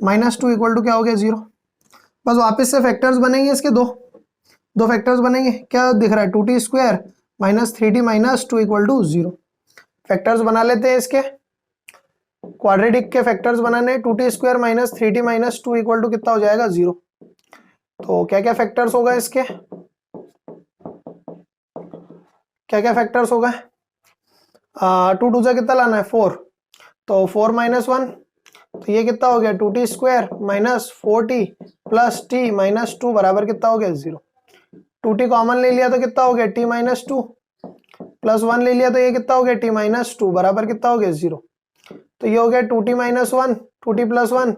minus 2 equal to क्या हो गया 0। बस वापस से फैक्टर्स बनेंगे, इसके दो फैक्टर्स बनेंगे। क्या दिख रहा है? 2t square minus 3t minus 2 equal to 0। Factors बना लेते हैं इसके, क्वाड्रेटिक के फैक्टर्स बनाने। 2t square minus 3t minus 2 equal to कितना हो जाएगा 0। तो क्या क्या फैक्टर्स होगा इसके, क्या क्या फैक्टर्स होगा? 2 2 से कितना लाना है 4, तो 4 माइनस 1, तो ये कितना हो गया 2t square minus 4t plus t minus 2 बराबर कितना हो गया 0। 2t कॉमन ले लिया तो कितना हो गया t माइनस 2 प्लस 1 ले लिया तो ये कितना हो गया t माइनस 2 बराबर कितना हो गया 0। तो ये हो गया 2t माइनस 1 2t प्लस 1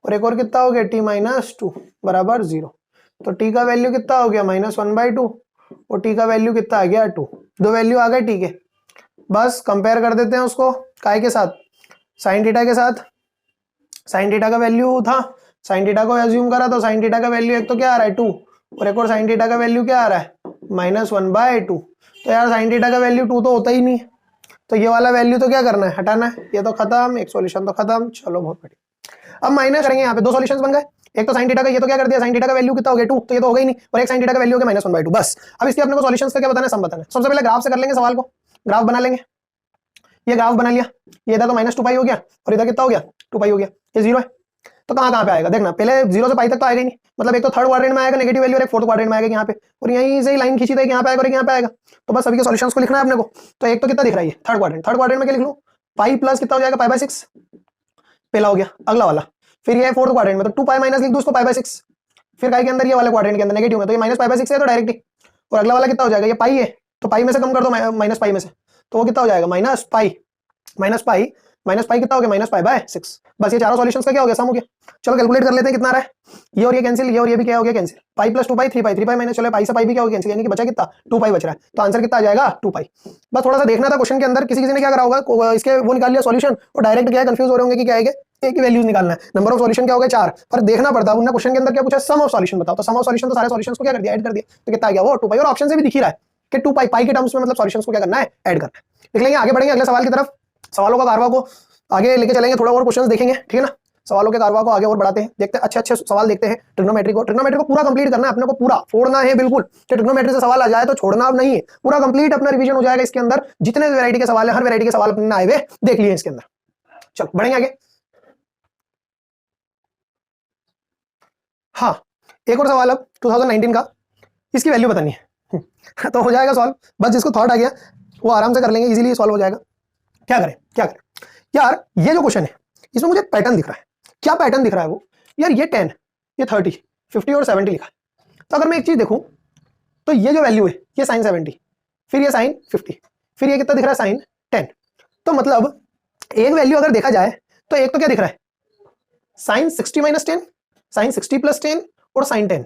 और एक और कितना हो गया t माइनस 2 बराबर 0। तो t का वैल्यू कितना हो गया -1/2 और t का वैल्यू कितना आ गया 2। दो वैल्यू आ गए, ठीक है। बस कंपेयर कर देते हैं उसको काय के साथ, साइन थीटा के साथ। साइन थीटा का वैल्यू था, साइन थीटा को एज्यूम करा तो साइन थीटा का वैल्यू एक तो क्या आ रहा है 2 और एक और साइन थीटा का वैल्यू क्या आ रहा है -1/2। तो यार साइन थीटा का वैल्यू 2 तो होता ही नहीं, तो ये वाला वैल्यू तो क्या करना है हटाना है। ये तो खत्म, एक सॉल्यूशन तो खत्म। चलो बहुत बढ़िया। अब माइनस करेंगे, यहाँ पे दो सॉल्यूशंस बन गए। एक तो साइन थीटा का, ये तो क्या कर दिया साइन थीटा का वैल्यू कितना हो गया 2, तो ये तो हो गई नहीं, और एक साइन थीटा का वैल्यू हो गया -1/2 बस। अब इसके अपने को सॉल्यूशंस का क्या बताना है, सम बताना है। सबसे पहले ग्राफ से कर लेंगे सवाल को, ग्राफ बना लेंगे। ये ग्राफ बना लिया, ये इधर तो -2π हो गया और इधर कितना हो गया 2π हो गया, ये 0 है। तो कहाँ पे आएगा देखना, पहले 0 से पाई तक तो आएगा ही नहीं, मतलब एक तो थर्ड क्वाड्रेंट में आएगा नेगेटिव वैल्यू और एक फोर्थ क्वाड्रेंट में आएगा यहाँ पे, और यहीं से ही लाइन खींची तो यहाँ पे आएगा और यहाँ पे आएगा। तो बस सभी के सॉल्यूशंस को लिखना है अपने को। तो एक तो कितना दिख रहा है ये थर्ड क्वाड्रेंट में क्या लिख लूं, पाई प्लस कितना हो जाएगा π/6 पहला हो गया, अगला वाला। फिर ये फोर्थ क्वाड्रेंट में तो 2π माइनस लिख दो उसको π/6, फिर काय के अंदर ये वाले क्वाड्रेंट के अंदर नेगेटिव में तो ये -π/6 है तो डायरेक्ट ही, और अगला वाला कितना हो जाएगा, ये पाई है तो पाई में से कम कर दो -π में से, तो वो कितना हो जाएगा -π कितना हो गया -π/6। बस ये चारों सॉल्यूशंस का क्या हो गया, सम हो गया। चलो कैलकुलेट कर लेते हैं कितना आ रहा है। ये और ये कैंसिल, ये और ये भी क्या हो गया कैंसिल, पाई प्लस 2π 3π माइनस, चलो पाई से पाई भी क्या हो गया कैंसिल, यानी कि बचा कितना 2π बच रहा है। तो आंसर कितना आ जाएगा 2π। बस थोड़ा सा देखना था क्वेश्चन के अंदर, किसी ने क्या करा होगा इसके वो निकाल लिया सॉल्यूशन और डायरेक्ट क्या कंफ्यूज हो रहे होंगे कि क्या है एक ही वैल्यूज निकालना है, नंबर ऑफ सॉल्यूशन क्या हो गया 4, पर देखना पड़ता है उन्होंने क्वेश्चन के अंदर क्या पूछा सम ऑफ सॉल्यूशन बताओ, तो सम ऑफ सॉल्यूशन तो सारे सॉल्यूशंस को क्या कर दिया ऐड कर दिया, तो कितना आ गया वो 2π। और ऑप्शन से भी दिख ही रहा है कि 2π पाई के टर्म्स में मतलब सॉल्यूशंस को क्या करना है ऐड करना है। देख लेंगे, आगे बढ़ेंगे अगले सवाल की तरफ। सवालों का कारवा को आगे लेके चलेंगे, थोड़ा और क्वेश्चंस देखेंगे, ठीक है ना। सवालों के कारवा को आगे और बढ़ाते हैं, देखते हैं अच्छे सवाल देखते हैं। ट्रिग्नोमेट्री को पूरा कंप्लीट करना है अपने को, पूरा फोड़ना है बिल्कुल, कि ट्रिग्नोमेट्री से सवाल आ जाए तो छोड़ना अब नहीं है, पूरा कंप्लीट अपना रिवीजन हो जाएगा इसके अंदर। जितने वैरायटी के सवाल है हर वैरायटी के सवाल अपने आए हुए देख लिए इसके अंदर। चलो बढ़ेंगे आगे। हाँ एक और सवाल अब 2019 का, इसकी वैल्यू बतानी है तो हो जाएगा सॉल्व। बस जिसको थॉट आ गया वो आराम से कर लेंगे, इजीली सॉल्व हो जाएगा। क्या करें यार, ये जो क्वेश्चन है इसमें मुझे पैटर्न दिख रहा है। क्या पैटर्न दिख रहा है वो, यार ये 10 ये 30 50 और 70 लिखा है। तो अगर मैं एक चीज देखूं तो ये जो वैल्यू है ये sin 70, फिर ये sin 50, फिर ये कितना दिख रहा है sin 10। तो मतलब एक वैल्यू अगर देखा जाए तो एक तो क्या दिख रहा है sin 60 - 10, sin 60 + 10 और sin 10।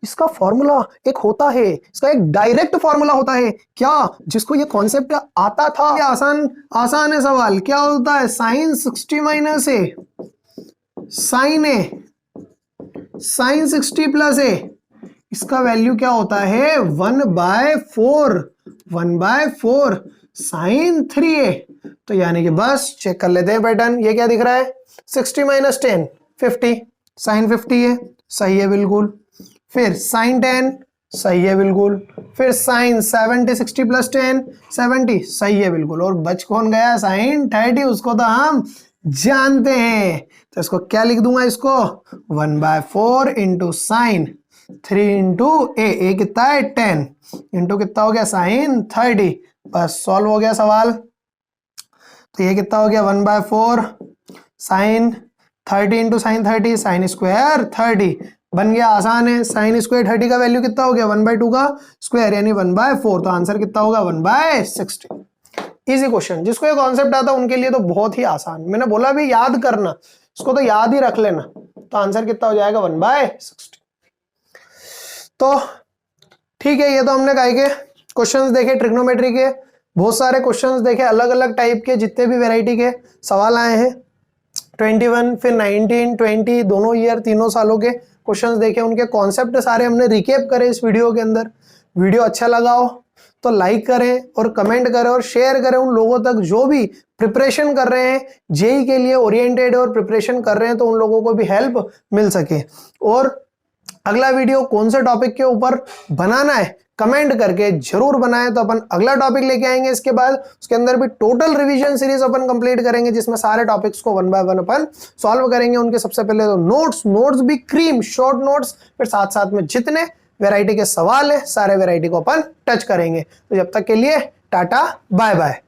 इसका फॉर्मूला एक होता है, इसका एक डायरेक्ट फॉर्मूला होता है क्या, जिसको ये कॉन्सेप्ट आता था। ये आसान है सवाल। क्या होता है sin 60 - a sin a sin 60 + a, इसका वैल्यू क्या होता है 1/4 sin 3a। तो यानी कि बस चेक कर लेते हैं पैटर्न। ये क्या दिख रहा है 60 - 10 50 sin 50 है, सही है बिल्कुल। फिर sin 10 सही है बिल्कुल। फिर sin 70 60 + 10 70 सही है बिल्कुल। और बच कौन गया sin 30, उसको तो हम जानते हैं। तो इसको क्या लिख दूंगा, इसको 1/4 इंटू साइन 3 इंटू ए कितना है 10 इंटू कितना हो गया साइन 30। बस सॉल्व हो गया सवाल। तो ये कितना हो गया 1/4 sine 30 into sine 30 sine square 30 बन गया। आसान है। साइन स्क्वायर 30 का वैल्यू कितना हो गया 1/2 का स्क्वायर यानी 1/4। तो आंसर कितना होगा 1/60। Easy question. जिसको ये कॉन्सेप्ट आता है उनके लिए तो बहुत ही आसान। मैंने बोला भी याद करना, इसको तो याद ही रख लेना। तो आंसर कितना हो जाएगा 1/60। तो ठीक है, ये तो हमने काय के क्वेश्चंस देखे, ट्रिग्नोमेट्री के बहुत सारे क्वेश्चंस देखे, अलग अलग टाइप के जितने भी वैरायटी के सवाल आए हैं 21 फिर 19 20 दोनों ईयर तीनों सालों के क्वेश्चंस देखे, उनके कॉन्सेप्ट सारे हमने रिकेप करे इस वीडियो के अंदर। वीडियो अच्छा लगा हो तो लाइक करें और कमेंट करें और शेयर करें उन लोगों तक जो भी प्रिपरेशन कर रहे हैं, जेई के लिए ओरिएंटेड और प्रिपरेशन कर रहे हैं, तो उन लोगों को भी हेल्प मिल सके। और अगला वीडियो कौन से टॉपिक के ऊपर बनाना है कमेंट करके जरूर बनाएं, तो अपन अगला टॉपिक लेके आएंगे। इसके बाद उसके अंदर भी टोटल रिवीजन सीरीज अपन कंप्लीट करेंगे जिसमें सारे टॉपिक्स को 1 बाय 1 अपन सॉल्व करेंगे। उनके सबसे पहले तो नोट्स भी क्रीम शॉर्ट नोट्स, फिर साथ साथ में जितने वैरायटी के सवाल है सारे वैरायटी को अपन टच करेंगे। तो जब तक के लिए टाटा बाय बाय।